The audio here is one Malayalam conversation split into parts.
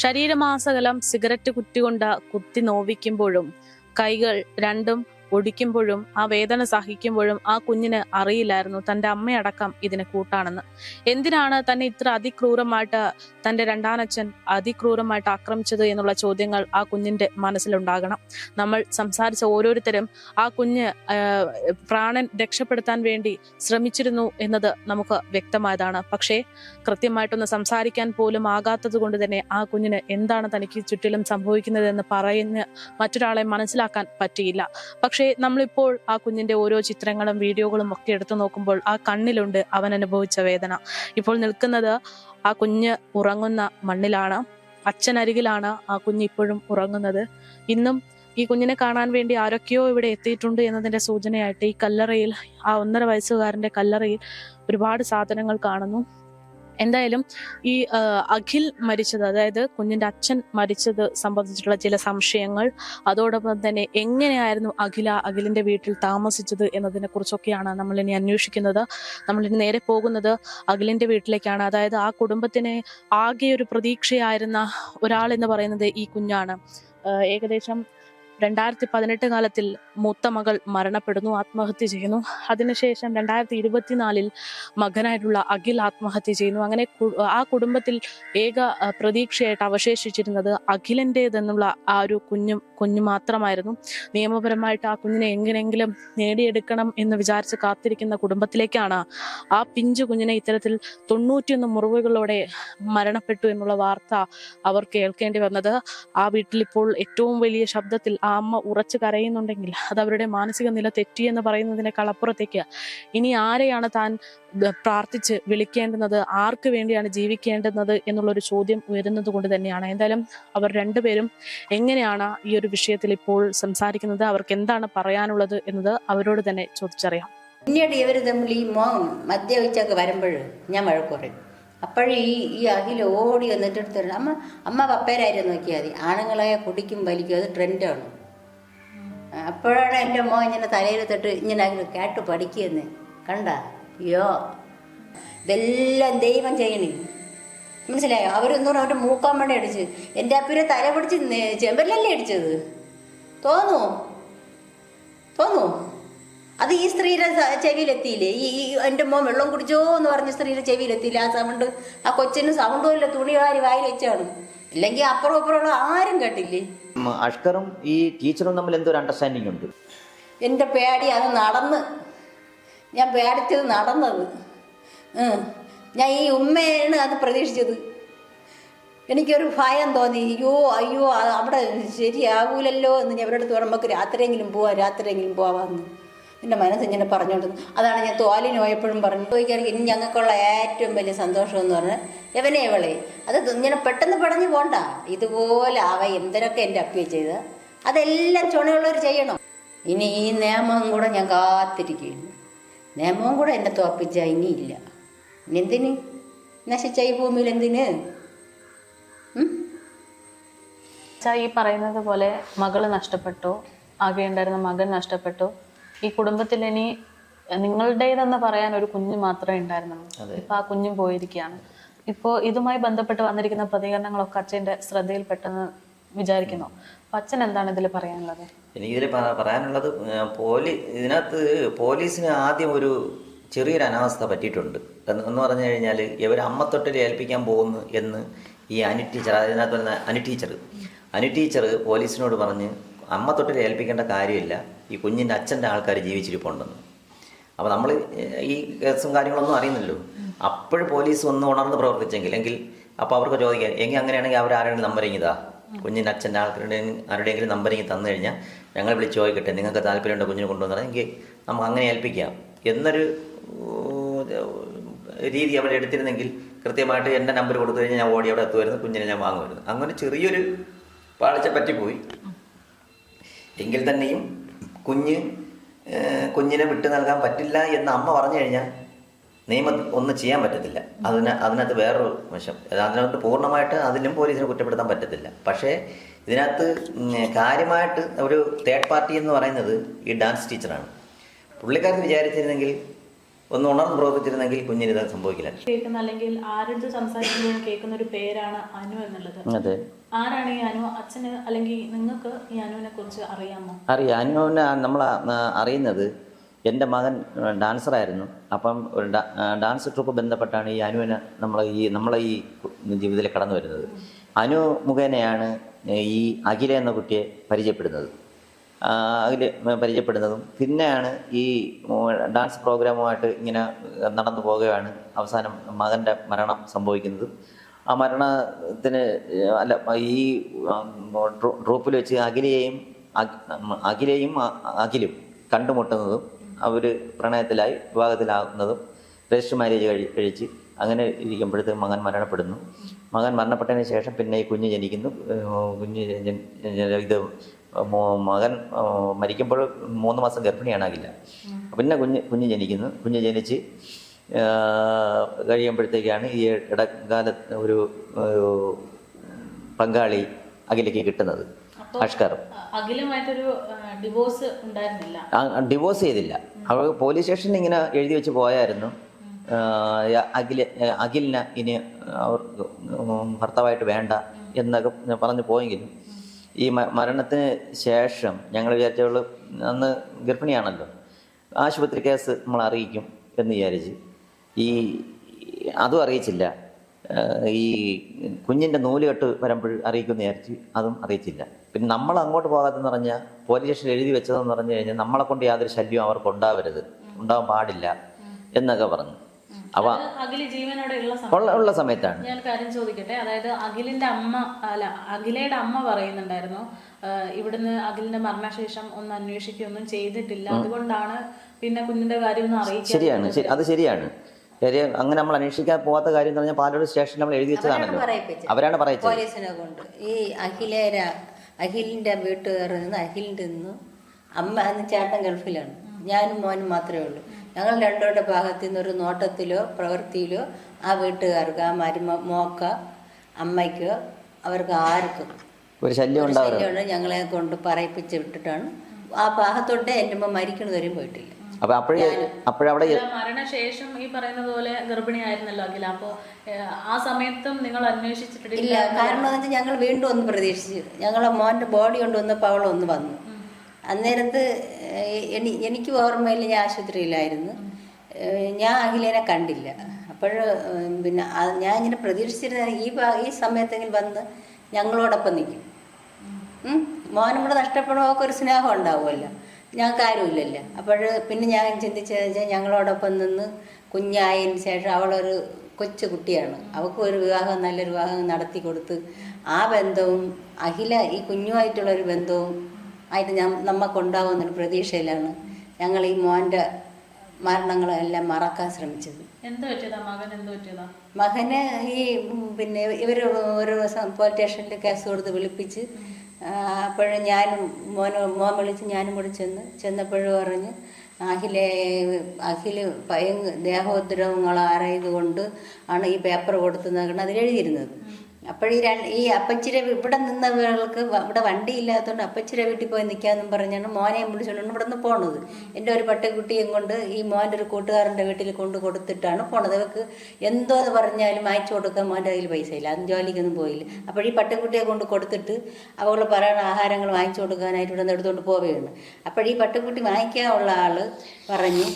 ശരീരമാസകലം സിഗരറ്റ് കുറ്റി കൊണ്ട് കുത്തി നോവിക്കുമ്പോഴും കൈകൾ രണ്ടും ഒടിക്കുമ്പോഴും ആ വേദന സഹിക്കുമ്പോഴും ആ കുഞ്ഞിന് അറിയില്ലായിരുന്നു തൻ്റെ അമ്മയടക്കം ഇതിന് കൂട്ടാണെന്ന്. എന്തിനാണ് തന്നെ ഇത്ര അതിക്രൂരമായിട്ട് തൻ്റെ രണ്ടാനച്ഛൻ അതിക്രൂരമായിട്ട് ആക്രമിച്ചത് എന്നുള്ള ചോദ്യങ്ങൾ ആ കുഞ്ഞിന്റെ മനസ്സിലുണ്ടാകണം. നമ്മൾ സംസാരിച്ച ഓരോരുത്തരും ആ കുഞ്ഞ് പ്രാണൻ രക്ഷപ്പെടുത്താൻ വേണ്ടി ശ്രമിച്ചിരുന്നു എന്നത് നമുക്ക് വ്യക്തമായതാണ്. പക്ഷേ കൃത്യമായിട്ടൊന്ന് സംസാരിക്കാൻ പോലും ആകാത്തത് കൊണ്ട് തന്നെ ആ കുഞ്ഞിന് എന്താണ് തനിക്ക് ചുറ്റിലും സംഭവിക്കുന്നതെന്ന് പറയുന്ന മറ്റൊരാളെ മനസ്സിലാക്കാൻ പറ്റിയില്ല. പക്ഷേ നമ്മളിപ്പോൾ ആ കുഞ്ഞിന്റെ ഓരോ ചിത്രങ്ങളും വീഡിയോകളും ഒക്കെ എടുത്തു നോക്കുമ്പോൾ ആ കണ്ണിലുണ്ട് അവൻ അനുഭവിച്ച വേദന. ഇപ്പോൾ നിൽക്കുന്നത് ആ കുഞ്ഞ് ഉറങ്ങുന്ന മണ്ണിലാണ്, അച്ഛനരികിലാണ് ആ കുഞ്ഞ് ഇപ്പോഴും ഉറങ്ങുന്നത്. ഇന്നും ഈ കുഞ്ഞിനെ കാണാൻ വേണ്ടി ആരൊക്കെയോ ഇവിടെ എത്തിയിട്ടുണ്ട് എന്നതിന്റെ സൂചനയായിട്ട് ഈ കല്ലറയിൽ, ആ 1.5 വയസ്സുകാരന്റെ കല്ലറയിൽ ഒരുപാട് സാധനങ്ങൾ കാണുന്നു. എന്തായാലും ഈ അഖിൽ മരിച്ചത്, അതായത് കുഞ്ഞിന്റെ അച്ഛൻ മരിച്ചത് സംബന്ധിച്ചിട്ടുള്ള ചില സംശയങ്ങൾ, അതോടൊപ്പം തന്നെ എങ്ങനെയായിരുന്നു അഖിലിന്റെ വീട്ടിൽ താമസിച്ചത് എന്നതിനെ കുറിച്ചൊക്കെയാണ് നമ്മൾ ഇനി അന്വേഷിക്കുന്നത്. നമ്മളിനി നേരെ പോകുന്നത് അഖിലിന്റെ വീട്ടിലേക്കാണ്. അതായത് ആ കുടുംബത്തിന് ആകെ ഒരു പ്രതീക്ഷയായിരുന്ന ഒരാൾ എന്ന് പറയുന്നത് ഈ കുഞ്ഞാണ്. ഏകദേശം 2018 കാലത്തിൽ മൂത്ത മകൾ മരണപ്പെടുന്നു, ആത്മഹത്യ ചെയ്യുന്നു. അതിനുശേഷം 2024 മകനായിട്ടുള്ള അഖിൽ ആത്മഹത്യ ചെയ്യുന്നു. അങ്ങനെ ആ കുടുംബത്തിൽ ഏക പ്രതീക്ഷയായിട്ട് അവശേഷിച്ചിരുന്നത് അഖിലിൻ്റെതെന്നുള്ള ആ ഒരു കുഞ്ഞു മാത്രമായിരുന്നു. നിയമപരമായിട്ട് ആ കുഞ്ഞിനെ എങ്ങനെയെങ്കിലും നേടിയെടുക്കണം എന്ന് വിചാരിച്ച് കാത്തിരിക്കുന്ന കുടുംബത്തിലേക്കാണ് ആ പിഞ്ചു കുഞ്ഞിനെ ഇത്തരത്തിൽ 91 മുറിവുകളോടെ മരണപ്പെട്ടു എന്നുള്ള വാർത്ത അവർ കേൾക്കേണ്ടി വന്നത്. ആ വീട്ടിൽ ഇപ്പോൾ ഏറ്റവും വലിയ ശബ്ദത്തിൽ ആ അമ്മ ഉറച്ചു കരയുന്നുണ്ടെങ്കിൽ അത് അവരുടെ മാനസിക നില തെറ്റിയെന്ന് പറയുന്നതിനേക്കാൾ അപ്പുറത്തേക്ക് ഇനി ആരെയാണ് താൻ പ്രാർത്ഥിച്ച് വിളിക്കേണ്ടുന്നത്, ആർക്ക് വേണ്ടിയാണ് ജീവിക്കേണ്ടുന്നത് എന്നുള്ളൊരു ചോദ്യം ഉയരുന്നത് കൊണ്ട് തന്നെയാണ്. എന്തായാലും അവർ രണ്ടുപേരും എങ്ങനെയാണ് ഈ ഒരു വിഷയത്തിൽ ഇപ്പോൾ സംസാരിക്കുന്നത്, അവർക്ക് എന്താണ് പറയാനുള്ളത് എന്നത് അവരോട് തന്നെ ചോദിച്ചറിയാം. പിന്നീട് ഇവർ തമ്മിൽ ഈ മദ്യപിച്ചൊക്കെ വരുമ്പോൾ ഞാൻ വഴക്കുറയും. അപ്പോഴേ ഈ അഖിൽ ഓടി വന്നിട്ട് എടുത്തിട്ട് അമ്മ പപ്പേരായിരുന്നു നോക്കിയാൽ മതി, ആണുങ്ങളെ കുടിക്കും വലിക്കും, അത് ട്രെൻഡാണ്. അപ്പോഴാണ് എൻ്റെ അമ്മ ഇങ്ങനെ തലയിൽ തൊട്ട് ഇങ്ങനെ അഖിൽ കേട്ട് പഠിക്കുകയെന്ന് കണ്ട. അയ്യോ, ഇതെല്ലാം ദൈവം ചെയ്യണേ, മനസ്സിലായോ? അവരൊന്നും അവരുടെ മൂക്കാൻ വേണ്ടി അടിച്ച് എൻ്റെ അപ്പിനെ തല പിടിച്ച് ചെമ്പല്ലല്ലേ അടിച്ചത്, തോന്നൂ അത് ഈ സ്ത്രീയുടെ ചെവിയിലെത്തിയില്ലേ? ഈ എൻ്റെ മോൻ വെള്ളം കുടിച്ചോ എന്ന് പറഞ്ഞ സ്ത്രീയുടെ ചെവിയിലെത്തിയില്ല. ആ സൗണ്ട്, ആ കൊച്ചിന് സൗണ്ടും ഇല്ല, തുണി വാരി വായിൽ വെച്ചാണ്. ഇല്ലെങ്കിൽ അപ്പുറം അപ്പുറമുള്ള ആരും കേട്ടില്ലേ? അഷ്കറും ഈ ടീച്ചറും തമ്മിൽ എന്തോ ഒരു അണ്ടർസ്റ്റാൻഡിങ് ഉണ്ട്. എൻ്റെ പേടി അത് ഞാൻ പേടിച്ചത് നടന്നത്. ഞാൻ ഈ ഉമ്മയാണ് അത് പ്രതീക്ഷിച്ചത്. എനിക്കൊരു ഭയം തോന്നി, അയ്യോ അവിടെ ശരിയാകൂലല്ലോ എന്ന്. ഞാൻ അവരുടെ അടുത്ത് രാത്രിയെങ്കിലും പോവാമെന്ന് എൻ്റെ മനസ്സ് ഇങ്ങനെ പറഞ്ഞുകൊണ്ട്. അതാണ് ഞാൻ തോലിന് പോയപ്പോഴും പറഞ്ഞു ചോദിക്കാറ്, ഇനി ഞങ്ങൾക്കുള്ള ഏറ്റവും വലിയ സന്തോഷം എന്ന് പറഞ്ഞാൽ ഇവളെ അത് ഇങ്ങനെ പെട്ടെന്ന് പടഞ്ഞു പോണ്ട. ഇതുപോലെ എന്തിനൊക്കെ എൻ്റെ അപ്പിയെ ചെയ്ത അതെല്ലാം ചുണയുള്ളവർ ചെയ്യണം. ഇനി ഈ നിയമം കൂടെ ഞാൻ കാത്തിരിക്കുകയാണ്. നിയമവും കൂടെ എന്നെ തോപ്പിച്ച ഇനിയില്ല. ഇനി എന്തിന് നശിച്ച ഈ ഭൂമിയിൽ എന്തിന്? ഈ പറയുന്നത് പോലെ മകള് നഷ്ടപ്പെട്ടു, ആകെ ഉണ്ടായിരുന്ന മകൻ നഷ്ടപ്പെട്ടു. ഈ കുടുംബത്തിൽ ഇനി നിങ്ങളുടേതെന്ന് പറയാൻ ഒരു കുഞ്ഞ് മാത്രമേ ഉണ്ടായിരുന്നുള്ളൂ. ഇപ്പൊ ആ കുഞ്ഞും പോയിരിക്കുകയാണ്. ഇപ്പോ ഇതുമായി ബന്ധപ്പെട്ട് വന്നിരിക്കുന്ന പ്രതികരണങ്ങളൊക്കെ അച്ഛൻ്റെ ശ്രദ്ധയിൽപ്പെട്ടെന്ന് വിചാരിക്കുന്നു. അപ്പൊ അച്ഛൻ എന്താണ് ഇതിൽ പറയാനുള്ളത്? എനിക്കിതിൽ പറയാനുള്ളത്, ഇതിനകത്ത് പോലീസിന് ആദ്യം ഒരു ചെറിയൊരു അനാവസ്ഥ പറ്റിയിട്ടുണ്ട്. എന്ന് പറഞ്ഞു കഴിഞ്ഞാൽ ഇവർ അമ്മത്തൊട്ടിൽ ഏൽപ്പിക്കാൻ പോകുന്നു എന്ന് ഈ അനു ടീച്ചർ പോലീസിനോട് പറഞ്ഞ് അമ്മത്തൊട്ടിൽ ഏൽപ്പിക്കേണ്ട കാര്യമില്ല, ഈ കുഞ്ഞിൻ്റെ അച്ഛൻ്റെ ആൾക്കാർ ജീവിച്ചിരിപ്പുണ്ടെന്ന്. അപ്പോൾ നമ്മൾ ഈ കേസും കാര്യങ്ങളൊന്നും അറിയുന്നില്ലല്ലോ. അപ്പോഴും പോലീസ് ഒന്ന് ഉണർന്ന് പ്രവർത്തിച്ചെങ്കിൽ അപ്പോൾ അവർക്ക് ചോദിക്കാൻ, അങ്ങനെയാണെങ്കിൽ അവർ ആരെങ്കിലും നമ്പറിങ് ഇതാ, കുഞ്ഞിൻ്റെ അച്ഛൻ്റെ ആരുടെയെങ്കിലും നമ്പറിങ് തന്നു കഴിഞ്ഞാൽ ഞങ്ങൾ വിളിച്ച് ചോദിക്കട്ടെ, നിങ്ങൾക്ക് താല്പര്യമുണ്ടോ കുഞ്ഞിനെ കൊണ്ടുവന്നെങ്കിൽ നമുക്ക് അങ്ങനെ ഏൽപ്പിക്കാം എന്നൊരു രീതി അവരെടുത്തിരുന്നെങ്കിൽ കൃത്യമായിട്ട് എൻ്റെ നമ്പർ കൊടുത്തു കഴിഞ്ഞാൽ ഞാൻ ഓടി അവിടെ എത്തുമായിരുന്നു, കുഞ്ഞിനെ ഞാൻ വാങ്ങുമായിരുന്നു. അങ്ങനെ ചെറിയൊരു പാളിച്ച പറ്റിപ്പോയി. എങ്കിൽ തന്നെയും കുഞ്ഞിനെ വിട്ടു നൽകാൻ പറ്റില്ല എന്ന് അമ്മ പറഞ്ഞു കഴിഞ്ഞാൽ നിയമം ഒന്നും ചെയ്യാൻ പറ്റത്തില്ല. അതിനകത്ത് വേറൊരു വശം, അതിനകത്ത് പൂർണ്ണമായിട്ട് അതിലും പോലീസിനെ കുറ്റപ്പെടുത്താൻ പറ്റത്തില്ല. പക്ഷേ ഇതിനകത്ത് കാര്യമായിട്ട് ഒരു തേർഡ് പാർട്ടി എന്ന് പറയുന്നത് ഈ ഡാൻസ് ടീച്ചറാണ്. പുള്ളിക്കാർക്ക് വിചാരിച്ചിരുന്നെങ്കിൽ ഒന്ന് ഉണർന്ന് പ്രവർത്തിച്ചിരുന്നെങ്കിൽ കുഞ്ഞിന് ഇത് സംഭവിക്കില്ല. കേൾക്കുന്ന അല്ലെങ്കിൽ ആരുടെ സംസാരിക്കുമ്പോഴും കേൾക്കുന്ന ഒരു പേരാണ് അനു എന്നുള്ളത്. അതെ. ആരാണ് ഈ അനു? അച്ഛന് അല്ലെങ്കിൽ നിങ്ങൾക്ക് ഈ അനുവിനെ കുറിച്ച് അറിയാമോ? അറിയാം. അനുവിനെ നമ്മൾ അറിയുന്നത് എൻ്റെ മകൻ ഡാൻസറായിരുന്നു. അപ്പം ഒരു ഡാൻസ് ട്രൂപ്പ് ബന്ധപ്പെട്ടാണ് ഈ അനുവിനെ നമ്മളെ ഈ ജീവിതത്തിൽ കടന്നു വരുന്നത്. അനു മുഖേനയാണ് ഈ അഖില എന്ന കുട്ടിയെ പരിചയപ്പെടുന്നതും പിന്നെയാണ് ഈ ഡാൻസ് പ്രോഗ്രാമുമായിട്ട് ഇങ്ങനെ നടന്നു പോകുകയാണ്. അവസാനം മകൻ്റെ മരണം സംഭവിക്കുന്നതും ആ മരണത്തിന് ഈ ട്രൂപ്പിൽ വെച്ച് അഖിലയും അഖിലും കണ്ടുമുട്ടുന്നതും അവർ പ്രണയത്തിലായി വിവാഹത്തിലാകുന്നതും രജിസ്റ്റർ മാരേജ് കഴിച്ച് അങ്ങനെ ഇരിക്കുമ്പോഴത്തേക്ക് മകൻ മരണപ്പെടുന്നു. മകൻ മരണപ്പെട്ടതിന് ശേഷം പിന്നെ ഈ കുഞ്ഞ് ജനിക്കുന്നു. മകൻ മരിക്കുമ്പോൾ 3 മാസം ഗർഭിണിയാണാകില്ല. പിന്നെ കുഞ്ഞ് ജനിക്കുന്നു. കുഞ്ഞ് ജനിച്ച് കഴിയുമ്പോഴത്തേക്കാണ് ഈ ഇടക്കാലത്ത് ഒരു പങ്കാളി അഖിലേക്ക് കിട്ടുന്നത്, അഷ്കർ. ഡിവോഴ്സ് ചെയ്തില്ല. അവൾ പോലീസ് സ്റ്റേഷനിൽ ഇങ്ങനെ എഴുതി വെച്ച് പോയായിരുന്നു, അഖിലിനെ ഇനി അവർ ഭർത്താവായിട്ട് വേണ്ട എന്നൊക്കെ പറഞ്ഞു പോയെങ്കിലും ഈ മരണത്തിന് ശേഷം ഞങ്ങൾ വിചാരിച്ചവൾ അന്ന് ഗർഭിണിയാണല്ലോ, ആശുപത്രി കേസ് നമ്മൾ അറിയിക്കും എന്ന് വിചാരിച്ച് അതും അറിയിച്ചില്ല. ഈ കുഞ്ഞിൻ്റെ നൂലുകെട്ട് വരുമ്പോൾ അറിയിക്കുമെന്ന് വിചാരിച്ച് അതും അറിയിച്ചില്ല. പിന്നെ നമ്മൾ അങ്ങോട്ട് പോകാത്തെന്ന് പറഞ്ഞാൽ പോലീസ് സ്റ്റേഷനിൽ എഴുതി വെച്ചതെന്ന് പറഞ്ഞു കഴിഞ്ഞാൽ നമ്മളെ കൊണ്ട് യാതൊരു ശല്യവും അവർക്ക് ഉണ്ടാവാൻ പാടില്ല എന്നൊക്കെ പറഞ്ഞു. അവ ഉള്ള സമയത്താണ്. ഞാൻ കാര്യം ചോദിക്കട്ടെ, അതായത് അഖിലയുടെ അമ്മ പറയുന്നുണ്ടായിരുന്നു ഇവിടുന്ന് അഖിലിന്റെ മരണശേഷം ഒന്ന് അന്വേഷിക്കുകയൊന്നും ചെയ്തിട്ടില്ല, അതുകൊണ്ടാണ് പിന്നെ കുഞ്ഞിന്റെ കാര്യം ഒന്നും അറിയിക്കുക. ശരിയാണ്, അത് ശരിയാണ്. അങ്ങനെ നമ്മൾ അന്വേഷിക്കാൻ പോകാത്ത കാര്യം എന്ന് പറഞ്ഞാൽ പാലോട് സ്റ്റേഷനിൽ നമ്മൾ എഴുതി വെച്ചതാണല്ലോ, അവരാണ് പറയിച്ചത്. പോലീസിനെ കൊണ്ട് ഈ അഖിലിന്റെ വീട്ടുകാരിൽ നിന്ന് അഖിലിന്റെ നിന്ന് അമ്മ അന്ന് ചേട്ടൻ ഗൾഫിലാണ്, ഞാനും മോനും മാത്രമേ ഉള്ളൂ. ഞങ്ങൾ രണ്ടുപേരുടെ ഭാഗത്തു നിന്നൊരു നോട്ടത്തിലോ പ്രവൃത്തിയിലോ ആ വീട്ടുകാർക്ക്, ആ മോക്ക അമ്മയ്ക്കോ അവർക്ക് ആർക്കും ഒരു ശല്യം ഞങ്ങളെ കൊണ്ട് പറയിപ്പിച്ച് വിട്ടിട്ടാണ് ആ ഭാഗത്തോട്ട് എൻ്റെ അമ്മ മരിക്കണതുവരെയും പോയിട്ടില്ല. മരണശേഷം ഈ പറയുന്നത് പോലെ ഗർഭിണിയായിരുന്നല്ലോ അഖില, അപ്പോ ആ സമയത്തും നിങ്ങൾ അന്വേഷിച്ചിട്ടില്ല? കാരണം എന്ന് വെച്ചാൽ ഞങ്ങൾ വീണ്ടും ഒന്ന് പ്രതീക്ഷിച്ചു. ഞങ്ങളെ മോൻ്റെ ബോഡി കൊണ്ടുവന്നപ്പോൾ അവളൊന്ന് വന്നു. അന്നേരത്ത് എനിക്ക് ഓർമ്മയിൽ ഞാൻ ആശുപത്രിയിലായിരുന്നു, ഞാൻ അഖിലേനെ കണ്ടില്ല. അപ്പോൾ പിന്നെ ഞാൻ ഇങ്ങനെ പ്രതീക്ഷിച്ചിരുന്ന ഈ സമയത്തെങ്കിലും വന്ന് ഞങ്ങളോടൊപ്പം നിൽക്കും. മോനും കൂടെ നഷ്ടപ്പെടുമ്പോൾ ഒരു സ്നേഹം ഉണ്ടാവുമല്ലോ, ഞങ്ങൾക്ക് ആരുമില്ലല്ലോ. അപ്പോൾ പിന്നെ ഞാൻ ചിന്തിച്ചത് ഞങ്ങളോടൊപ്പം നിന്ന് കുഞ്ഞായതിന് ശേഷം അവളൊരു കൊച്ചു കുട്ടിയാണ്, അവൾക്ക് ഒരു നല്ലൊരു വിവാഹം നടത്തി കൊടുത്ത് ആ ബന്ധവും അഖില ഈ കുഞ്ഞുമായിട്ടുള്ളൊരു ബന്ധവും ആയിട്ട് നമുക്കുണ്ടാവുന്നൊരു പ്രതീക്ഷയിലാണ് ഞങ്ങൾ ഈ മോൻ്റെ മരണങ്ങളെല്ലാം മറക്കാൻ ശ്രമിച്ചത്. മകന് ഈ പിന്നെ ഇവർ ഒരു ദിവസം പോലീസ് സ്റ്റേഷനിൽ കേസ് കൊടുത്ത് വിളിപ്പിച്ച്, അപ്പോഴും മോൻ വിളിച്ച് ഞാനും കൂടി ചെന്നപ്പോഴും പറഞ്ഞ് അഖില് ദേഹോദ്രവങ്ങൾ ആരായതുകൊണ്ട് ആണ് ഈ പേപ്പർ കൊടുത്തതെന്നാണ് അതിലെഴുതിയിരുന്നത്. അപ്പോഴീ ഈ അപ്പച്ചിരെ ഇവിടെ നിന്നവർക്ക് ഇവിടെ വണ്ടിയില്ലാത്തതുകൊണ്ട് അപ്പച്ചിരെ വീട്ടിൽ പോയി നിൽക്കാമെന്നും പറഞ്ഞാണ് മോനെയും വിളിച്ചുകൊണ്ടാണ് ഇവിടെ നിന്ന് പോണത്. എൻ്റെ ഒരു പട്ടിക്കുട്ടിയും കൊണ്ട് ഈ മോൻ്റെ ഒരു കൂട്ടുകാരൻ്റെ വീട്ടിൽ കൊടുത്തിട്ടാണ് പോണത്. അവർക്ക് എന്തോ എന്ന് പറഞ്ഞാലും അയച്ചു കൊടുക്കാൻ മോൻ്റെ കയ്യിൽ പൈസ ഇല്ല, അതും ജോലിക്കൊന്നും പോയില്ല. അപ്പോൾ ഈ പട്ടിക്കുട്ടിയെ കൊണ്ട് കൊടുത്തിട്ട് അവൾ പറയുന്ന ആഹാരങ്ങൾ വാങ്ങിച്ചു കൊടുക്കാനായിട്ട് ഇവിടെ നിന്ന് എടുത്തുകൊണ്ട് പോവുകയാണ്. അപ്പോൾ ഈ പട്ടിക്കുട്ടി വാങ്ങിക്കാനുള്ള ആൾ പറഞ്ഞ്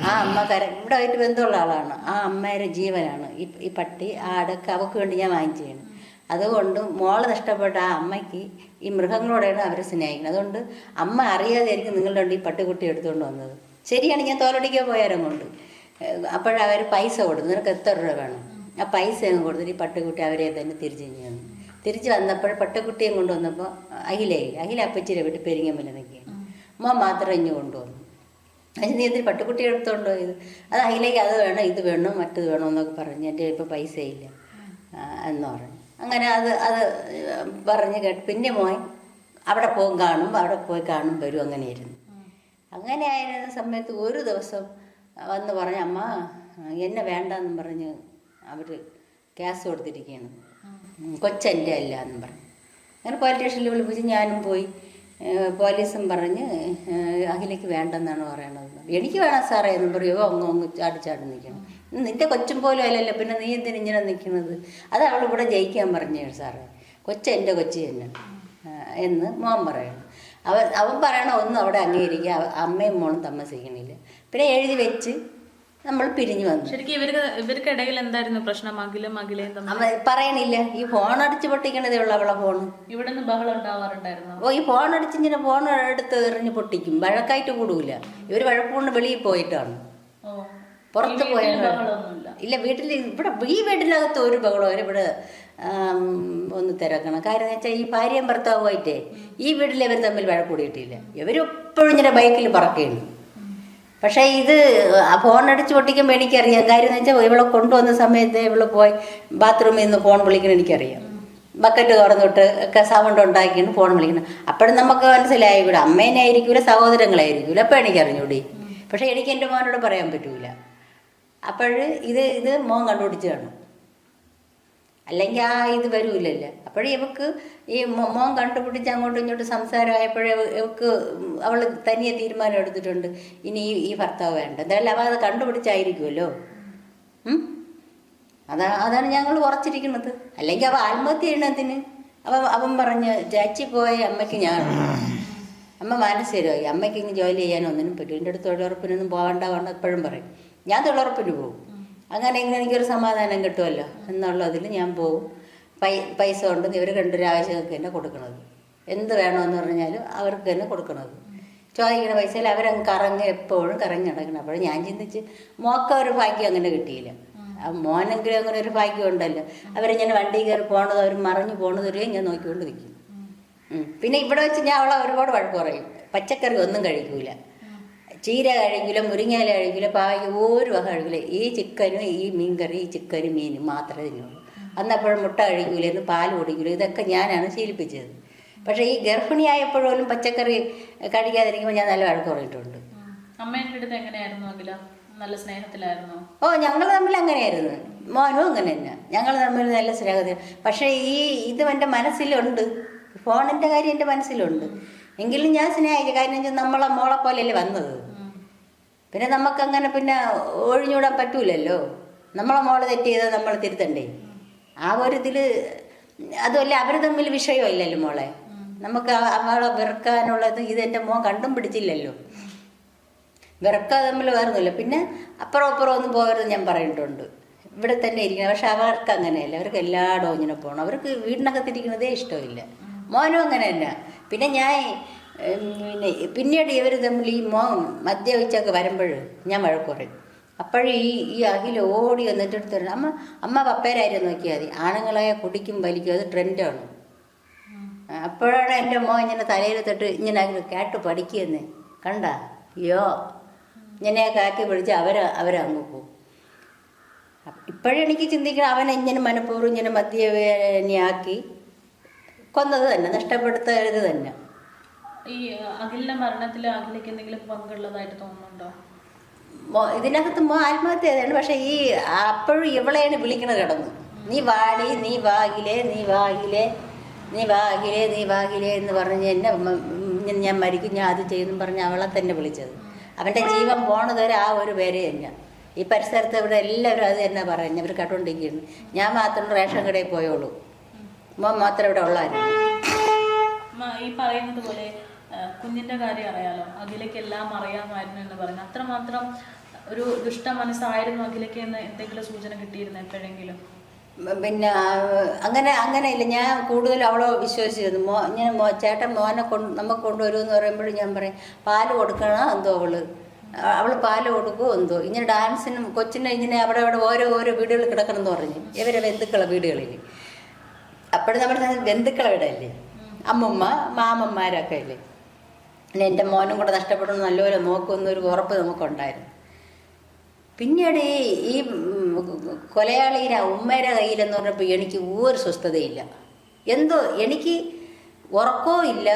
ആ അമ്മ ഇവിടെ ആയിട്ട് ബന്ധമുള്ള ആളാണ്, ആ അമ്മയുടെ ജീവനാണ് ഈ പട്ടി, ആ അടക്ക് അവൾക്ക് വേണ്ടി ഞാൻ വാങ്ങിക്കുകയാണ്. അതുകൊണ്ട് മോള് നഷ്ടപ്പെട്ട ആ അമ്മയ്ക്ക് ഈ മൃഗങ്ങളോടെയാണ് അവർ സ്നേഹിക്കുന്നത്. അതുകൊണ്ട് അമ്മ അറിയാതെയായിരിക്കും നിങ്ങളുടെ ഈ പട്ടിക്കുട്ടി എടുത്തുകൊണ്ട് വന്നത്. ശരിയാണ്, ഞാൻ തോലടിക്കാൻ പോയാലും കൊണ്ട് അപ്പോഴവർ പൈസ കൊടുത്തു, നിനക്ക് എത്ര രൂപ വേണം, ആ പൈസ അങ്ങ് കൊടുത്തിട്ട് ഈ പട്ടിക്കുട്ടി അവരെ തന്നെ തിരിച്ച് വന്നപ്പോൾ പട്ടിക്കുട്ടിയും കൊണ്ടുവന്നപ്പോൾ അഖില അപ്പച്ചിരെ വിട്ട് പെരിങ്ങമ്പല നിൽക്കുകയാണ്. അമ്മ മാത്രം ഇഞ്ഞ് കൊണ്ടുവന്നു. അതിന് നീ എന്തിന് പട്ടിക്കുട്ടി എടുത്തുകൊണ്ട് പോയത്? അത് അഖിലേക്ക് അത് വേണം, ഇത് വേണം, മറ്റത് വേണം എന്നൊക്കെ പറഞ്ഞ് എൻ്റെ ഇപ്പോൾ പൈസ ഇല്ല എന്ന് പറഞ്ഞു. അങ്ങനെ അത് പറഞ്ഞ് കേട്ട് പിന്നെ മോൻ അവിടെ പോയി കാണും വരും, അങ്ങനെയായിരുന്നു. അങ്ങനെ ആയിരുന്ന സമയത്ത് ഒരു ദിവസം വന്ന് പറഞ്ഞ അമ്മ എന്നെ വേണ്ടെന്നും പറഞ്ഞ് അവർ കേസ് കൊടുത്തിരിക്കുകയാണ്, കൊച്ചെൻ്റെ അല്ല എന്നും പറഞ്ഞു. അങ്ങനെ പോലീസ് സ്റ്റേഷനിൽ വിളിപ്പിച്ച് ഞാനും പോയി പോലീസും പറഞ്ഞ് അഖിലേക്ക് വേണ്ടെന്നാണ് പറയണത്. എനിക്ക് വേണം സാറേ എന്ന് പറയുമോ അങ്ങ് ചാടി നിൽക്കണം. നിന്റെ കൊച്ചും പോലും അല്ലല്ലോ, പിന്നെ നീ എന്തിനും ഇങ്ങനെ നിൽക്കുന്നത്? അത് അവളിവിടെ ജയിക്കാൻ പറഞ്ഞു സാറേ, എൻ്റെ കൊച്ചു തന്നെ എന്ന് മോൻ പറയണം. അവൻ പറയണ ഒന്നും അവിടെ അംഗീകരിക്കുക, അമ്മയും മോളും താമസിക്കണില്ല. പിന്നെ എഴുതി വെച്ച് നമ്മൾ പിരിഞ്ഞു വന്നു. ശരിക്കും ഇവർക്കിടയിൽ എന്തായിരുന്നു പ്രശ്നം? പറയണില്ല. ഈ ഫോൺ അടിച്ച് പൊട്ടിക്കണതേ ഉള്ളു അവളെ ഫോണ്. ഇവിടെ നിന്ന് ബഹളം ഉണ്ടാവാറുണ്ടായിരുന്നു. ഈ ഫോൺ അടിച്ച് ഇങ്ങനെ ഫോൺ എടുത്ത് എറിഞ്ഞ് പൊട്ടിക്കും. വഴക്കായിട്ട് കൂടൂല. ഇവർ വഴക്കൊണ്ട് വെളിയിൽ പോയിട്ടാണ്, പുറത്ത് പോയാൽ ഇല്ല. വീട്ടിൽ ഇവിടെ ഈ വീട്ടിനകത്ത് ഒരു ബഹളം ഇവിടെ ഒന്ന് തിരക്കണം. കാര്യം എന്ന് വെച്ചാൽ ഈ ഭാര്യയും ഭർത്താവുമായിട്ടേ ഈ വീട്ടിൽ ഇവർ തമ്മിൽ വഴക്കൂടിയിട്ടില്ല. ഇവരെപ്പോഴും ഇങ്ങനെ ബൈക്കിൽ പറക്കുകയാണ്. പക്ഷേ ഇത് ഫോൺ അടിച്ച് പൊട്ടിക്കുമ്പോൾ എനിക്കറിയാം. കാര്യം എന്ന് വെച്ചാൽ ഇവളെ കൊണ്ടുവന്ന സമയത്ത് ഇവള് പോയി ബാത്റൂമിൽ നിന്ന് ഫോൺ വിളിക്കണം എനിക്കറിയാം. ബക്കറ്റ് തുറന്നിട്ട് ഒക്കെ സൗണ്ട് ഉണ്ടാക്കിയാണ് ഫോൺ വിളിക്കണം. അപ്പോഴും നമുക്ക് മനസ്സിലായി ഇവിടെ അമ്മേനെ ആയിരിക്കൂല, സഹോദരങ്ങളായിരിക്കൂല. അപ്പം എനിക്കറിഞ്ഞൂടി. പക്ഷേ എനിക്ക് എൻ്റെ മോനോട് പറയാൻ പറ്റൂല. അപ്പോൾ ഇത് മോൻ കണ്ടുപിടിച്ച് കാണും, അല്ലെങ്കിൽ ഇത് വരൂലല്ലോ. അപ്പോഴേ ഇവക്ക് ഈ മോൻ കണ്ടുപിടിച്ച് അങ്ങോട്ടും ഇങ്ങോട്ടും സംസാരമായപ്പോഴേ ഇവക്ക് അവൾ തനിയെ തീരുമാനം എടുത്തിട്ടുണ്ട്, ഇനി ഈ ഭർത്താവ് വേണ്ട. എന്തായാലും അവ അത് കണ്ടുപിടിച്ചായിരിക്കുമല്ലോ. അതാണ് ഞങ്ങൾ ഉറച്ചിരിക്കുന്നത്. അല്ലെങ്കിൽ അവ ആത്മഹത്യ ചെയ്യണതിന് അവൻ പറഞ്ഞ് ചാച്ചി പോയ അമ്മയ്ക്ക് ഞാൻ അമ്മ മനസ്സിലായി, അമ്മയ്ക്ക് ഇനി ജോലി ചെയ്യാനൊന്നിനും പറ്റും. എൻ്റെ അടുത്ത് തൊഴിലുറപ്പിനൊന്നും പോകണ്ട എപ്പോഴും പറയും. ഞാൻ തൊഴിലുറപ്പിന് പോകും. അങ്ങനെ ഇങ്ങനെ എനിക്കൊരു സമാധാനം കിട്ടുമല്ലോ എന്നുള്ളതിൽ ഞാൻ പോകും. പൈസ കൊണ്ട് ഇവർ രണ്ടൊരാവശ്യമൊക്കെ തന്നെ കൊടുക്കണത്. എന്ത് വേണമെന്ന് പറഞ്ഞാലും അവർക്ക് തന്നെ കൊടുക്കണത്. ചോദിക്കുന്ന പൈസയിൽ അവരങ്ങ് കറങ്ങി എപ്പോഴും കറങ്ങി നടക്കണം. അപ്പോൾ ഞാൻ ചിന്തിച്ച് മോക്ക ഒരു ഭാഗ്യം അങ്ങനെ കിട്ടിയില്ല. മോനെങ്കിലും അങ്ങനെ ഒരു ഭാഗ്യം ഉണ്ടല്ലോ. അവരിങ്ങനെ വണ്ടി കയറി പോണത്, അവർ മറിഞ്ഞു പോണത് വരെയും ഞാൻ നോക്കിക്കൊണ്ട് നിൽക്കും. പിന്നെ ഇവിടെ വെച്ച് ഞാൻ അവളെ ഒരുപാട് വഴക്ക് പറയും. പച്ചക്കറി ഒന്നും കഴിക്കൂല, ചീര കഴിക്കില്ല, മുരിങ്ങയില കഴിക്കില്ല, പായ ഒരു വക കഴിക്കില്ല. ഈ ചിക്കനും ഈ മീൻകറി, ഈ ചിക്കനും മീനും മാത്രമേ തിന്നുള്ളൂ. അന്നപ്പോഴും മുട്ട കഴിക്കൂലെന്ന്, പാൽ കുടിക്കില്ല. ഇതൊക്കെ ഞാനാണ് ശീലിപ്പിച്ചത്. പക്ഷേ ഈ ഗർഭിണിയായപ്പോഴും പച്ചക്കറി കഴിക്കാതിരിക്കുമ്പോൾ ഞാൻ നല്ല വഴക്ക് പറഞ്ഞിട്ടുണ്ട്. അമ്മേൻ്റെ അടുത്ത് എങ്ങനെയായിരുന്നു അഖില? നല്ല സ്നേഹത്തിലായിരുന്നു? ഞങ്ങൾ തമ്മിൽ അങ്ങനെയായിരുന്നു. മോനും അങ്ങനെ തന്നെ, ഞങ്ങൾ തമ്മിൽ നല്ല സ്നേഹത്തിൽ. പക്ഷേ ഇത് എൻ്റെ മനസ്സിലുണ്ട്, ഫോണിൻ്റെ കാര്യം എൻ്റെ മനസ്സിലുണ്ട്. എങ്കിലും ഞാൻ സ്നേഹിച്ച കാര്യം നമ്മളെ മോളെ പോലെയല്ലേ വന്നത്. പിന്നെ നമുക്കങ്ങനെ പിന്നെ ഒഴിഞ്ഞുവിടാൻ പറ്റൂലല്ലോ. നമ്മളെ മോള് തെറ്റ് ചെയ്താൽ നമ്മൾ തിരുത്തണ്ടേ. ആ ഒരു ഇതിൽ അതുമല്ല, അവർ തമ്മിൽ വിഷയമില്ലല്ലോ മോളെ. നമുക്ക് അവളെ വെറുക്കാനുള്ളത് ഇതെൻ്റെ മോൻ കണ്ടും പിടിച്ചില്ലല്ലോ. വെറുക്കാതെ തമ്മിൽ വേറൊന്നുമില്ല. പിന്നെ അപ്പുറം ഒന്നും പോകരുത് ഞാൻ പറഞ്ഞിട്ടുണ്ട്. ഇവിടെ തന്നെ ഇരിക്കണം. പക്ഷെ അവർക്ക് അങ്ങനെയല്ല, അവർക്ക് എല്ലായിടവും ഇങ്ങനെ പോകണം. അവർക്ക് വീടിനകത്തിരിക്കുന്നതേ ഇഷ്ടമില്ല. മോനും അങ്ങനെ തന്നെ. പിന്നെ ഞാൻ പിന്നീട് ഇവർ തമ്മിൽ ഈ മോൻ മദ്യപിച്ചൊക്കെ വരുമ്പോൾ ഞാൻ വഴക്ക് പറയും. അപ്പോഴും ഈ അഖിൽ ഓടി വന്നിട്ട് എടുത്ത് തരണം, അമ്മ പപ്പേരായിരുന്നു നോക്കിയാൽ മതി, ആണുങ്ങളായ കുടിക്കും വലിക്കും, അത് ട്രെൻഡാണ്. അപ്പോഴാണ് എൻ്റെ മോൻ ഇങ്ങനെ തലയിൽ തൊട്ട് ഇങ്ങനെ കേട്ട് പഠിക്കുകയെന്ന് കണ്ട. അയ്യോ ഇങ്ങനെയൊക്കെ ആക്കി പിടിച്ച് അവരങ്ങ് പോകും. ഇപ്പോഴെനിക്ക് ചിന്തിക്കണം, അവനെ ഇങ്ങനെ മനഃപൂർവ്വം ഇങ്ങനെ മദ്യവേദനയാക്കി കൊന്നത് തന്നെ, നഷ്ടപ്പെടുത്തരുത് തന്നെ. ഈ അഖിലിന്റെ മരണത്തിൽ അഖിലേക്ക് എന്തെങ്കിലും പങ്കുള്ളതായിട്ട് തോന്നുന്നുണ്ടോ? ഇതിനകത്ത് ആത്മഹത്യ ചെയ്തതാണ്. പക്ഷെ അപ്പോഴും ഇവളെയാണ് വിളിക്കണത് കിടന്ന്, നീ വാടി, നീ വാകിലേ, നീ വാകിലേ, നീ വാകിലേ, നീ വാകിലേ എന്ന് പറഞ്ഞ് എന്നെ ഞാൻ മരിക്കും, ഞാൻ അത് ചെയ്യുന്നു പറഞ്ഞ് അവളെ തന്നെ വിളിച്ചത്. അവൻ്റെ ജീവൻ പോണതുവരെ ആ ഒരു പേര് തന്നെ. ഈ പരിസരത്ത് ഇവിടെ എല്ലാവരും അത് തന്നെ പറഞ്ഞു. അവർ കട്ടുകൊണ്ടിരിക്കുന്നു. ഞാൻ മാത്രം റേഷൻ കടയിൽ പോയോളൂ, മോൻ മാത്രം ഇവിടെ ഉള്ളായിരുന്നു. ഈ പറയുന്നത് പോലെ കുഞ്ഞിന്റെ കാര്യം അറിയാലോ, അഖിലേക്ക് എല്ലാം അറിയാമായിരുന്നു എന്ന് പറഞ്ഞു. അത്രമാത്രം ഒരു ദുഷ്ട മനസ്സായിരുന്നു അഖിലേക്ക് എന്ന് എന്തെങ്കിലും സൂചന കിട്ടിയിരുന്നു എപ്പോഴെങ്കിലും? പിന്നെ അങ്ങനെയില്ല. ഞാൻ കൂടുതൽ അവളെ വിശ്വസിച്ചിരുന്നു. ഇങ്ങനെ ചേട്ടൻ മോനെ നമുക്ക് കൊണ്ടുവരുമെന്ന് പറയുമ്പോഴും ഞാൻ പറയും പാല് കൊടുക്കണം എന്തോ അവൾ പാല് കൊടുക്കുമോ എന്തോ. ഇങ്ങനെ ഡാൻസിനും കൊച്ചിനെ ഇങ്ങനെ അവിടെ ഓരോ വീടുകൾ കിടക്കണമെന്ന് പറഞ്ഞ് ഇവരെ ബന്ധുക്കളെ വീടുകളിൽ. അപ്പോഴും നമ്മുടെ ബന്ധുക്കളെ വീടല്ലേ, അമ്മമ്മ മാമന്മാരൊക്കെ അല്ലേ. പിന്നെ എൻ്റെ മോനും കൂടെ നഷ്ടപ്പെടുന്നു, നല്ലപോലെ നോക്കുമെന്നൊരു ഉറപ്പ് നമുക്കുണ്ടായിരുന്നു. പിന്നീട് ഈ കൊലയാളിയുടെ ഉമ്മയുടെ കയ്യിലെന്ന് പറഞ്ഞപ്പോൾ എനിക്ക് ഒരു സ്വസ്ഥതയില്ല. എന്തോ എനിക്ക് ഉറക്കവും ഇല്ല.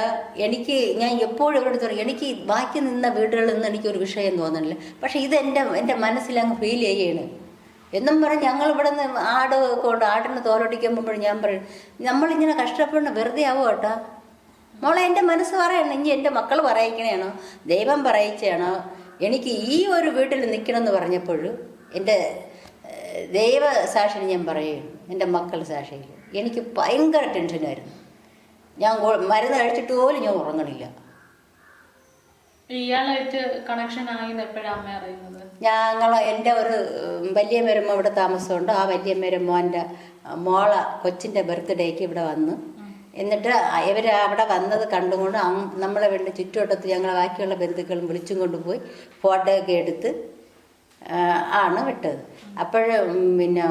ഞാൻ എപ്പോഴും ഇവിടെ പറയും, എനിക്ക് ബാക്കി നിന്ന വീടുകളിൽ നിന്ന് എനിക്കൊരു വിഷയം തോന്നുന്നില്ല. പക്ഷേ ഇത് എൻ്റെ മനസ്സിലങ്ങ് ഫീൽ ചെയ്യാണ്. എന്നും പറഞ്ഞ് ഞങ്ങളിവിടെ നിന്ന് ആടിന് തോലൊടിക്കുമ്പോഴും ഞാൻ പറയും, നമ്മളിങ്ങനെ കഷ്ടപ്പെടുന്ന വെറുതെ ആവും കേട്ടോ. മോളെ എൻ്റെ മനസ്സ് പറയണം, ഇനി എൻ്റെ മക്കൾ പറയിക്കണേണോ ദൈവം പറയിച്ചാണോ എനിക്ക് ഈ ഒരു വീട്ടിൽ നിൽക്കണമെന്ന് പറഞ്ഞപ്പോൾ എൻ്റെ ദൈവ സാക്ഷിയിൽ ഞാൻ പറയുന്നു, എൻ്റെ മക്കൾ സാക്ഷിയിൽ എനിക്ക് ഭയങ്കര ടെൻഷനായിരുന്നു. ഞാൻ മരുന്ന് കഴിച്ചിട്ട് പോലും ഞാൻ ഉറങ്ങണില്ല. ഇയാളായിട്ട് കണക്ഷൻ ആയി എപ്പോഴാണ് അമ്മ അറിയുന്നത്? എൻ്റെ ഒരു വലിയ മരുമ ഇവിടെ താമസമുണ്ട്. ആ വലിയ മരുമോൻ്റെ കൊച്ചിൻ്റെ ബർത്ത്ഡേക്ക് ഇവിടെ വന്ന്, എന്നിട്ട് ഇവർ അവിടെ വന്നത് കണ്ടുകൊണ്ട് നമ്മളെ വീടിൻ്റെ ചുറ്റുവട്ടത്ത് ഞങ്ങളെ ബാക്കിയുള്ള ബന്ധുക്കളും വിളിച്ചും കൊണ്ടുപോയി ഫോട്ടോ ഒക്കെ എടുത്ത് ആണ് വിട്ടത്. അപ്പോഴും പിന്നെ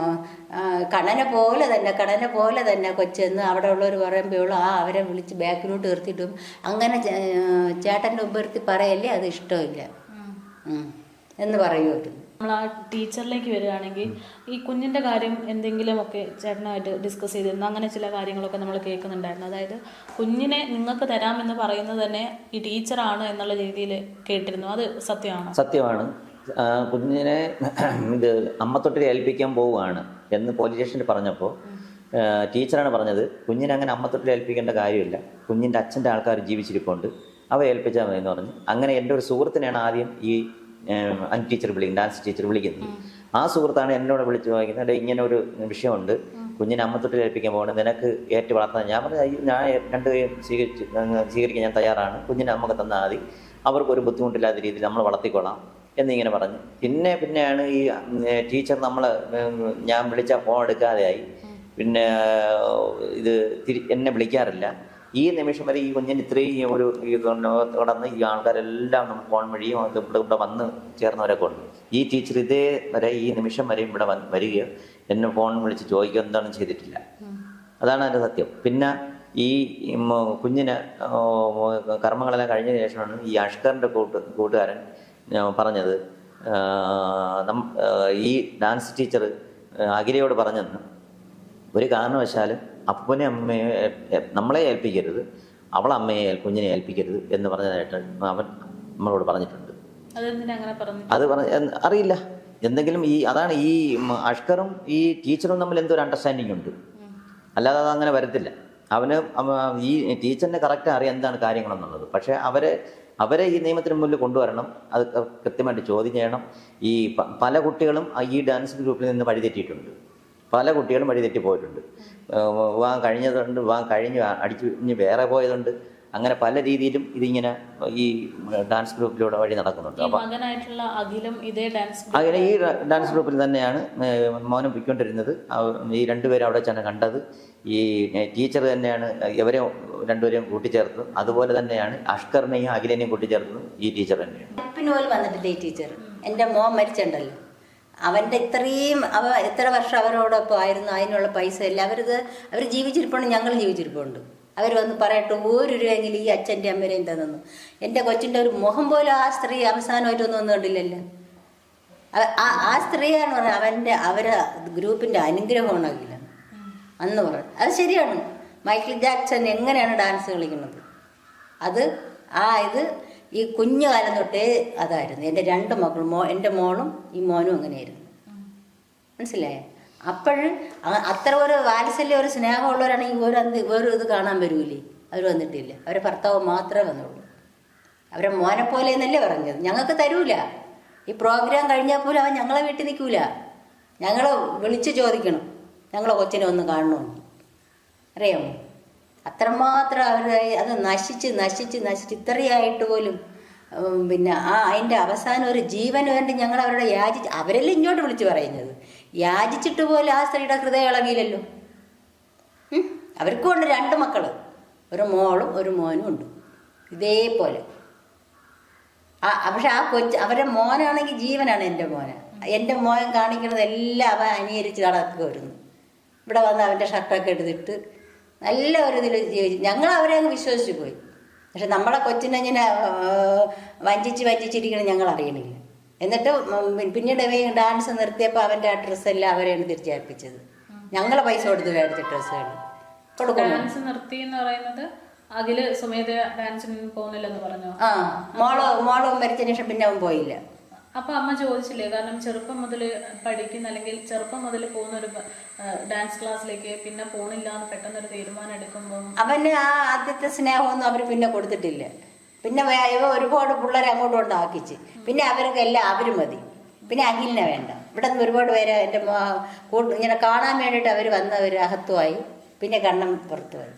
കണനെ പോലെ തന്നെ കൊച്ചെന്ന് അവിടെ ഉള്ളവർ പറയുമ്പോൾ അവരെ വിളിച്ച് ബാക്കിലോട്ട് നിർത്തിയിട്ടും അങ്ങനെ ചേട്ടൻ്റെ ഉപരിത്തി പറയല്ലേ അത് ഇഷ്ടമില്ല എന്ന് പറയുമായിരുന്നു. നമ്മൾ ആ ടീച്ചറിലേക്ക് വരികയാണെങ്കിൽ ഈ കുഞ്ഞിൻ്റെ കാര്യം എന്തെങ്കിലുമൊക്കെ ചേട്ടനായിട്ട് ഡിസ്കസ് ചെയ്തിരുന്നു, അങ്ങനെ ചില കാര്യങ്ങളൊക്കെ നമ്മൾ കേൾക്കുന്നുണ്ടായിരുന്നു. അതായത് കുഞ്ഞിനെ നിങ്ങൾക്ക് തരാമെന്ന് പറയുന്നത് തന്നെ ഈ ടീച്ചറാണ് എന്നുള്ള രീതിയിൽ കേട്ടിരുന്നു. അത് സത്യമാണോ? സത്യമാണ്. കുഞ്ഞിനെ ഇത് അമ്മത്തൊട്ടിൽ ഏൽപ്പിക്കാൻ പോവുകയാണ് എന്ന് പോലീസ് സ്റ്റേഷനിൽ പറഞ്ഞപ്പോൾ ടീച്ചറാണ് പറഞ്ഞത്, കുഞ്ഞിനെ അങ്ങനെ അമ്മത്തൊട്ടിൽ ഏൽപ്പിക്കേണ്ട കാര്യമില്ല, കുഞ്ഞിൻ്റെ അച്ഛൻ്റെ ആൾക്കാർ ജീവിച്ചിരിപ്പുണ്ട്, അവ ഏൽപ്പിച്ചാൽ മതി എന്ന് പറഞ്ഞു. അങ്ങനെ എൻ്റെ ഒരു സുഹൃത്തിനെയാണ് ആദ്യം ഈ ഡാൻസ് ടീച്ചർ വിളിക്കുന്നത്. ആ സുഹൃത്താണ് എന്നോട് വിളിച്ച് ചോദിക്കുന്നത്, ഇങ്ങനെ ഒരു വിഷയമുണ്ട്, കുഞ്ഞിനെ അമ്മത്തൊട്ടിൽ ഏൽപ്പിക്കാൻ പോകണം, നിനക്ക് ഏറ്റു വളർത്താൻ. ഞാൻ പറഞ്ഞു, ഞാൻ രണ്ടുപേരും സ്വീകരിക്കാൻ ഞാൻ തയ്യാറാണ്, കുഞ്ഞിനെ അമ്മക്ക് തന്നാൽ മതി, അവർക്കൊരു ബുദ്ധിമുട്ടില്ലാത്ത രീതിയിൽ നമ്മൾ വളർത്തിക്കൊള്ളാം എന്നിങ്ങനെ പറഞ്ഞു. പിന്നെയാണ് ഈ ടീച്ചർ ഞാൻ വിളിച്ച ഫോൺ എടുക്കാതെയായി, പിന്നെ ഇത് എന്നെ വിളിക്കാറില്ല. ഈ നിമിഷം വരെ ഈ കുഞ്ഞിന് ഇത്രയും ഒരു കടന്ന് ഈ ആൾക്കാരെല്ലാം നമ്മൾ ഫോൺ വഴിയും ഇവിടെ വന്ന് ചേർന്നവരൊക്കെ ഉണ്ട്. ഈ ടീച്ചർ ഇതേ വരെ ഈ നിമിഷം വരെയും ഇവിടെ വരികയോ എന്നെ ഫോൺ വിളിച്ച് ചോദിക്കുകയോ എന്താണെന്ന് ചെയ്തിട്ടില്ല. അതാണ് അതിൻ്റെ സത്യം. പിന്നെ ഈ കുഞ്ഞിന് കർമ്മങ്ങളെല്ലാം കഴിഞ്ഞ ശേഷമാണ് ഈ അഷ്കറിൻ്റെ കൂട്ടുകാരൻ പറഞ്ഞത്, ഈ ഡാൻസ് ടീച്ചർ അഖിലയോട് പറഞ്ഞെന്ന്, ഒരു കാരണവശാലും അപ്പനെ അമ്മയെ നമ്മളെ ഏൽപ്പിക്കരുത്, അവളമ്മയെ കുഞ്ഞിനെ ഏൽപ്പിക്കരുത് എന്ന് പറഞ്ഞതായിട്ട് അവൻ നമ്മളോട് പറഞ്ഞിട്ടുണ്ട്. അത് അറിയില്ല, എന്തെങ്കിലും അതാണ് ഈ അഷ്കറും ഈ ടീച്ചറും തമ്മിൽ എന്തോ ഒരു അണ്ടർസ്റ്റാൻഡിങ് ഉണ്ട്, അല്ലാതെ അതങ്ങനെ വരത്തില്ല. ഈ ടീച്ചറിനെ കറക്റ്റ് അറിയാം എന്താണ് കാര്യങ്ങളെന്നുള്ളത്. പക്ഷേ അവരെ ഈ നിയമത്തിന് മുന്നിൽ കൊണ്ടുവരണം, അത് കൃത്യമായിട്ട് ചോദ്യം ചെയ്യണം. ഈ പല കുട്ടികളും ഈ ഡാൻസ് ഗ്രൂപ്പിൽ നിന്ന് വഴിതെറ്റിയിട്ടുണ്ട്, പല കുട്ടികളും വഴിതെറ്റി പോയിട്ടുണ്ട്. വിവാഹം കഴിഞ്ഞതുണ്ട്, വിവാഹം കഴിഞ്ഞ് അടിച്ച് വേറെ പോയതുണ്ട്. അങ്ങനെ പല രീതിയിലും ഇതിങ്ങനെ ഈ ഡാൻസ് ഗ്രൂപ്പിലൂടെ വഴി നടക്കുന്നുണ്ട്. അപ്പം അങ്ങനെ ഈ ഡാൻസ് ഗ്രൂപ്പിൽ തന്നെയാണ് മോനെ പോയിക്കൊണ്ടിരുന്നത്. ഈ രണ്ടുപേരും അവിടെ വെച്ചാണ് കണ്ടത്. ഈ ടീച്ചർ തന്നെയാണ് ഇവരെ രണ്ടുപേരെയും കൂട്ടിച്ചേർത്തത്. അതുപോലെ തന്നെയാണ് അഷ്കറിനെയും അഖിലിനെയും കൂട്ടിച്ചേർത്തത് ഈ ടീച്ചർ തന്നെയാണ്. പോലും വന്നിട്ടില്ല ഈ ടീച്ചർ. എൻ്റെ മോൻ മരിച്ചിട്ടുണ്ടല്ലോ, അവൻ്റെ എത്ര വർഷം അവരോടൊപ്പം ആയിരുന്നു, അതിനുള്ള പൈസ ഇല്ല. അവർ ജീവിച്ചിരിപ്പുണ്ട്, ഞങ്ങൾ ജീവിച്ചിരിപ്പുണ്ട്. അവർ വന്ന് പറയട്ടെ, 1 രൂപയെങ്കിലും ഈ അച്ഛൻ്റെ അമ്മേരെയും തന്നു. എൻ്റെ കൊച്ചിൻ്റെ ഒരു മുഖം പോലും ആ സ്ത്രീ അവസാനമായിട്ടൊന്നും ഒന്നും കണ്ടില്ലല്ലോ. ആ സ്ത്രീയാണ് പറഞ്ഞത് അവരെ ഗ്രൂപ്പിൻ്റെ അനുഗ്രഹമാണെങ്കില അന്ന് പറഞ്ഞു. അത് ശരിയാണ്. മൈക്കിൾ ജാക്സൺ എങ്ങനെയാണ് ഡാൻസ് കളിക്കുന്നത്, ഇത് ഈ കുഞ്ഞുകാലം തൊട്ടേ അതായിരുന്നു. എൻ്റെ 2 മക്കളും, എൻ്റെ മോളും ഈ മോനും അങ്ങനെയായിരുന്നു. മനസ്സിലായേ? അത്ര ഒരു വാത്സല്യം, ഒരു സ്നേഹമുള്ളവരാണെങ്കിൽ വേറെ ഇത് കാണാൻ വരൂലേ? അവർ വന്നിട്ടില്ല. അവരെ ഭർത്താവ് മാത്രമേ വന്നുള്ളൂ. അവരെ മോനെ പോലെ എന്നല്ലേ പറഞ്ഞത്. ഞങ്ങൾക്ക് തരൂല. ഈ പ്രോഗ്രാം കഴിഞ്ഞാൽ പോലും അവൻ ഞങ്ങളെ വീട്ടിൽ നിൽക്കൂല. ഞങ്ങൾ വിളിച്ച് ചോദിക്കണം, ഞങ്ങളെ കൊച്ചിനെ ഒന്ന് കാണണമെന്ന്. അറിയാമോ? അത്രമാത്രം അത് നശിച്ച് ഇത്രയായിട്ട് പോലും പിന്നെ അതിൻ്റെ അവസാനം ഒരു ജീവന് വേണ്ടി ഞങ്ങൾ അവരുടെ അവരെല്ലാം ഇങ്ങോട്ട് വിളിച്ച് പറയുന്നത്, യാചിച്ചിട്ട് പോലും ആ സ്ത്രീയുടെ ഹൃദയം ഇളകിയില്ലല്ലോ. അവർക്കും ഉണ്ട് 2 മക്കൾ, ഒരു മോളും ഒരു മോനും ഉണ്ട് ഇതേപോലെ. പക്ഷെ അവരുടെ മോനാണെങ്കിൽ ജീവനാണ് എൻ്റെ മോന്. എൻ്റെ മോൻ കാണിക്കുന്നത് എല്ലാം അവൻ അനുകരിച്ച് നടക്കുമായിരുന്നു. ഇവിടെ വന്ന് അവൻ്റെ ഷർട്ടൊക്കെ എടുത്തിട്ട് നല്ല ഒരു ഇതിൽ ജീവിച്ചു. ഞങ്ങൾ അവരെ അങ്ങ് വിശ്വസിച്ച് പോയി. പക്ഷെ നമ്മളെ കൊച്ചിനെ ഇങ്ങനെ വഞ്ചിച്ചിരിക്കണം ഞങ്ങൾ അറിയണില്ല. എന്നിട്ട് പിന്നീട് ഡാൻസ് നിർത്തിയപ്പോൾ അവൻ്റെ ആ ഡ്രസ്സെല്ലാം അവരെയാണ് തിരിച്ചേൽപ്പിച്ചത്. ഞങ്ങളെ പൈസ കൊടുത്ത് മേടിച്ച ഡ്രസ്സുകൾ ഡാൻസ് നിർത്തി എന്ന് പറയുന്നത് അഖില് സുമേധ ഡാൻസിന് പോകുന്നില്ലെന്ന് പറഞ്ഞു. മോള് മരിച്ചതിന് ശേഷം പിന്നെ അവൻ പോയില്ല. അപ്പൊ അമ്മ ചോദിച്ചില്ലേ, കാരണം ചെറുപ്പം മുതൽ പഠിക്കുന്ന അല്ലെങ്കിൽ ചെറുപ്പം മുതൽ പോകുന്ന ഒരു ഡാൻസ് ക്ലാസ്സിലേക്ക് പിന്നെ പോണില്ല എന്ന് പെട്ടെന്നൊരു തീരുമാനം എടുക്കുമ്പോൾ അവന് ആ ആദ്യത്തെ സ്നേഹമൊന്നും അവർ പിന്നെ കൊടുത്തിട്ടില്ല. പിന്നെ ഇവ ഒരുപാട് പിള്ളേരെ അങ്ങോട്ടും കൊണ്ടാക്കിച്ച്. പിന്നെ അവർക്കെല്ലാം അവർ മതി. പിന്നെ അഖിലിനെ വേണ്ട. ഇവിടെ നിന്ന് ഒരുപാട് പേര് എൻ്റെ ഇങ്ങനെ കാണാൻ വേണ്ടിയിട്ട് അവർ വന്നവർ അകത്തുമായി. പിന്നെ കണ്ണം പുറത്തുമായി.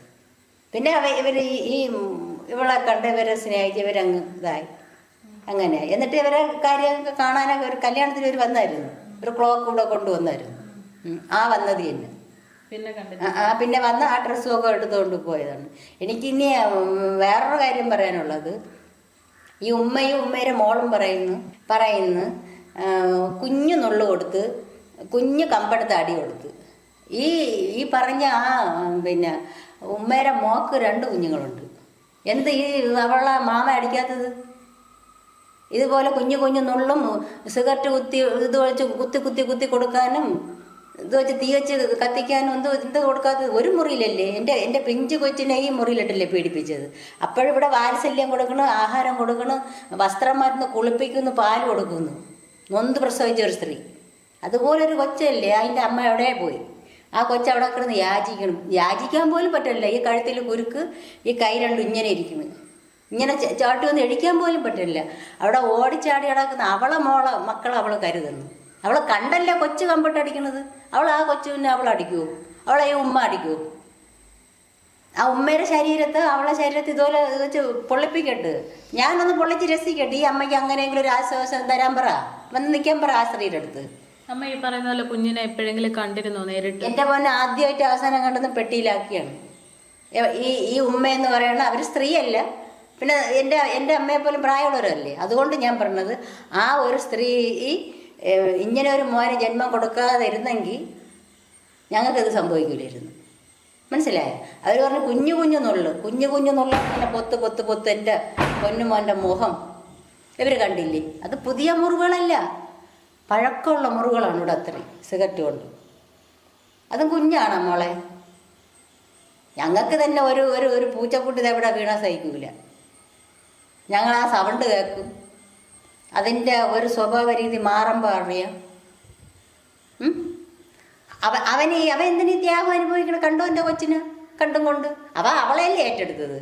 പിന്നെ ഇവർ ഈ ഇവളെ കണ്ട് ഇവരെ സ്നേഹിച്ച് ഇവരങ്ങ് ഇതായി. അങ്ങനെ എന്നിട്ട് ഇവരെ കാര്യമൊക്കെ കാണാനൊക്കെ ഒരു കല്യാണത്തിന് ഒരു വന്നായിരുന്നു. ഒരു ക്ലോക്ക് കൂടെ കൊണ്ടുവന്നായിരുന്നു. ആ വന്നത് തന്നെ. പിന്നെ വന്ന് ആ ഡ്രസ്സുമൊക്കെ എടുത്തുകൊണ്ട് പോയതാണ്. എനിക്കിനി വേറൊരു കാര്യം പറയാനുള്ളത്, ഈ ഉമ്മയുടെ മോളും പറയുന്നു കുഞ്ഞു നുള്ളു കൊടുത്ത് കുഞ്ഞു കമ്പെടുത്ത് അടി കൊടുത്ത്. ഈ പറഞ്ഞ ആ പിന്നെ ഉമ്മയുടെ മോക്ക് 2 കുഞ്ഞുങ്ങളുണ്ട്. എന്ത് ഈ അവളെ മാമ അടിക്കാത്തത്? ഇതുപോലെ കുഞ്ഞു നുള്ളും സിഗരറ്റ് ഇത് വെച്ച് കുത്തി കൊടുക്കാനും ഇത് വെച്ച് തീ വെച്ച് കത്തിക്കാനും എന്ത് കൊടുക്കാത്തത്? ഒരു മുറിയിലല്ലേ? എൻ്റെ പിഞ്ചു കൊച്ചിനെ ഈ മുറിയിലിട്ടല്ലേ പീഡിപ്പിച്ചത്. അപ്പോഴിവിടെ വാത്സല്യം കൊടുക്കണം, ആഹാരം കൊടുക്കണം, വസ്ത്രം മാറ്റുന്നു, കുളിപ്പിക്കുന്നു, പാല് കൊടുക്കുന്നു. നൊന്ത് പ്രസവിച്ച ഒരു സ്ത്രീ. അതുപോലൊരു കൊച്ചല്ലേ. അതിൻ്റെ അമ്മ എവിടെ പോയി? ആ കൊച്ചവിടെ കിടന്ന് യാചിക്കാൻ പോലും പറ്റില്ല. ഈ കഴുത്തിൽ കുരുക്ക്, ഈ കൈ രണ്ടും ഇങ്ങനെ ഇരിക്കുന്നു. ഇങ്ങനെ ചാട്ടി വന്ന് എഴിക്കാൻ പോലും പറ്റില്ല. അവിടെ ഓടിച്ചാടി കിടക്കുന്ന അവളെ മക്കളെ അവൾ കരുതുന്നു. അവളെ കണ്ടല്ലേ കൊച്ചു കമ്പിട്ടടിക്കണത്. അവൾ ആ കൊച്ചുവിനെ അവൾ അടിക്കുമോ? അവളെ ഈ ഉമ്മ അടിക്കുമോ? ആ ഉമ്മയുടെ ശരീരത്ത് അവളെ ശരീരത്തിൽ ഇതുപോലെ വെച്ച് പൊള്ളിപ്പിക്കട്ട്. ഞാനൊന്ന് പൊള്ളിച്ച് രസിക്കട്ടെ. ഈ അമ്മയ്ക്ക് അങ്ങനെയെങ്കിലും ഒരു ആശ്വാസം തരാൻ പറ, വന്ന് നിൽക്കാൻ പറ ആശ്രയുടെ അടുത്ത്. അമ്മ ഈ പറയുന്ന പോലെ കുഞ്ഞിനെ എപ്പോഴെങ്കിലും കണ്ടിരുന്നോ നേരിട്ട്? എൻ്റെ മോനെ ആദ്യമായിട്ട് അവസാനം കണ്ടെന്ന് പെട്ടിയിലാക്കിയാണ്. ഈ ഉമ്മയെന്ന് പറയണ അവർ സ്ത്രീയല്ല, പിന്നെ എൻ്റെ അമ്മയെ പോലും പ്രായമുള്ളവരല്ലേ. അതുകൊണ്ട് ഞാൻ പറഞ്ഞത്, ആ ഒരു സ്ത്രീ ഇങ്ങനെ ഒരു മോനെ ജന്മം കൊടുക്കാതെ ഇരുന്നെങ്കിൽ ഞങ്ങൾക്കത് സംഭവിക്കില്ലായിരുന്നു. മനസ്സിലായോ? അവർ പറഞ്ഞു കുഞ്ഞു നുള്ളു അങ്ങനെ പൊത്ത് എൻ്റെ പൊന്നുമോൻ്റെ മുഖം ഇവർ കണ്ടില്ലേ? അത് പുതിയ മുറിവുകളല്ല, പഴക്കമുള്ള മുറിവുകളാണ് ഇവിടെ അത്രയും സിഗരറ്റ് കൊണ്ട്. അതും കുഞ്ഞാണ് മോളെ. ഞങ്ങൾക്ക് തന്നെ ഒരു പൂച്ചക്കുട്ടി എവിടെ വീണാൽ സഹിക്കൂല. ഞങ്ങൾ ആ സൗണ്ട് കേൾക്കും. അതിൻ്റെ ഒരു സ്വഭാവ രീതി മാറുമ്പോൾ അറിയാം. അവൻ എന്തിനീ ത്യാഗം അനുഭവിക്കണം? കണ്ടോ എൻ്റെ കൊച്ചിന്? കണ്ടും കൊണ്ട് അവളെയല്ലേ ഏറ്റെടുത്തത്.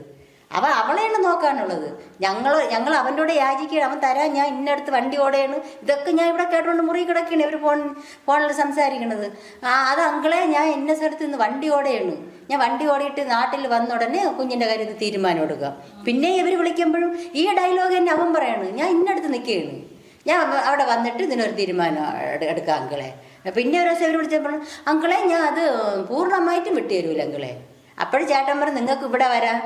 അവളെയാണ് നോക്കാനുള്ളത്. ഞങ്ങൾ അവൻ്റെ കൂടെ യാചിക്കുകയാണ്. അവൻ തരാൻ ഞാൻ ഇന്നടുത്ത് വണ്ടി ഓടെയാണ്. ഇതൊക്കെ ഞാൻ ഇവിടെ കേട്ടുകൊണ്ട് മുറി കിടക്കുകയാണ്. ഇവർ ഫോണിൽ സംസാരിക്കണത്. അത് അങ്കളെ ഞാൻ എന്നെ സ്ഥലത്ത് നിന്ന് വണ്ടി ഓടെയാണ്. ഞാൻ വണ്ടി ഓടിയിട്ട് നാട്ടിൽ വന്ന ഉടനെ കുഞ്ഞിൻ്റെ കാര്യത്തിൽ തീരുമാനം എടുക്കുക. പിന്നെ ഇവർ വിളിക്കുമ്പോഴും ഈ ഡയലോഗ് തന്നെ അവൻ പറയാണ്, ഞാൻ ഇന്നടുത്ത് നിൽക്കുകയാണ്, ഞാൻ അവിടെ വന്നിട്ട് ഇതിനൊരു തീരുമാനം എടുക്കാം അങ്കളെ. പിന്നെ ഒരു ദിവസം ഇവർ വിളിച്ചപ്പോൾ അങ്കളെ ഞാൻ അത് പൂർണ്ണമായിട്ടും വിട്ടു തരൂല അങ്കളെ. അപ്പോഴും ചേട്ടൻ പറഞ്ഞു നിങ്ങൾക്ക് ഇവിടെ വരാം,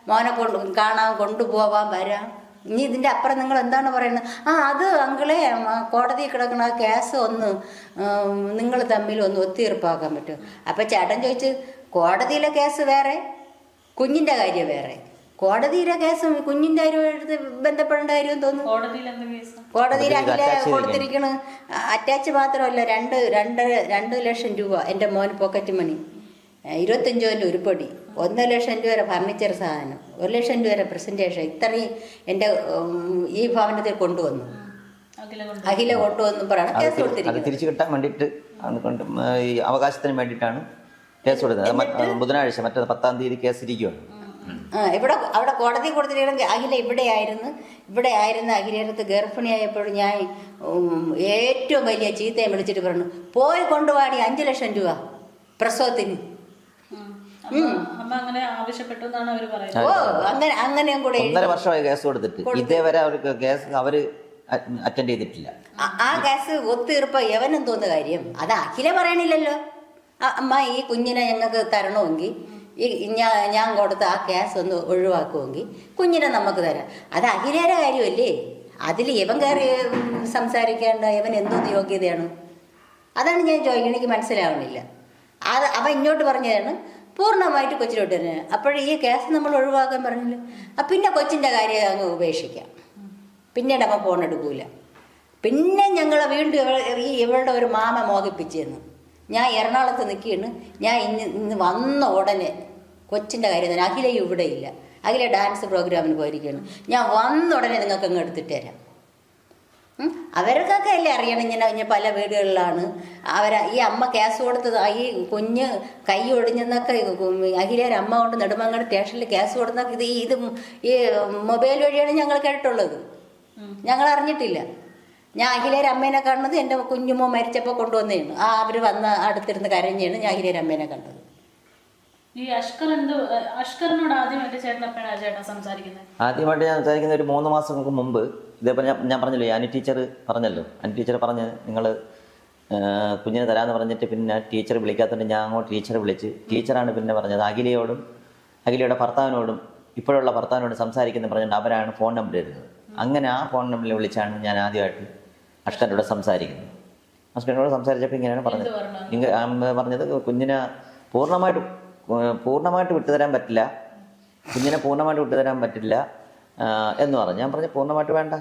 മോനെ കാണാൻ കൊണ്ടുപോവാൻ വരാം. ഇനി ഇതിൻ്റെ അപ്പുറം നിങ്ങൾ എന്താണ് പറയുന്നത്? അത് അങ്കളെ കോടതിയിൽ കിടക്കുന്ന ആ കേസ് ഒന്ന് നിങ്ങൾ തമ്മിൽ ഒന്ന് ഒത്തീർപ്പാക്കാൻ പറ്റും. അപ്പം ചേട്ടൻ ചോദിച്ച് കോടതിയിലെ കേസ് വേറെ, കുഞ്ഞിൻ്റെ കാര്യം വേറെ. കോടതിയിലെ കേസും കുഞ്ഞിൻ്റെ കാര്യമായിട്ട് ബന്ധപ്പെടേണ്ട കാര്യം തോന്നുന്നു. കോടതിയിൽ അഖിലെ കൊടുത്തിരിക്കണ് അറ്റാച്ച് മാത്രമല്ല 2 ലക്ഷം രൂപ എൻ്റെ മോന് പോക്കറ്റ് മണി, 25 കൊല്ലം ഉരുപ്പടി, 1 ലക്ഷം രൂപ വരെ ഫർണിച്ചർ സാധനം, 1 ലക്ഷം രൂപ വരെ പ്രസൻറ്റേഷൻ, ഇത്രയും എൻ്റെ ഈ ഭവനത്തിൽ കൊണ്ടുവന്നു. അഖില കൊണ്ടുവന്നു പറയണം കേസ് കൊടുത്തിരിക്കുന്നത്. തിരിച്ചു കിട്ടാൻ വേണ്ടിയിട്ട് ഈ അവകാശത്തിന് വേണ്ടിയിട്ടാണ് കേസ് കൊടുത്തത്. ബുധനാഴ്ച 10-ാം തീയതി കേസ് ഇരിക്കുകയാണ്. അവിടെ കോടതി കൊടുത്തിരിക്കണമെങ്കിൽ അഖില ഇവിടെ ആയിരുന്ന അഖിലടുത്ത് ഗർഭിണിയായപ്പോഴും ഞാൻ ഏറ്റവും വലിയ ചീത്തയും വിളിച്ചിട്ട് പറഞ്ഞു, പോയി കൊണ്ടുപോയി 5 ലക്ഷം രൂപ പ്രസവത്തിന്. അങ്ങനെയും കൂടെ 1.5 വർഷമായി കേസ് കൊടുത്തിട്ട് ഇതേവരെ അവർക്ക് കേസ് അവര് അറ്റൻഡ് ചെയ്തിട്ടില്ല. ആ കേസ് ഒത്തീർപ്പ എവനും തോന്നുന്ന കാര്യം അത് അഖില പറയണില്ലല്ലോ. അമ്മ ഈ കുഞ്ഞിനെ ഞങ്ങൾക്ക് തരണമെങ്കിൽ ഞാൻ കൊടുത്ത ആ കേസ് ഒന്ന് ഒഴിവാക്കുമെങ്കിൽ കുഞ്ഞിനെ നമുക്ക് തരാം. അത് അഖിലയുടെ കാര്യമല്ലേ. അതിൽ ഇവൻ കയറി സംസാരിക്കേണ്ട ഇവൻ എന്തോന്ന് യോഗ്യതയാണ്? അതാണ് ഞാൻ ചോദിക്കുന്നത്. എനിക്ക് മനസ്സിലാവണില്ല. അവൻ ഇങ്ങോട്ട് പറഞ്ഞതാണ് പൂർണ്ണമായിട്ട് കൊച്ചിലോട്ട് തന്നെ. അപ്പോഴേ ഈ കേസ് നമ്മൾ ഒഴിവാക്കാൻ പറഞ്ഞില്ല. പിന്നെ കൊച്ചിൻ്റെ കാര്യം അങ്ങ് ഉപേക്ഷിക്കാം. പിന്നീട് അവൻ ഫോൺ എടുക്കൂല. പിന്നെ ഞങ്ങളെ വീണ്ടും ഇവളുടെ ഒരു മാമ മോഹിപ്പിച്ചെന്ന്. ഞാൻ എറണാകുളത്ത് നിൽക്കുകയാണ്. ഞാൻ ഇന്ന് വന്ന ഉടനെ കൊച്ചിൻ്റെ കാര്യം തന്നെ. അഖില ഇവിടെ ഇല്ല, അഖില ഡാൻസ് പ്രോഗ്രാമിന് പോയിരിക്കുകയാണ്. ഞാൻ വന്ന ഉടനെ നിങ്ങൾക്ക് അങ്ങ് എടുത്തിട്ട് തരാം. അവർക്കൊക്കെ അല്ലേ അറിയണം ഇങ്ങനെ പല വീടുകളിലാണ് ഈ അമ്മ കേസ് കൊടുത്തത്. ഈ കുഞ്ഞ് കൈ ഒടിഞ്ഞെന്നൊക്കെ അഖിലേരെ അമ്മ കൊണ്ട് നെടുമങ്ങാട് സ്റ്റേഷനിൽ കേസ് കൊടുത്തൊക്കെ ഇത് ഈ മൊബൈൽ വഴിയാണ് ഞങ്ങൾ കേട്ടിട്ടുള്ളത്. ഞങ്ങൾ അറിഞ്ഞിട്ടില്ല. ഞാൻ അഖിലേരെ അമ്മേനെ കാണുന്നത് എൻ്റെ കുഞ്ഞുമോ മരിച്ചപ്പോൾ കൊണ്ടുവന്നതാണ്. അവർ വന്ന് അടുത്തിരുന്ന് കരഞ്ഞാണ് ഞാൻ അഖിലേരെ അമ്മേനെ കണ്ടത്. ഈ അഷ്കറിനോട് ആദ്യമായിട്ട് ചേട്ടൻ എപ്പോഴാണ് ചേട്ടൻ സംസാരിക്കുന്നത്? ആദ്യമായിട്ട് ഞാൻ സംസാരിക്കുന്ന ഒരു 3 മാസങ്ങൾക്ക് മുമ്പ് ഇതേപോലെ ഞാൻ പറഞ്ഞല്ലോ, അനി ടീച്ചർ പറഞ്ഞല്ലോ, അനി ടീച്ചർ പറഞ്ഞ് നിങ്ങൾ കുഞ്ഞിനെ തരാമെന്ന് പറഞ്ഞിട്ട് പിന്നെ ടീച്ചർ വിളിക്കാത്തതുകൊണ്ട് ഞാൻ അങ്ങോട്ട് ടീച്ചറെ വിളിച്ച് ടീച്ചറാണ് പിന്നെ പറഞ്ഞത് അഖിലയോടും അഖിലയുടെ ഭർത്താവിനോടും ഇപ്പോഴുള്ള ഭർത്താവിനോട് സംസാരിക്കുന്നത് പറഞ്ഞിട്ട് അവരാണ് ഫോൺ നമ്പർ തരുന്നത്. അങ്ങനെ ആ ഫോൺ നമ്പറിൽ വിളിച്ചാണ് ഞാൻ ആദ്യമായിട്ട് അഷ്കറിനോട് സംസാരിക്കുന്നത്. അഷ്കറിനോട് സംസാരിച്ചപ്പോൾ ഇങ്ങനെയാണ് പറഞ്ഞത് കുഞ്ഞിനെ പൂർണ്ണമായിട്ട് വിട്ടുതരാൻ പറ്റില്ല, കുഞ്ഞിനെ പൂർണ്ണമായിട്ട് വിട്ടുതരാൻ പറ്റില്ല എന്ന് പറഞ്ഞു. ഞാൻ പറഞ്ഞു പൂർണ്ണമായിട്ട് വേണ്ട,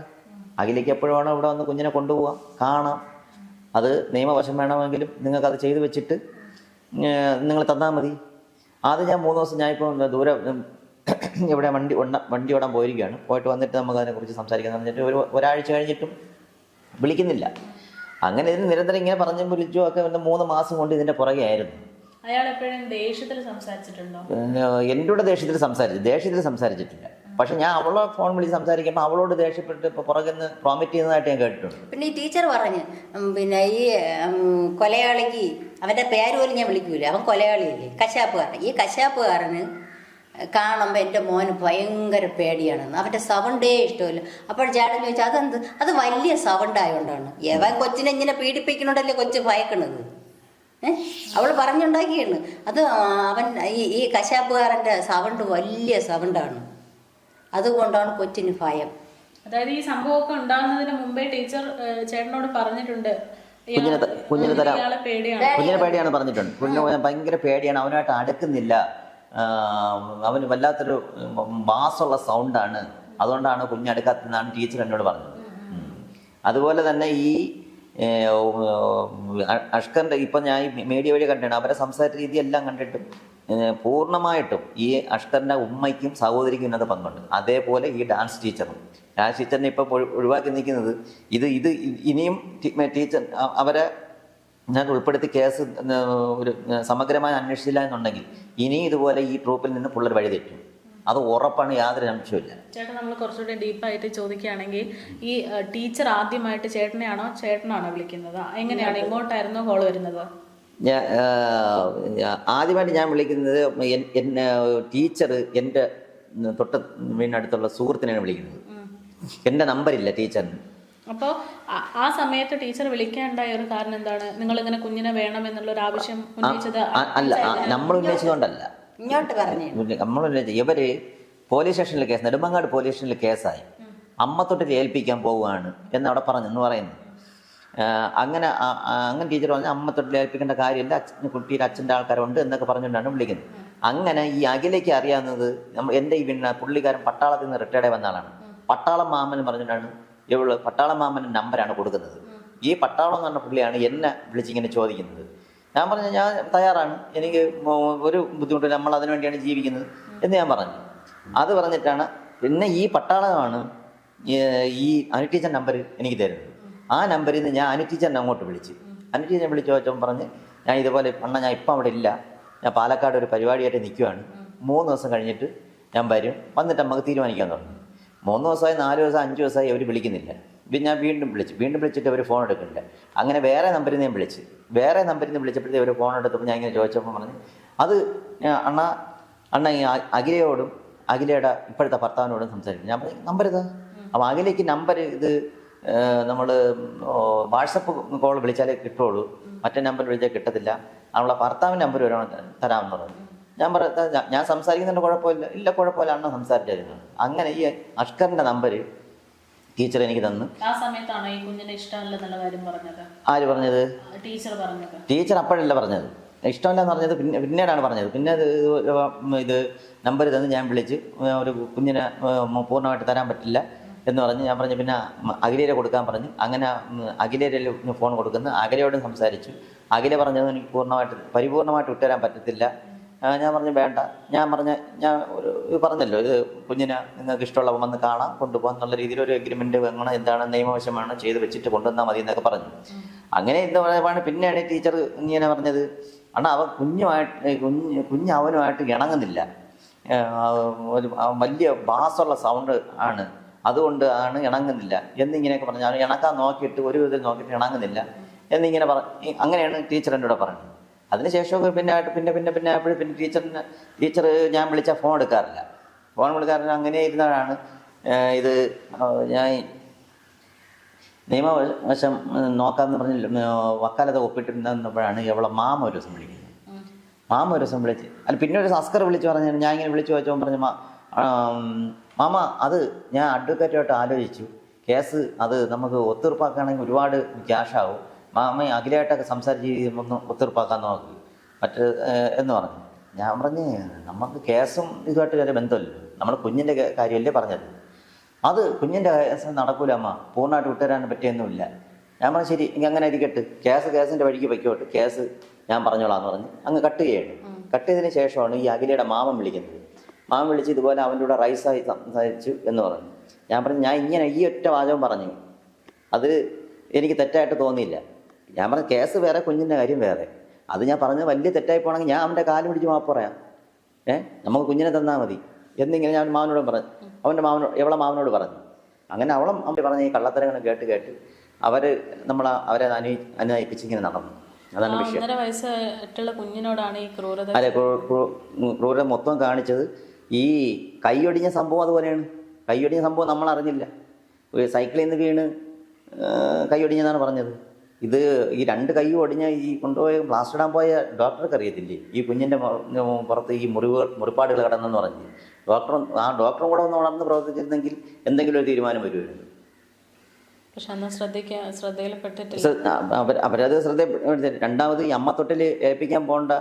അഖിലേക്ക് എപ്പോഴും വേണം ഇവിടെ വന്ന് കുഞ്ഞിനെ കൊണ്ടുപോകാം, കാണാം, അത് നിയമവശം വേണമെങ്കിലും നിങ്ങൾക്കത് ചെയ്തു വെച്ചിട്ട് നിങ്ങൾ തന്നാൽ മതി. ആദ്യം ഞാൻ 3 ദിവസം ഞാനിപ്പോൾ ദൂരെ ഇവിടെ വണ്ടി ഓടാൻ പോയിരിക്കുകയാണ്, പോയിട്ട് വന്നിട്ട് നമുക്ക് അതിനെക്കുറിച്ച് സംസാരിക്കാമെന്ന് പറഞ്ഞിട്ട് ഒരാഴ്ച കഴിഞ്ഞിട്ടും വിളിക്കുന്നില്ല. അങ്ങനെ ഇതിന് നിരന്തരം ഇങ്ങനെ പറഞ്ഞും വിളിച്ചു ഒക്കെ 3 മാസം കൊണ്ട് ഇതിൻ്റെ പുറകെ ആയിരുന്നു. അയാൾ എപ്പോഴും ദേഷ്യത്തിൽ സംസാരിച്ചിട്ടുണ്ടോ? എൻ്റെ കൂടെ ദേഷ്യത്തിൽ സംസാരിച്ചിട്ടില്ല. പക്ഷെ ഞാൻ അവളെ ഫോൺ വിളിച്ച് സംസാരിക്കുമ്പോൾ അവളോട് ദേഷ്യപ്പെട്ട് ഇപ്പോൾ പുറകെ നിന്ന് പ്രോമിറ്റ് ചെയ്യുന്നതായിട്ട് ഞാൻ കേട്ടിട്ടുണ്ട്. പിന്നെ ഈ ടീച്ചർ പറഞ്ഞ് പിന്നെ ഈ കൊലയാളിക്ക് അവൻ്റെ പേര് പോലും ഞാൻ വിളിക്കൂല, അവൻ കൊലയാളിയല്ലേ, കശാപ്പുകാരൻ. ഈ കശാപ്പുകാരന് കാണുമ്പോൾ എൻ്റെ മോന് ഭയങ്കര പേടിയാണെന്ന്, അവൻ്റെ സൗണ്ടേ ഇഷ്ടമില്ല. അപ്പോൾ ചേട്ടൻ ചോദിച്ചാൽ അതെന്ത്, അത് വലിയ സൗണ്ട് ആയതുകൊണ്ടാണ്. എവൻ കൊച്ചിനെ ഇങ്ങനെ പീഡിപ്പിക്കണോണ്ടല്ലേ കൊച്ചു ഭയക്കണത്. അവൾ പറഞ്ഞുണ്ടാക്കിയാണ് അത്. അവൻ ഈ കശാപ്പുകാരൻ്റെ സൗണ്ട് വലിയ സൗണ്ടാണ്, അതുകൊണ്ടാണ് കൊച്ചിന് ഭയം. അതായത് ഈ സംഭവമൊക്കെ ഉണ്ടാകുന്നതിന് മുമ്പേ ടീച്ചർ ചേട്ടനോട് പറഞ്ഞിട്ടുണ്ട് കുഞ്ഞിനെ പേടിയാണ് പറഞ്ഞിട്ടുണ്ട്. കുഞ്ഞിനെ ഭയങ്കര പേടിയാണ്, അവനായിട്ട് അടുക്കുന്നില്ല, അവന് വല്ലാത്തൊരു ബാസുള്ള സൗണ്ടാണ്, അതുകൊണ്ടാണ് കുഞ്ഞടുക്കാത്തതെന്നാണ് ടീച്ചർ എന്നോട് പറഞ്ഞത്. അതുപോലെ തന്നെ ഈ അഷ്കറിൻ്റെ ഇപ്പം ഞാൻ ഈ മീഡിയ വഴി കണ്ടിട്ടുണ്ട്, അവരെ സംസാര രീതി എല്ലാം കണ്ടിട്ടും പൂർണ്ണമായിട്ടും ഈ അഷ്കറിൻ്റെ ഉമ്മയ്ക്കും സഹോദരിക്കും ഇന്നത് പങ്കുണ്ട്. അതേപോലെ ഈ ഡാൻസ് ടീച്ചറിനെ ഇപ്പം ഒഴിവാക്കി നിൽക്കുന്നത് ഇത് ഇനിയും ടീച്ചർ അവരെ ഞാൻ ഉൾപ്പെടുത്തി കേസ് ഒരു സമഗ്രമായി അന്വേഷിച്ചില്ല എന്നുണ്ടെങ്കിൽ ഇനിയും ഇതുപോലെ ഈ ട്രൂപ്പിൽ നിന്ന് പിള്ളേർ വഴിതെറ്റും, അത് ഉറപ്പാണ്, യാതൊരു സംശയമില്ല. ചേട്ടൻ നമ്മൾ കുറച്ചുകൂടി ഡീപ്പായിട്ട് ചോദിക്കുകയാണെങ്കിൽ ഈ ടീച്ചർ ആദ്യമായിട്ട് ചേട്ടനാണോ വിളിക്കുന്നത്? എങ്ങനെയാണ്, ഇങ്ങോട്ടായിരുന്നോ കോൾ വരുന്നത്? ആദ്യമായിട്ട് ഞാൻ വിളിക്കുന്നത് ടീച്ചർ എൻ്റെ തൊട്ട് വീടിനടുത്തുള്ള സുഹൃത്തിനെയാണ് വിളിക്കുന്നത്. എൻ്റെ നമ്പറില്ല ടീച്ചറിന്. അപ്പോൾ ആ സമയത്ത് ടീച്ചർ വിളിക്കാനുണ്ടായ ഒരു കാരണം എന്താണ്? നിങ്ങൾ ഇങ്ങനെ കുഞ്ഞിനെ വേണം എന്നുള്ള ഒരു ആവശ്യം ഉന്നയിച്ചത് അല്ല, നമ്മൾ ഉന്നയിച്ചതുകൊണ്ടല്ല, ഇവര് പോലീസ് സ്റ്റേഷനിൽ കേസ്, നെടുമങ്ങാട് പോലീസ് സ്റ്റേഷനിൽ കേസായി, അമ്മ തൊട്ടിൽ ഏൽപ്പിക്കാൻ പോവുകയാണ് എന്നവിടെ പറഞ്ഞെന്ന് പറയുന്നു. അങ്ങനെ ടീച്ചർ പറഞ്ഞാൽ അമ്മ തൊട്ടിൽ ഏൽപ്പിക്കേണ്ട കാര്യമില്ല, കുട്ടിയുടെ അച്ഛൻ്റെ ആൾക്കാരുണ്ട് എന്നൊക്കെ പറഞ്ഞുകൊണ്ടാണ് വിളിക്കുന്നത്. അങ്ങനെ ഈ അഖിലേക്ക് അറിയാവുന്നത് എൻ്റെ ഈ പുള്ളിക്കാരൻ പട്ടാളത്തിൽ നിന്ന് റിട്ടയർഡ് വന്ന ആളാണ്. പട്ടാളം മാമൻ പറഞ്ഞിട്ടാണ് ഇവള് പട്ടാളം മാമൻ്റെ നമ്പറാണ് കൊടുക്കുന്നത്. ഈ പട്ടാളം എന്ന് പറഞ്ഞ പുള്ളിയാണ് എന്നെ വിളിച്ചിങ്ങനെ ചോദിക്കുന്നത്. ഞാൻ പറഞ്ഞു ഞാൻ തയ്യാറാണ്, എനിക്ക് ഒരു ബുദ്ധിമുട്ടില്ല, നമ്മൾ അതിനു വേണ്ടിയാണ് ജീവിക്കുന്നത് എന്ന് ഞാൻ പറഞ്ഞു. അത് പറഞ്ഞിട്ടാണ് പിന്നെ ഈ പട്ടാളമാണ് ഈ അനു ടീച്ചർ നമ്പർ എനിക്ക് തരുന്നത്. ആ നമ്പറിൽ നിന്ന് ഞാൻ അനു ടീച്ചറിനെ അങ്ങോട്ട് വിളിച്ച് ചോദിച്ചപ്പോൾ പറഞ്ഞ് ഞാൻ ഇതുപോലെ ഞാൻ ഇപ്പം അവിടെ ഇല്ല, ഞാൻ പാലക്കാട് ഒരു പരിപാടിയായിട്ട് നിൽക്കുകയാണ്, 3 ദിവസം കഴിഞ്ഞിട്ട് ഞാൻ വരും, വന്നിട്ട് നമുക്ക് തീരുമാനിക്കാൻ തുടങ്ങി. 3 ദിവസമായി, 4 ദിവസം, 5 ദിവസമായി അവർ വിളിക്കുന്നില്ല. പിന്നെ ഞാൻ വീണ്ടും വിളിച്ചിട്ട് അവർ ഫോൺ എടുക്കുന്നില്ല. അങ്ങനെ വേറെ നമ്പറിൽ നിന്ന് വിളിച്ചപ്പോഴത്തേക്ക് അവർ ഫോൺ എടുത്തപ്പോൾ ഞാൻ ഇങ്ങനെ ചോദിച്ചപ്പോൾ പറഞ്ഞ് അത് അണ്ണ ഈ അഖിലയോടും അഖിലയുടെ ഇപ്പോഴത്തെ ഭർത്താവിനോടും സംസാരിക്കും. ഞാൻ പറഞ്ഞു നമ്പർ ഇതാ. അപ്പോൾ അഖിലേക്ക് നമ്പർ ഇത് നമ്മൾ വാട്സപ്പ് കോൾ വിളിച്ചാലേ കിട്ടുള്ളൂ, മറ്റേ നമ്പർ വിളിച്ചാൽ കിട്ടത്തില്ല, അവളുടെ ഭർത്താവിൻ്റെ നമ്പർ തരാമെന്ന് പറഞ്ഞു. ഞാൻ സംസാരിക്കുന്നുണ്ട്, കുഴപ്പമില്ല കുഴപ്പമില്ല അണ്ണ സംസാരിച്ചായിരുന്നു. അങ്ങനെ ഈ അഷ്കറിൻ്റെ നമ്പർ ടീച്ചർ എനിക്ക് തന്നു. ആ സമയത്താണ് ഈ കുഞ്ഞിനെ ഇഷ്ടമല്ലെന്നുള്ള കാര്യം പറഞ്ഞത്. ആര് പറഞ്ഞത്? ടീച്ചർ അപ്പോഴല്ല പറഞ്ഞത്, ഇഷ്ടമല്ലെന്ന് പറഞ്ഞത് പിന്നീടാണ് പറഞ്ഞത്. പിന്നെ ഇത് നമ്പർ തന്ന് ഞാൻ വിളിച്ച് ഒരു കുഞ്ഞിനെ പൂർണ്ണമായിട്ട് തരാൻ പറ്റില്ല എന്ന് പറഞ്ഞ് ഞാൻ പറഞ്ഞു. പിന്നെ അഖിലയെ കൊടുക്കാൻ പറഞ്ഞു. അങ്ങനെ അഖിലയിൽ ഫോൺ കൊടുക്കുന്നു. അഖിലയോടും സംസാരിച്ചു. അഖില പറഞ്ഞത് എനിക്ക് പരിപൂർണ്ണമായിട്ട് വിട്ടുതരാൻ പറ്റത്തില്ല, ഞാൻ പറഞ്ഞു വേണ്ട. ഞാൻ പറഞ്ഞല്ലോ ഇത് കുഞ്ഞിനെ നിങ്ങൾക്ക് ഇഷ്ടമുള്ളവ വന്ന് കാണാം, കൊണ്ടുപോകാൻ എന്നുള്ള രീതിയിൽ ഒരു എഗ്രിമെന്റ് വേണം, എന്താണ് നിയമവശമാണ് ചെയ്ത് വെച്ചിട്ട് കൊണ്ടുവന്നാൽ മതി എന്നൊക്കെ പറഞ്ഞു. അങ്ങനെ എന്താ പറയുക, പിന്നെയാണ് ടീച്ചർ ഇങ്ങനെ പറഞ്ഞത്, അണ്ണാ അവൻ കുഞ്ഞ് അവനുമായിട്ട് ഇണങ്ങുന്നില്ല, വലിയ ബാസുള്ള സൗണ്ട് ആണ്, അതുകൊണ്ട് ആണ് ഇണങ്ങുന്നില്ല എന്നിങ്ങനെയൊക്കെ പറഞ്ഞു. ഞാൻ ഇണക്കാൻ നോക്കിയിട്ട് ഒരു വിധത്തിൽ നോക്കിയിട്ട് ഇണങ്ങുന്നില്ല എന്നിങ്ങനെ അങ്ങനെയാണ് ടീച്ചർ എന്നോട് പറഞ്ഞത്. അതിനുശേഷമൊക്കെ പിന്നെ ആയപ്പോഴും പിന്നെ ടീച്ചർ ഞാൻ വിളിച്ചാൽ ഫോൺ എടുക്കാറില്ല. അങ്ങനെ ഇരുന്നാണ് ഇത് ഞാൻ നിയമവശം നോക്കാമെന്ന് പറഞ്ഞ് വക്കാലത്ത് ഒപ്പിട്ടിരുന്നപ്പോഴാണ് എവളെ മാമ ഒരു ദിവസം വിളിക്കുന്നത്. മാമ ഒരു ദിവസം വിളിച്ച് പിന്നെ ഒരു അസ്കർ വിളിച്ച് പറഞ്ഞു, ഞാൻ ഇങ്ങനെ വിളിച്ചു വെച്ചോ പറഞ്ഞു, മാമ അത് ഞാൻ അഡ്വക്കേറ്റുമായിട്ട് ആലോചിച്ചു, കേസ് അത് നമുക്ക് ഒത്തീർപ്പാക്കുകയാണെങ്കിൽ ഒരുപാട് ക്യാഷാവും, മാമ അഖിലായിട്ടൊക്കെ സംസാരിച്ച് ഒന്ന് ഒത്തീർപ്പാക്കാൻ നോക്കി എന്ന് പറഞ്ഞു. ഞാൻ പറഞ്ഞ് നമുക്ക് കേസും ഇതുമായിട്ട് ചില ബന്ധമില്ലല്ലോ, നമ്മൾ കുഞ്ഞിൻ്റെ കാര്യമല്ലേ പറഞ്ഞത്, അത് കുഞ്ഞിൻ്റെ കേസ് നടക്കൂല അമ്മ, പൂർണ്ണമായിട്ട് വിട്ടുതരാൻ പറ്റിയൊന്നുമില്ല. ഞാൻ പറഞ്ഞു ശരി, അങ്ങനെ ഇരിക്കട്ടെ, കേസിൻ്റെ വഴിക്ക് വയ്ക്കോട്ടെ, കേസ് ഞാൻ പറഞ്ഞോളാന്ന് പറഞ്ഞ് അങ്ങ് കട്ട് ചെയ്യണം. കട്ട് ചെയ്തതിന് ശേഷമാണ് ഈ അഖിലയുടെ മാമൻ വിളിക്കുന്നത്. മാമൻ വിളിച്ച് ഇതുപോലെ അവൻ്റെ കൂടെ റൈസായി സംസാരിച്ചു എന്ന് പറഞ്ഞു. ഞാൻ പറഞ്ഞു ഞാൻ ഇങ്ങനെ ഈ ഒറ്റ വാചകം പറഞ്ഞു, അത് എനിക്ക് തെറ്റായിട്ട് തോന്നിയില്ല. ഞാൻ പറഞ്ഞു കേസ് വേറെ, കുഞ്ഞിൻ്റെ കാര്യം വേറെ, അത് ഞാൻ പറഞ്ഞത് വലിയ തെറ്റായി പോകണമെങ്കിൽ ഞാൻ അവൻ്റെ കാല് പിടിച്ച് മാപ്പ് പറയാം, നമുക്ക് കുഞ്ഞിനെ തന്നാൽ മതി എന്നിങ്ങനെ ഞാൻ മാമനോടും പറഞ്ഞു, എവളെ മാമനോട് പറഞ്ഞു. അങ്ങനെ അവളും പറഞ്ഞ ഈ കള്ളത്തരങ്ങൾ കേട്ട് അവരെ അനുനയിപ്പിച്ചിങ്ങനെ നടന്നു. അതാണ് വിഷയം. 1.5 വയസ്സായിട്ടുള്ള കുഞ്ഞിനോടാണ് ഈ ക്രൂരത. അല്ലെ, ക്രൂരത മൊത്തം കാണിച്ചത്. ഈ കൈയൊടിഞ്ഞ സംഭവം അതുപോലെയാണ്. കൈയൊടിഞ്ഞ സംഭവം നമ്മൾ അറിഞ്ഞില്ല, ഒരു സൈക്കിളിൽ നിന്ന് വീണ് കൈയൊടിഞ്ഞെന്നാണ് പറഞ്ഞത്. ഇത് ഈ 2 കൈ ഒടിഞ്ഞ ഈ കൊണ്ടുപോയി പ്ലാസ്റ്റർ ഇടാൻ പോയ ഡോക്ടർക്ക് അറിയത്തില്ലേ ഈ കുഞ്ഞിൻ്റെ പുറത്ത് ഈ മുറിപ്പാടുകൾ കിടന്നെന്ന് പറഞ്ഞ്. ഡോക്ടറും കൂടെ ഒന്ന് ഉണർന്ന് പ്രവർത്തിച്ചിരുന്നെങ്കിൽ എന്തെങ്കിലും ഒരു തീരുമാനം വരുമായിരുന്നു. പക്ഷെ അന്ന് ശ്രദ്ധയിൽപ്പെട്ടിട്ടില്ല. അവരത് ശ്രദ്ധ. രണ്ടാമത് ഈ അമ്മ തൊട്ടിൽ ഏൽപ്പിക്കാൻ പോകേണ്ട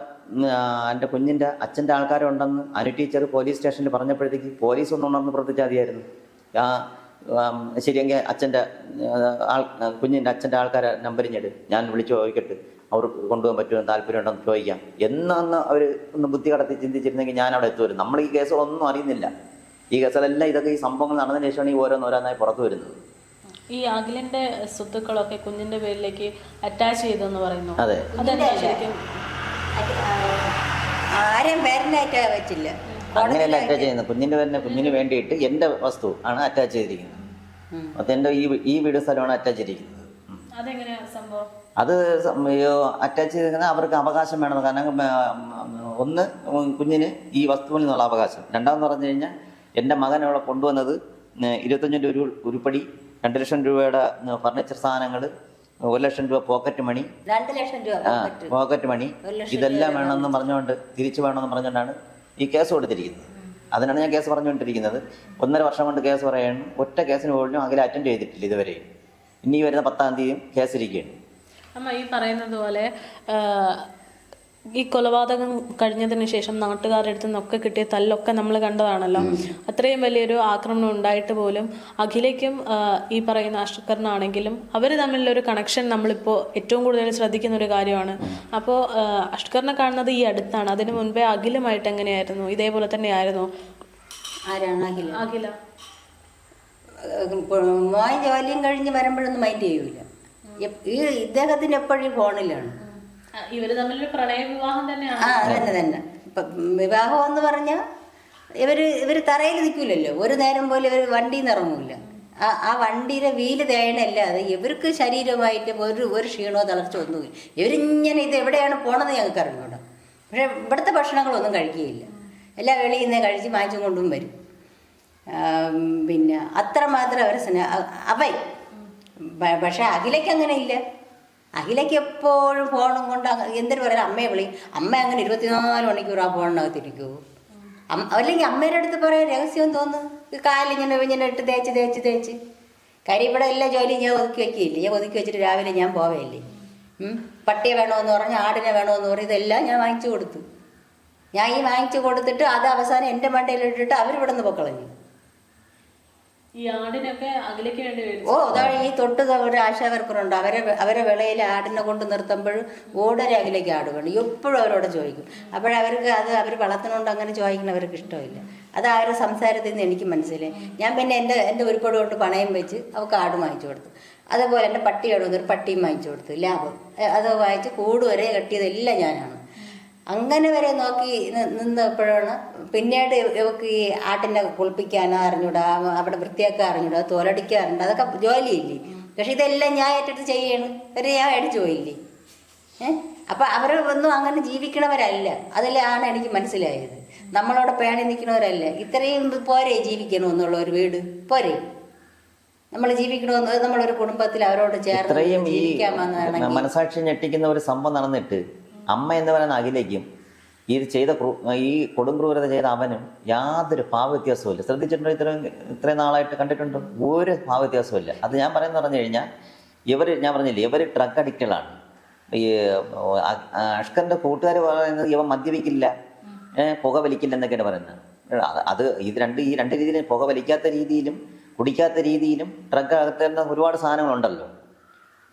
എൻ്റെ കുഞ്ഞിൻ്റെ അച്ഛൻ്റെ ആൾക്കാരുണ്ടെന്ന് അനു ടീച്ചർ പോലീസ് സ്റ്റേഷനിൽ പറഞ്ഞപ്പോഴത്തേക്ക് പോലീസ് ഒന്ന് ഉണർന്ന് പ്രവർത്തിച്ചാൽ മതിയായിരുന്നു. ശരിയെങ്കിൽ കുഞ്ഞിൻ്റെ അച്ഛൻ്റെ ആൾക്കാരെ നമ്പരിഞ്ഞിട്ട് ഞാൻ വിളിച്ചു ചോദിക്കട്ടെ, അവർ കൊണ്ടുപോകാൻ പറ്റുമെന്ന് താല്പര്യമുണ്ടെന്ന് ചോദിക്കാം എന്നൊന്ന് അവർ ഒന്ന് ബുദ്ധി കടത്തി ചിന്തിച്ചിരുന്നെങ്കിൽ ഞാൻ അവിടെ എത്തുമായിരുന്നു. നമ്മൾ ഈ കേസുകളൊന്നും അറിയുന്നില്ല. ഈ കേസുകളെല്ലാം ഈ സംഭവങ്ങൾ നടന്നതിന് ശേഷമാണ് ഈ ഓരോന്നായി പുറത്തു വരുന്നത്. ഈ അഖിലിന്റെ സ്വത്തുക്കളൊക്കെ കുഞ്ഞിന്റെ പേരിലേക്ക് അറ്റാച്ച് ചെയ്തെന്ന് പറയുന്നു. അതെ, ആരെയും പേരിനായിട്ട് വെച്ചില്ല, അങ്ങനെയല്ല അറ്റാച്ച് ചെയ്യുന്നത്. കുഞ്ഞിന്റെ പേരിന് കുഞ്ഞിന് വേണ്ടിയിട്ട് എൻ്റെ വസ്തു ആണ് അറ്റാച്ച് ചെയ്തിരിക്കുന്നത്. എൻ്റെ ഈ വീട് സ്ഥലമാണ് അറ്റാച്ച് ചെയ്തിരിക്കുന്നത്. അത് അറ്റാച്ച് ചെയ്തിരിക്കുന്നത് അവർക്ക് അവകാശം വേണം. കാരണം ഒന്ന് കുഞ്ഞിന് ഈ വസ്തുവിൽ നിന്നുള്ള അവകാശം, രണ്ടാമെന്ന് പറഞ്ഞു കഴിഞ്ഞാൽ എൻ്റെ മകൻ അവളെ കൊണ്ടുവന്നത് 25 ഉരുപ്പടി, 2 ലക്ഷം രൂപയുടെ ഫർണിച്ചർ സാധനങ്ങൾ, 1 ലക്ഷം രൂപ പോക്കറ്റ് മണി, 2 ലക്ഷം രൂപ പോക്കറ്റ് മണി, ഇതെല്ലാം വേണമെന്ന് പറഞ്ഞുകൊണ്ട് തിരിച്ചു വേണമെന്ന് പറഞ്ഞുകൊണ്ടാണ് ഈ കേസ് കൊടുത്തിരിക്കുന്നത്. അതിനാണ് ഞാൻ കേസ് പറഞ്ഞുകൊണ്ടിരിക്കുന്നത്. 1.5 വർഷം കൊണ്ട് കേസ് പറയാണ്. ഒറ്റ കേസിന് പോലും അഖില അറ്റൻഡ് ചെയ്തിട്ടില്ല ഇതുവരെ. ഇനി വരുന്ന 10-ാം തീയതിയും കേസിരിക്കുകയാണ്. അമ്മ ഈ പറയുന്നത് പോലെ ഈ കൊലപാതകം കഴിഞ്ഞതിന് ശേഷം നാട്ടുകാരുടെ അടുത്ത് നിന്നൊക്കെ കിട്ടിയ തല്ലൊക്കെ നമ്മൾ കണ്ടതാണല്ലോ. അത്രയും വലിയൊരു ആക്രമണം ഉണ്ടായിട്ട് പോലും അഖിലേക്കും ഈ പറയുന്ന അഷ്കറിനാണെങ്കിലും അവർ തമ്മിലുള്ളൊരു കണക്ഷൻ നമ്മളിപ്പോൾ ഏറ്റവും കൂടുതൽ ശ്രദ്ധിക്കുന്ന ഒരു കാര്യമാണ്. അപ്പോൾ അഷ്കറിനെ കാണുന്നത് ഈ അടുത്താണ്. അതിന് മുൻപേ അഖിലുമായിട്ട് എങ്ങനെയായിരുന്നു? ഇതേപോലെ തന്നെ ആയിരുന്നു? ആരാണ് അഖില? അഖില മോൻ ജോലിയും കഴിഞ്ഞ് വരുമ്പോഴൊന്നും മൈൻഡ് ചെയ്യൂല. ഇദ്ദേഹത്തിന് എപ്പോഴും ഫോണിലാണ്. ഇവര് തമ്മിലൊരു പ്രണയ വിവാഹം തന്നെയാണ്. തന്നെ ഇപ്പം വിവാഹം എന്ന് പറഞ്ഞാൽ ഇവര് തറയിൽ നിൽക്കൂലല്ലോ. ഒരു നേരം പോലും ഇവർ വണ്ടിയിൽ നിന്ന് ഇറങ്ങൂല. ആ വണ്ടിയുടെ വീല് തേയണല്ലാതെ ഇവർക്ക് ശരീരമായിട്ട് ഒരു ക്ഷീണമോ തളർച്ചയോ ഒന്നുമില്ല. ഇവരിങ്ങനെ ഇത് എവിടെയാണ് പോണതെന്ന് ഞങ്ങൾക്ക് അറിഞ്ഞൂടാ. പക്ഷെ ഇവിടുത്തെ ഭക്ഷണങ്ങളൊന്നും കഴിക്കുകയില്ല. എല്ലാം വെളിയിൽ നിന്ന് കഴിച്ച് മാറ്റും കൊണ്ടും വരും. പിന്നെ അത്രമാത്രം അവരെ പക്ഷെ അഖിലയ്ക്ക് അങ്ങനെ ഇല്ല. അഖിലയ്ക്ക് എപ്പോഴും ഫോണും കൊണ്ട് എന്തിനു പറയാം അമ്മയെ വിളി. അമ്മ അങ്ങനെ 24 മണിക്കൂർ ആ ഫോണിനകത്തിരിക്കൂ. അല്ലെങ്കിൽ അമ്മയുടെ അടുത്ത് പറയാൻ രഹസ്യം തോന്നുന്നു. കാലിങ്ങനെ ഇട്ട് തേച്ച് കാര്യം ഇവിടെ എല്ലാ ജോലിയും ഞാൻ ഒതുക്കി വയ്ക്കുകയില്ലേ. ഞാൻ ഒതുക്കി വെച്ചിട്ട് രാവിലെ ഞാൻ പോവേയില്ലേ. പട്ടിയെ വേണമെന്ന് പറഞ്ഞ് ആടിനെ വേണമെന്ന് പറഞ്ഞ് ഇതെല്ലാം ഞാൻ വാങ്ങിച്ചു കൊടുത്തു. ഞാൻ ഈ വാങ്ങിച്ചു കൊടുത്തിട്ട് അത് അവസാനം എൻ്റെ മണ്ടയിലിട്ടിട്ട് അവരിവിടെ നിന്ന് പൊക്കളഞ്ഞു. ഈ ആടിനൊക്കെ അകലേക്ക് വേണ്ടി വരും. ഓ അതാ ഈ തൊട്ട് ഒരു ആശാവർക്കറുണ്ട്, അവരെ വിളയിൽ ആടിനെ കൊണ്ട് നിർത്തുമ്പോൾ ഓടരെ അകലേക്ക് ആട് വേണം, എപ്പോഴും അവരോട് ചോദിക്കും. അപ്പോഴവർക്ക് അത് അവർ വളർത്തുന്നതുകൊണ്ട് അങ്ങനെ ചോദിക്കുന്നവർക്ക് ഇഷ്ടമില്ല. അത് ആ ഒരു സംസാരത്തിൽ നിന്ന് എനിക്ക് മനസ്സിലായി. ഞാൻ പിന്നെ എൻ്റെ ഉരുപ്പടി കൊണ്ട് പണയം വെച്ച് അവൾക്ക് ആട് വാങ്ങിച്ചു കൊടുത്തു. അതേപോലെ എൻ്റെ പട്ടിയോട് വന്നൊരു പട്ടിയും വാങ്ങിച്ചു കൊടുത്തു, ലാഭം. അത് വാങ്ങിച്ച് കൂട് വരെ കെട്ടിയതെല്ലാം ഞാനാണ്. അങ്ങനെ വരെ നോക്കി നിന്നപ്പോഴാണ് പിന്നീട് ഇവക്ക് ഈ ആട്ടിനെ കുളിപ്പിക്കാനോ അറിഞ്ഞൂടാ, അവിടെ വൃത്തിയാക്കാൻ അറിഞ്ഞൂടാ, തോലടിക്കാറുണ്ട്, അതൊക്കെ ജോലിയില്ലേ. പക്ഷെ ഇതെല്ലാം ഞാൻ ഏറ്റെടുത്ത് ചെയ്യണം, ഒരു ഞാൻ അടിച്ചു പോയില്ലേ. അപ്പം അവരൊന്നും അങ്ങനെ ജീവിക്കണവരല്ല. അതിലാണ് എനിക്ക് മനസ്സിലായത്. നമ്മളവിടെ പേണി നിൽക്കണവരല്ല. ഇത്രയും പോരെ ജീവിക്കണമെന്നുള്ള ഒരു വീട് പോരെ, നമ്മൾ ജീവിക്കണമെന്ന് നമ്മളൊരു കുടുംബത്തിൽ അവരോട് ചേർന്ന് ജീവിക്കാമെന്നാണ്. മനസാക്ഷി ഞെട്ടിക്കുന്ന ഒരു സംഭവം നടന്നിട്ട് അമ്മ എന്ന് പറയുന്ന അഖിലേക്കും ഈ ചെയ്ത ഈ കൊടുംക്രൂരത ചെയ്ത അവനും യാതൊരു ഭാവവ്യത്യാസവും ഇല്ല. ശ്രദ്ധിച്ചിട്ടുണ്ടോ? ഇത്രയും നാളായിട്ട് കണ്ടിട്ടുണ്ടോ? ഒരു ഭാവവ്യത്യാസവും ഇല്ല. അത് ഞാൻ പറയുന്നത് പറഞ്ഞു കഴിഞ്ഞാൽ ഞാൻ പറഞ്ഞില്ലേ, ഇവർ ഡ്രഗ് അഡിക്റ്റുകളാണ്. ഈ അഷ്കറിന്റെ കൂട്ടുകാർ പറയുന്നത് ഇവ മദ്യപിക്കില്ല, പുക വലിക്കില്ല എന്നൊക്കെയാണ് പറയുന്നത്. അത് ഈ രണ്ട് രീതിയിലും, പുക വലിക്കാത്ത രീതിയിലും കുടിക്കാത്ത രീതിയിലും ഡ്രഗ് അകത്തുന്ന ഒരുപാട് സാധനങ്ങളുണ്ടല്ലോ,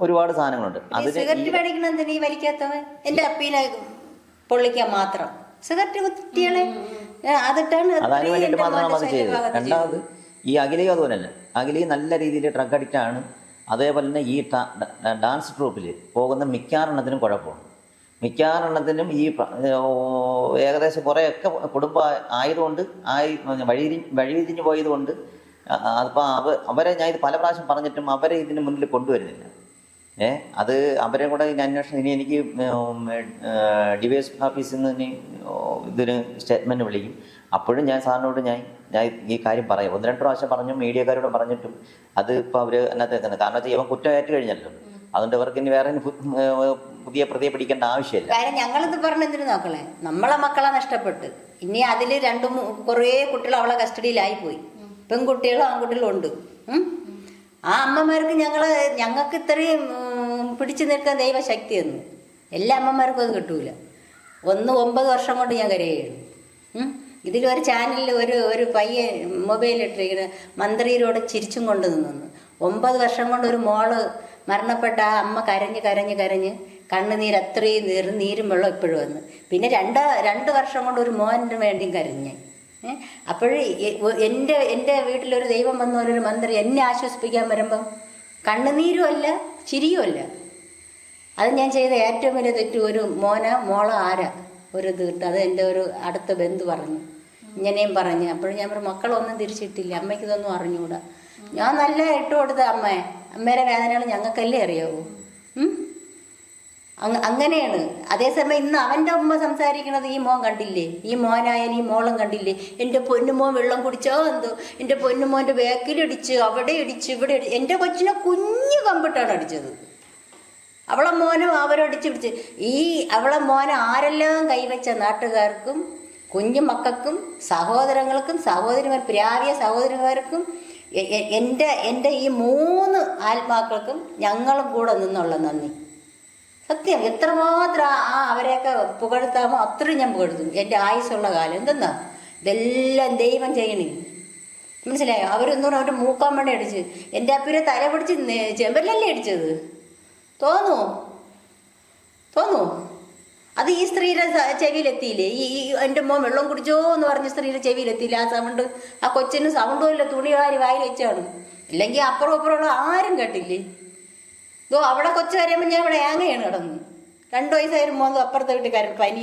ഒരുപാട് സാധനങ്ങളുണ്ട്. സിഗരറ്റ് മേടിക്കണെന്തിനീ വലിക്കാത്തവൻ? എൻ്റെ അപ്പീനെ പൊള്ളിക്കാൻ മാത്രം സിഗരറ്റ് കുറ്റികളെ അതിട്ടാണ്. അതിന് വേണ്ടിയിട്ട് മാത്രമാണ് അത് ചെയ്തത്. രണ്ടാമത് ഈ അഖിലയും അതുപോലെയല്ല. അഖിലയും നല്ല രീതിയിൽ ഡ്രഗ് അഡിക്റ്റ് ആണ്. അതേപോലെ തന്നെ ഈ ഡാൻസ് ട്രൂപ്പിൽ പോകുന്ന മിക്കാറെണ്ണത്തിനും കുഴപ്പമാണ്. മിക്കാറെണ്ണത്തിനും ഈ ഏകദേശം കുറേയൊക്കെ കുടുംബം ആയതുകൊണ്ട് വഴിതിരിഞ്ഞു പോയതുകൊണ്ട് അതിപ്പോൾ അവരെ ഞാൻ ഇത് പല പ്രാവശ്യം പറഞ്ഞിട്ടും അവരെ ഇതിന് മുന്നിൽ കൊണ്ടുവരുന്നില്ല. അത് അവരെ കൂടെ അന്വേഷണം ഇനി എനിക്ക് ഡിവൈഎസ് ഓഫീസിൽ നിന്ന് ഇനി ഇതിന് സ്റ്റേറ്റ്മെൻറ്റ് വിളിക്കും. അപ്പോഴും ഞാൻ സാറിനോട് ഞാൻ ഈ കാര്യം പറയാം. 1-2 പ്രാവശ്യം പറഞ്ഞു, മീഡിയക്കാരോട് പറഞ്ഞിട്ടും അത് ഇപ്പോൾ അവർ അതിനകത്ത് വെക്കുന്നത്. കാരണം വെച്ചാൽ ഇവൻ കുറ്റമായിട്ട് കഴിഞ്ഞല്ലോ, അതുകൊണ്ട് ഇവർക്ക് ഇനി വേറെ പുതിയ പ്രതിയെ പിടിക്കേണ്ട ആവശ്യമില്ല. കാര്യം ഞങ്ങളിത് പറഞ്ഞെന്തിനു നോക്കളെ, നമ്മളെ മക്കളെ നഷ്ടപ്പെട്ട് ഇനി അതിൽ കുറേ കുട്ടികൾ അവളെ കസ്റ്റഡിയിലായിപ്പോയി. പെൺകുട്ടികളും ആൺകുട്ടികളും ഉണ്ട്. ആ അമ്മമാർക്ക് ഞങ്ങൾക്ക് ഇത്രയും പിടിച്ചു നിൽക്കാൻ ദൈവശക്തി തന്നു. എല്ലാ അമ്മമാർക്കും അത് കിട്ടൂല. 9 വർഷം കൊണ്ട് ഞാൻ കരയുകയാണ്. ഇതിലൊരു ചാനലിൽ ഒരു പയ്യൻ മൊബൈലിട്ടിരിക്കുന്ന മന്ത്രിയോട് ചിരിച്ചും കൊണ്ട് നിന്നു. 9 വർഷം കൊണ്ട് ഒരു മോള് മരണപ്പെട്ട ആ അമ്മ കരഞ്ഞ് കണ്ണുനീര് അത്രയും നീരും വെള്ളം ഇപ്പോഴും വന്ന്. പിന്നെ 2 വർഷം കൊണ്ട് ഒരു മോൻ്റെ വേണ്ടിയും കരഞ്ഞ്. അപ്പോഴേ എൻ്റെ വീട്ടിലൊരു ദൈവം വന്ന ഒരു മന്ത്രി എന്നെ ആശ്വസിപ്പിക്കാൻ വരുമ്പം കണ്ണുനീരും അല്ല ചിരിയും അല്ല. അത് ഞാൻ ചെയ്ത ഏറ്റവും വലിയ തെറ്റ്. ഒരു മോള ഒരു ഇത് കിട്ടും. അത് എൻ്റെ ഒരു അടുത്ത ബന്ധു പറഞ്ഞു, ഇങ്ങനെയും പറഞ്ഞ്. അപ്പോഴും ഞാൻ പറഞ്ഞു, മക്കളൊന്നും തിരിച്ചിട്ടില്ല, അമ്മയ്ക്ക് ഇതൊന്നും അറിഞ്ഞുകൂടാ. ഞാൻ നല്ല ഇട്ട് കൊടുത്ത അമ്മേരെ വേദനകൾ ഞങ്ങൾക്കല്ലേ അറിയാവൂ. അങ്ങനെയാണ്. അതേസമയം ഇന്ന് അവൻ്റെ ഉമ്മ സംസാരിക്കണത് ഈ മോൻ കണ്ടില്ലേ, ഈ മോനായാലും ഈ മോളും കണ്ടില്ലേ, എൻ്റെ പൊന്നുമോൻ വെള്ളം കുടിച്ചോ എന്തോ, എൻ്റെ പൊന്നുമോൻ്റെ ബാക്കിലിടിച്ച് അവിടെ ഇടിച്ച് ഇവിടെ ഇടിച്ച്. എൻ്റെ കൊച്ചിനെ കുഞ്ഞു കമ്പിട്ടാണ് അടിച്ചത്. അവളെ മോനും അവരടിച്ച് പിടിച്ച്. അവളെ മോനെ ആരെല്ലാം കൈവച്ച നാട്ടുകാർക്കും കുഞ്ഞു മക്കൾക്കും സഹോദരങ്ങൾക്കും പ്രാവിയ സഹോദരന്മാർക്കും എൻ്റെ ഈ 3 ആത്മാക്കൾക്കും ഞങ്ങളും കൂടെ നിന്നുള്ള നന്ദി. സത്യം എത്രമാത്രം അവരെയൊക്കെ പുകഴ്ത്താമോ അത്രയും ഞാൻ പുകഴ്ത്തും. എൻ്റെ ആയുസ്സുള്ള കാലം എന്തെന്നാ ഇതെല്ലാം ദൈവം ചെയ്യണേ, മനസ്സിലായോ? അവരൊന്നും അവരുടെ മൂക്കാൻ വേണ്ടി അടിച്ച് എൻ്റെ അപ്പിനെ തല പിടിച്ച് ചെമ്പല്ലല്ലേ അടിച്ചത്. തോന്നൂ അത് ഈ സ്ത്രീയുടെ ചെവിയിലെത്തിയില്ലേ? എൻ്റെ മോൻ വെള്ളം കുടിച്ചോ എന്ന് പറഞ്ഞ സ്ത്രീയുടെ ചെവിയിലെത്തിയില്ല ആ സൗണ്ട്. ആ കൊച്ചിന് സൗണ്ടും ഇല്ല, തുണി വാരി വെച്ചാണ്. ഇല്ലെങ്കിൽ അപ്പുറമുള്ള ആരും കേട്ടില്ലേ? അവിടെ കൊച്ചു കരയുമ്പോൾ ഞാൻ ഇവിടെ ഏങ്ങയാണ് കിടന്നു. 2 വയസ്സായാലും മോൻ അപ്പുറത്തെ വീട്ടിൽ പനി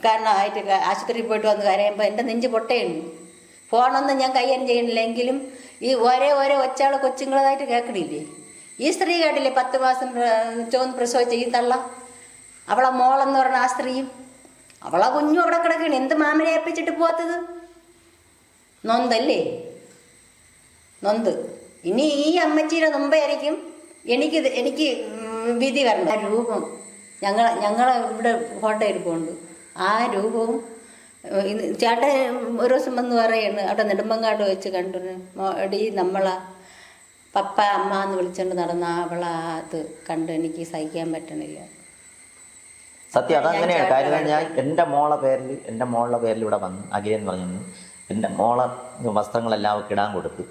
കാരണമായിട്ട് ആശുപത്രിയിൽ പോയിട്ട് വന്ന് കരയുമ്പോൾ എൻ്റെ നെഞ്ച് പൊട്ടയുണ്ട്. ഫോണൊന്നും ഞാൻ കൈകാര്യം ചെയ്യണില്ലെങ്കിലും ഈ ഓരോ ഒച്ചാളെ കൊച്ചുങ്ങളതായിട്ട് കേൾക്കണില്ലേ? ഈ സ്ത്രീ കേട്ടില്ലേ 10 മാസം ചോന്ന് പ്രസവിച്ച ഈ തള്ള, അവളെ മോളെന്ന് പറഞ്ഞ ആ സ്ത്രീയും അവളെ കുഞ്ഞും അവിടെ കിടക്കണേ. എന്ത് മാമനെ ഏൽപ്പിച്ചിട്ട് പോവാത്തത്? നൊന്തല്ലേ, നൊന്ത്. ഇനി ഈ അമ്മച്ചിയുടെ മുമ്പായിരിക്കും എനിക്ക് വിധി വരണം. ആ രൂപം ഞങ്ങളെ ഇവിടെ ഫോട്ടോ എടുക്കുന്നുണ്ട്. ആ രൂപവും ചേട്ടൻ ഒരു ദിവസം വന്ന് പറയുന്നു, അവിടെ നെടുമ്പങ്ങാട് വെച്ച് കണ്ടു, എടി നമ്മളെ പപ്പ അമ്മ എന്ന് വിളിച്ചുകൊണ്ട് നടന്ന അവളെ അത് കണ്ട് എനിക്ക് സഹിക്കാൻ പറ്റണില്ല. സത്യം അതങ്ങനെയാണ് കാര്യം. ഞാൻ എൻ്റെ മോളുടെ പേരിൽ ഇവിടെ വന്നു അഖിലെന്ന് പറഞ്ഞു. എൻ്റെ മോളെ വസ്ത്രങ്ങളെല്ലാം അവൾക്ക് ഇടാൻ കൊടുത്തു.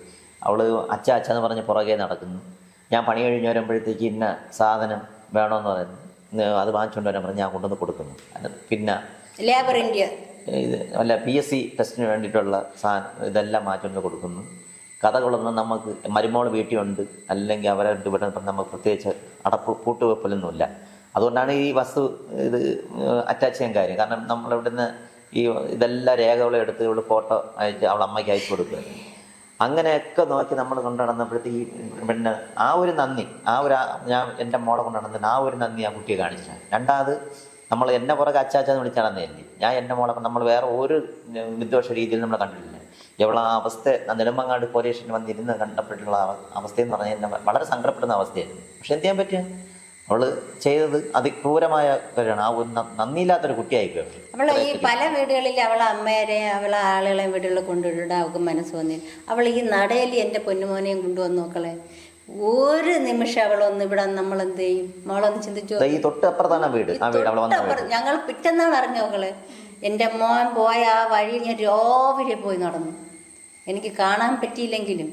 അവൾ അച്ഛന്ന് പറഞ്ഞ് പുറകെ നടക്കുന്നു. ഞാൻ പണി കഴിഞ്ഞ് വരുമ്പോഴത്തേക്ക് ഇന്ന സാധനം വേണമെന്ന് പറയുന്നു, അത് വാങ്ങിച്ചുകൊണ്ട് വരാൻ പറഞ്ഞ് ഞാൻ കൊണ്ടുവന്ന് കൊടുക്കുന്നു. പിന്നെ ലേബർ ഇന്ത്യ ഇത് അല്ല PSC ടെസ്റ്റിന് വേണ്ടിയിട്ടുള്ള സാധനം ഇതെല്ലാം മാറ്റിക്കൊണ്ട് കൊടുക്കുന്നു. കഥകളൊന്നും നമുക്ക് മരുമോൾ വീട്ടിലുണ്ട്, അല്ലെങ്കിൽ അവരെ ഇവിടെ നമുക്ക് പ്രത്യേകിച്ച് പൂട്ടുവെപ്പലൊന്നുമില്ല. അതുകൊണ്ടാണ് ഈ വസ്തു ഇത് അറ്റാച്ച് ചെയ്യാൻ കാര്യം. കാരണം നമ്മളിവിടുന്ന് ഈ ഇതെല്ലാം രേഖകളും എടുത്ത് ഇവിടെ ഫോട്ടോ അയച്ച് അവൾ അമ്മയ്ക്ക് അയച്ചു കൊടുക്കുക. അങ്ങനെയൊക്കെ നോക്കി നമ്മൾ കൊണ്ടു നടന്നപ്പോഴത്തേക്ക് പിന്നെ ആ ഒരു നന്ദി, ഞാൻ എൻ്റെ മോളെ കൊണ്ടു നടന്നിട്ട് ആ ഒരു നന്ദി ആ കുട്ടിയെ കാണിച്ചാണ്. രണ്ടാമത് നമ്മൾ എന്നെ പുറകെ അച്ചാച്ചാന്ന് വിളിച്ചാൽ നടന്നതല്ലേ, ഞാൻ എൻ്റെ മോളെ നമ്മൾ വേറെ ഒരു വിദ്വേഷ രീതിയിൽ നമ്മൾ കണ്ടിട്ടില്ല. എവളെ ആ അവസ്ഥ നെടുമങ്ങാട് പോലീസ് സ്റ്റേഷനിൽ വന്നിരുന്ന് കണ്ടപ്പെട്ടുള്ള അവസ്ഥയെന്ന് പറഞ്ഞാൽ എന്നെ വളരെ സങ്കടപ്പെടുന്ന അവസ്ഥയായിരുന്നു. പക്ഷെ എന്ത് ചെയ്യാൻ പറ്റുക, അവള് ചെയ്തത് അതിക്രൂരമായ കാര്യമാണ്. ആ ഒരു നന്ദിയില്ലാത്തൊരു കുട്ടിയായിപ്പോയി. അവളെ ഈ പല വീടുകളിൽ അവളെ അമ്മേരെയും അവളെ ആളുകളെയും വീടുകളിൽ കൊണ്ടുവിടാൻ അവൾക്ക് മനസ്സ് വന്നില്ല. അവൾ ഈ നടയിൽ എൻ്റെ പൊന്നുമോനെയും കൊണ്ടുവന്ന് നോക്കളെ, ഒരു നിമിഷം അവളൊന്ന് ഇവിടെ നമ്മൾ എന്ത് ചെയ്യും, മോളൊന്ന് ചിന്തിച്ചു. ഈ തൊട്ടപ്പുറത്താണ് വീട്. ഞങ്ങൾ പിറ്റന്നാണ് അറിഞ്ഞു നോക്കളെ, എൻ്റെ മോൻ പോയ ആ വഴി ഞാൻ രാവിലെ പോയി നടന്നു. എനിക്ക് കാണാൻ പറ്റിയില്ലെങ്കിലും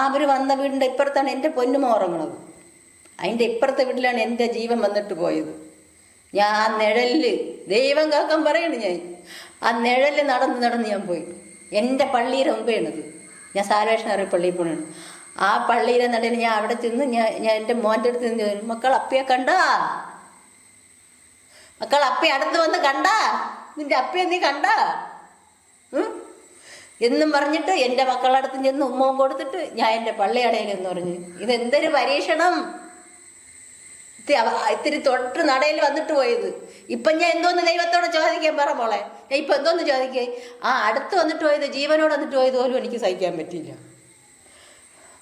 അവർ വന്ന വീടിൻ്റെ ഇപ്പുറത്താണ് എൻ്റെ പൊന്നുമോ ഉറങ്ങണത്. അതിൻ്റെ ഇപ്പുറത്തെ വീട്ടിലാണ് എൻ്റെ ജീവൻ വന്നിട്ട് പോയത്. ഞാൻ ആ നിഴലില് ദൈവം കാക്കാൻ പറയണു, ഞാൻ ആ നിഴലിൽ നടന്ന് ഞാൻ പോയി. എൻ്റെ പള്ളിയുടെ മുമ്പേണത്. ഞാൻ സാൽവേഷനറി പള്ളിയിൽ പോകണാണ്. ആ പള്ളിയിലെ നടയിൽ ഞാൻ അവിടെ ചെന്ന് ഞാൻ എൻ്റെ മോൻ്റെ അടുത്ത് നിന്ന് ചോദിച്ചു, മക്കൾ അപ്പയെ കണ്ടാ, മക്കൾ അപ്പയെ അടുത്ത് വന്ന് കണ്ടാ, നിന്റെ അപ്പയെ നീ കണ്ടാ എന്നും പറഞ്ഞിട്ട് എൻ്റെ മക്കളടുത്ത് ചെന്ന് ഉമ്മവും കൊടുത്തിട്ട് ഞാൻ എൻ്റെ പള്ളിയടയിലെന്ന് പറഞ്ഞു. ഇതെന്തൊരു പരീക്ഷണം! ഇത്തിരി തൊട്ട് നടയിൽ വന്നിട്ട് പോയത്. ഇപ്പം ഞാൻ എന്തോന്ന് ദൈവത്തോട് ചോദിക്കാൻ പറ മോളെ, ഞാൻ ഇപ്പം എന്തോന്ന് ചോദിക്കേ? ആ അടുത്ത് വന്നിട്ട് പോയത്, ജീവനോട് വന്നിട്ട് പോയത് പോലും എനിക്ക് സഹിക്കാൻ പറ്റിയില്ല.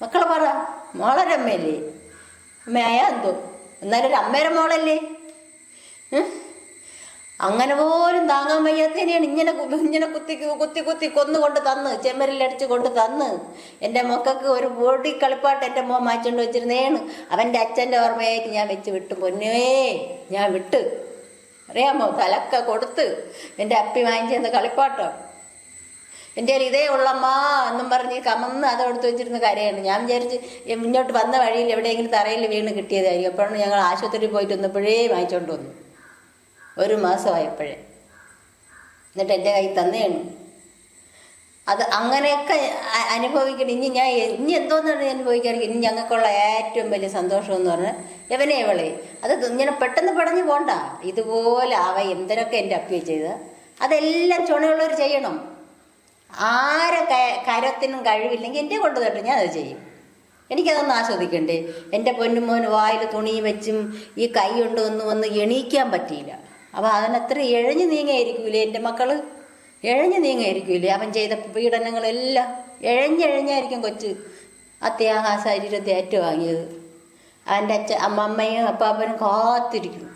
മക്കളെ പറ, മോളൊരു അമ്മയല്ലേ? അമ്മയായാ എന്തോ, എന്നാലും ഒരു അമ്മയുടെ മോളല്ലേ? അങ്ങനെ പോലും താങ്ങാൻ വയ്യാത്തതിനെയാണ് ഇങ്ങനെ കുത്തി കൊന്നുകൊണ്ട് തന്ന്, ചെമ്മരിലടിച്ച് കൊണ്ട് തന്ന്. എൻ്റെ മക്കൾക്ക് ഒരു പൊടി കളിപ്പാട്ട് എൻ്റെ മോൻ മാറ്റിക്കൊണ്ട് വെച്ചിരുന്നേണ്. അവൻ്റെ അച്ഛൻ്റെ ഓർമ്മയായിട്ട് ഞാൻ വെച്ച് വിട്ടു. പൊന്നേ ഞാൻ വിട്ട്, അറിയാമോ, തലക്ക കൊടുത്ത് എൻ്റെ അപ്പി വാങ്ങിച്ചിരുന്ന കളിപ്പാട്ടോ എൻ്റെ ഇതേ ഉള്ളമ്മ എന്നും പറഞ്ഞ് കമന്ന് അതെടുത്ത് വെച്ചിരുന്ന കാര്യമാണ്. ഞാൻ വിചാരിച്ച് മുന്നോട്ട് വന്ന വഴിയിൽ എവിടെയെങ്കിലും തറയിൽ വീണ് കിട്ടിയതായിരിക്കും. അപ്പോഴാണ് ഞങ്ങൾ ആശുപത്രിയിൽ പോയിട്ട് വന്നപ്പോഴേ വാങ്ങിച്ചുകൊണ്ട് വന്നു. 1 മാസമായപ്പോഴേ, എന്നിട്ട് എൻ്റെ കയ്യിൽ തന്നെയാണ്. അത് അങ്ങനെയൊക്കെ അനുഭവിക്കണം. ഇനി എന്തോന്നാണ് അനുഭവിക്കാറ്. ഇനി ഞങ്ങൾക്കുള്ള ഏറ്റവും വലിയ സന്തോഷം എന്ന് പറഞ്ഞാൽ ഇവളെ അത് ഇങ്ങനെ പെട്ടെന്ന് പടഞ്ഞു പോണ്ട. ഇതുപോലെ എന്തിനൊക്കെ എൻ്റെ അപ്പിയെ ചെയ്ത് അതെല്ലാം ചുണയുള്ളവർ ചെയ്യണം. ആരെ കരത്തിനും കഴിവില്ലെങ്കിൽ എൻ്റെ കൊണ്ട് തട്ടും, ഞാൻ അത് ചെയ്യും. എനിക്കതൊന്നും ആസ്വദിക്കണ്ടേ? എൻ്റെ പൊന്നുമോന് വായിൽ തുണി വെച്ചും ഈ കൈ കൊണ്ട് വന്ന് എണീക്കാൻ പറ്റിയില്ല. അപ്പോൾ അതിനത്ര എഴഞ്ഞു നീങ്ങായിരിക്കൂലേ എൻ്റെ മക്കൾ? എഴഞ്ഞു നീങ്ങായിരിക്കൂലേ? അവൻ ചെയ്ത പീഡനങ്ങളെല്ലാം എഴഞ്ഞായിരിക്കും കൊച്ച് ശരീരത്തെ ഏറ്റുവാങ്ങിയത്. അവൻ്റെ അമ്മയും അപ്പാപ്പനും കാത്തിരിക്കണം.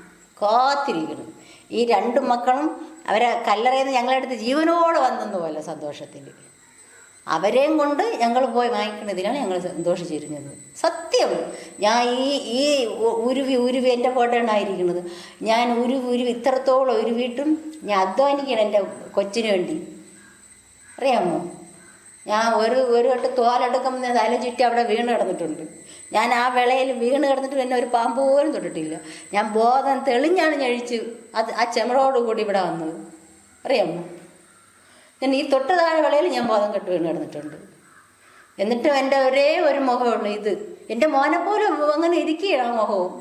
ഈ 2 മക്കളും അവരെ കല്ലറയിൽ നിന്ന് ഞങ്ങളടുത്ത് ജീവനോടെ വന്നെന്ന് പോലെ സന്തോഷത്തിൽ അവരെയും കൊണ്ട് ഞങ്ങൾ പോയി വാങ്ങിക്കുന്നതിനാണ് ഞങ്ങൾ സന്തോഷിച്ചിരുന്നത്. സത്യം. ഞാൻ ഈ ഉരുവി എൻ്റെ ഫോട്ടോണായിരിക്കുന്നത്. ഞാൻ ഉരുവി ഇത്രത്തോളം ഉരുവിയിട്ടും ഞാൻ അധ്വാനിക്കണം എൻ്റെ കൊച്ചിന് വേണ്ടി, അറിയാമോ? ഞാൻ ഒരു വട്ട് തോലെടുക്കുമ്പോൾ ഞാൻ തല ചുറ്റി അവിടെ വീണ് കിടന്നിട്ടുണ്ട്. ഞാൻ ആ വേളയിൽ വീണ് കിടന്നിട്ട് എന്നെ ഒരു പാമ്പ് പോലും തൊട്ടിട്ടില്ല. ഞാൻ ബോധം തെളിഞ്ഞാണ് ഞഴിച്ച് ആ ചെമറോടുകൂടി ഇവിടെ വന്നത്, അറിയാമോ? ഞാൻ ഈ തൊട്ട് താഴെ വേളയിൽ ഞാൻ ബോധം കെട്ട് വീണ് കിടന്നിട്ടുണ്ട്. എന്നിട്ടും എൻ്റെ ഒരേ ഒരു മുഖമുള്ളൂ ഇത്. എൻ്റെ മോനെ പോലും അങ്ങനെ ഇരിക്കുകയാണ് ആ മുഖവും.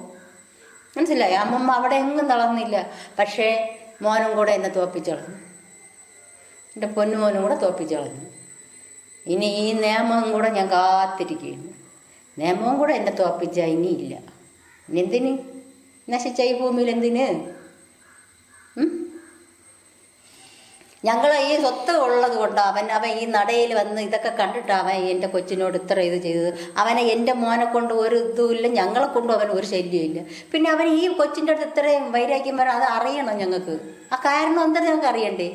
മനസ്സിലായി? അമ്മമ്മ അവിടെ എങ്ങും തളർന്നില്ല. പക്ഷേ മോനും കൂടെ എന്നെ തോപ്പിച്ചളഞ്ഞു, എൻ്റെ പൊന്നുമോനും കൂടെ തോപ്പിച്ചളഞ്ഞു. ഇനി ഈ നിയമം കൂടെ ഞാൻ കാത്തിരിക്കുകയാണ്. നിയമവും കൂടെ എന്നെ തോപ്പിച്ചാൽ ഇനിയില്ല. ഇനി എന്തിന് നശിച്ച ഈ ഭൂമിയിൽ എന്തിന്? ഞങ്ങൾ ഈ സ്വത്ത് ഉള്ളത് കൊണ്ട് അവൻ ഈ നടയിൽ വന്ന് ഇതൊക്കെ കണ്ടിട്ട് അവൻ എൻ്റെ കൊച്ചിനോട് ഇത്ര ഇത് ചെയ്തത്. അവനെ എൻ്റെ മോനെ കൊണ്ട് ഒരു ഇതുമില്ല, ഞങ്ങളെ കൊണ്ടും അവൻ ഒരു ശല്യമില്ല. പിന്നെ അവൻ ഈ കൊച്ചിൻ്റെ അടുത്ത് ഇത്രയും വൈരാഗ്യം വരാൻ അത് അറിയണം ഞങ്ങൾക്ക്. ആ കാരണം എന്താ ഞങ്ങൾക്ക് അറിയണ്ടേ?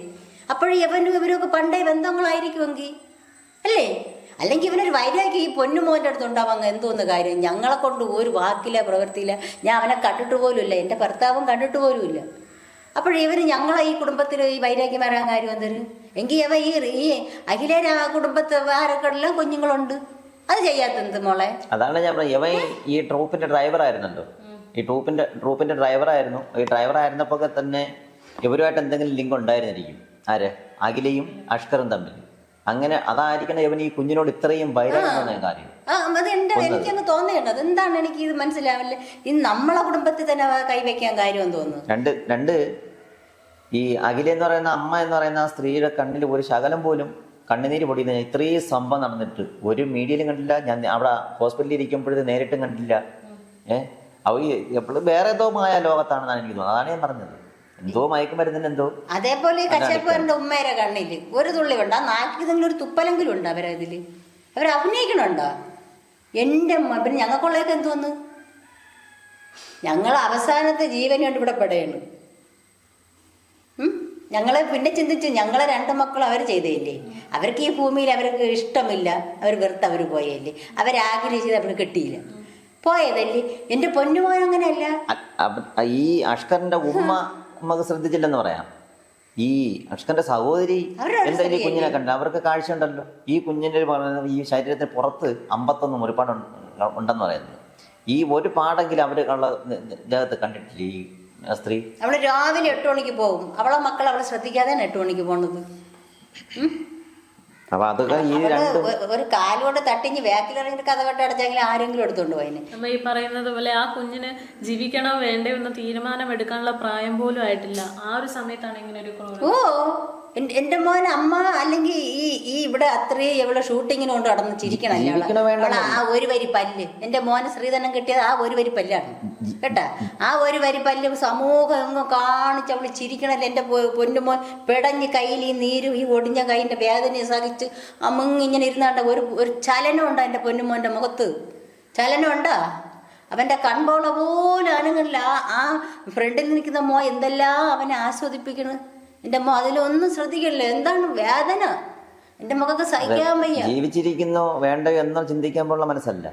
അപ്പോഴും ഇവരൊക്കെ പണ്ടേ ബന്ധങ്ങളായിരിക്കുമെങ്കിൽ അല്ലേ? അല്ലെങ്കിൽ ഇവനൊരു വൈരാഗ്യം ഈ പൊന്നുമോൻ്റെ അടുത്ത് ഉണ്ടാവാൻ എന്തോന്ന് കാര്യം? ഞങ്ങളെ കൊണ്ട് ഒരു വാക്കില്ല, പ്രവൃത്തിയില്ല. ഞാൻ അവനെ കണ്ടിട്ട് പോലുമില്ല, എൻ്റെ ഭർത്താവും കണ്ടിട്ട് പോലുമില്ല. അപ്പോഴിവന് ഞങ്ങളെ ഈ കുടുംബത്തിൽ ഈ വൈരാഗ്യം വരാൻ കാര്യം എന്തൊരു? എങ്കിൽ അവ ഈ അഖില കുടുംബത്തെ ആരൊക്കെല്ലാം കുഞ്ഞുങ്ങളുണ്ട്, അത് ചെയ്യാത്തത് മോളെ. അതാണ് ഞാൻ പറഞ്ഞത്, ഇവൻ ഈ ട്രൂപ്പിന്റെ ഡ്രൈവർ ആയിരുന്നല്ലോ, ഈ ട്രൂപ്പിന്റെ ഡ്രൈവർ ആയിരുന്നു. ഈ ഡ്രൈവർ ആയിരുന്നപ്പോ തന്നെ ഇവരുമായിട്ട് എന്തെങ്കിലും ലിങ്ക് ഉണ്ടായിരുന്നിരിക്കും. ആര്? അഖിലയും അഷ്കറും തമ്മിൽ. അങ്ങനെ അതായിരിക്കണം ഇവൻ ഈ കുഞ്ഞിനോട് ഇത്രയും വൈരാഗ്യം കാര്യം. എനിക്കങ്ങ് തോന്നിയുണ്ട്. അതെന്താണ് എനിക്ക് ഇത് മനസ്സിലാവില്ല. ഇത് നമ്മളെ കുടുംബത്തിൽ തന്നെ കൈവയ്ക്കാൻ കാര്യമെന്ന് തോന്നുന്നു. രണ്ട് ഈ അഖില എന്ന് പറയുന്ന അമ്മ എന്ന് പറയുന്ന ആ സ്ത്രീയുടെ കണ്ണിൽ ഒരു ശകലം പോലും കണ്ണുനീര് പൊടിയുന്ന, ഇത്രയും സംഭവം നടന്നിട്ട് ഒരു മീഡിയയിലും കണ്ടില്ല. ഞാൻ അവിടെ ഹോസ്പിറ്റലിൽ ഇരിക്കുമ്പോഴത് നേരിട്ടും കണ്ടില്ല. അവ എപ്പോഴും വേറെ ഏതോ മായ ലോകത്താണെന്നാണ് എനിക്ക് തോന്നുന്നത്. അതാണ് ഞാൻ പറഞ്ഞത്, എന്തോ മയക്കും വരുന്നതിന് എന്തോ. അതേപോലെ കശ്യപ്പന്റെ ഉമ്മേരെ കണ്ണില് ഒരു തുള്ളി ഉണ്ട്, ആ നാക്കിൽ ഒരു തുപ്പലെങ്കിലും ഉണ്ട് അവരതില്. അവർ അഭിനയിക്കണുണ്ടോ? എൻ്റെ പിന്നെ ഞങ്ങൾക്കുള്ളതൊക്കെ എന്തോന്ന്, ഞങ്ങൾ അവസാനത്തെ ജീവന് വേണ്ടി ഇവിടെ പെടയാണ്. ഞങ്ങളെ പിന്നെ ചിന്തിച്ച് ഞങ്ങളെ 2 മക്കളും അവർ ചെയ്തേയില്ലേ. അവർക്ക് ഈ ഭൂമിയിൽ അവർക്ക് ഇഷ്ടമില്ല, അവർ വെറുത്ത് അവർ പോയല്ലേ. അവരാഗ്രഹിച്ചത് അവർ കിട്ടിയില്ല, പോയതല്ലേ. എൻ്റെ പൊന്നുമോൻ അങ്ങനെയല്ല. ഈ അഷ്കറിന്റെ ഉമ്മക്ക് ശ്രദ്ധിച്ചില്ലെന്ന് പറയാം. ഈ അഷ്കറിന്റെ സഹോദരി എന്തായാലും കുഞ്ഞിനെ കണ്ട, അവർക്ക് കാഴ്ച ഉണ്ടല്ലോ. ഈ കുഞ്ഞിന്റെ ഈ ശരീരത്തിന് പുറത്ത് 51 മുറിപ്പാട് ഉണ്ടെന്ന് പറയുന്നത്. ഈ ഒരു പാടെങ്കിലും അവരുള്ള ദേഹത്ത് കണ്ടിട്ടില്ല ഈ സ്ത്രീ. അവള് രാവിലെ 8 മണിക്ക് പോകും. അവളെ മക്കൾ അവളെ ശ്രദ്ധിക്കാതെയാണ് 8 മണിക്ക് പോണത്. അപ്പൊ അതൊക്കെ ഈ ഒരു കാലോട് തട്ടിഞ്ഞ് ബാക്കിലിറങ്ങി കഥ കെട്ട് അടച്ചെങ്കിൽ ആരെങ്കിലും എടുത്തോണ്ട് പോയിന്. അപ്പൊ ഈ പറയുന്നത് പോലെ ആ കുഞ്ഞിന് ജീവിക്കണോ വേണ്ടേ എന്ന് തീരുമാനം എടുക്കാനുള്ള പ്രായം പോലും ആയിട്ടില്ല. ആ ഒരു സമയത്താണ് ഇങ്ങനെ ഒരു ഓ എൻ്റെ മോൻ അമ്മ അല്ലെങ്കിൽ ഈ ഇവിടെ അത്രയും എവിടെ ഷൂട്ടിങ്ങിന് കൊണ്ട് നടന്ന് ചിരിക്കണല്ലോ. ആ ഒരു വരി പല്ല്, എൻ്റെ മോന് ശ്രീധനം കിട്ടിയത് ആ ഒരു വരി പല്ലാണ് കേട്ടാ. ആ ഒരു വരി പല്ല് സമൂഹം എങ്ങും കാണിച്ച് അവള് ചിരിക്കണല്ലോ. എൻ്റെ പൊന്നുമോൻ പിടഞ്ഞ് കയ്യിൽ ഈ നീരും ഈ ഒടിഞ്ഞ കൈൻ്റെ വേദനയെ സഹിച്ച് അമ്മങ്ങിങ്ങനെ ഇരുന്നാണ്ട ഒരു ചലനം ഉണ്ടോ എൻ്റെ പൊന്നുമോൻ്റെ മുഖത്ത്? ചലനം ഉണ്ടാ? അവൻ്റെ കൺപോള പോലും അനങ്ങില്ല. ആ ഫ്രണ്ടിൽ നിൽക്കുന്ന മോ എന്തെല്ലാം അവനെ ആസ്വദിപ്പിക്കണ്. എൻ്റെ മോ അതിലൊന്നും ശ്രദ്ധിക്കില്ല. എന്താണ് വേദന? എൻ്റെ മകൾക്ക് സഹിക്കാൻ വയ്യ. ജീവിച്ചിരിക്കുന്നോ വേണ്ടയോ എന്നോ ചിന്തിക്കാൻ പോലുള്ള മനസ്സല്ല,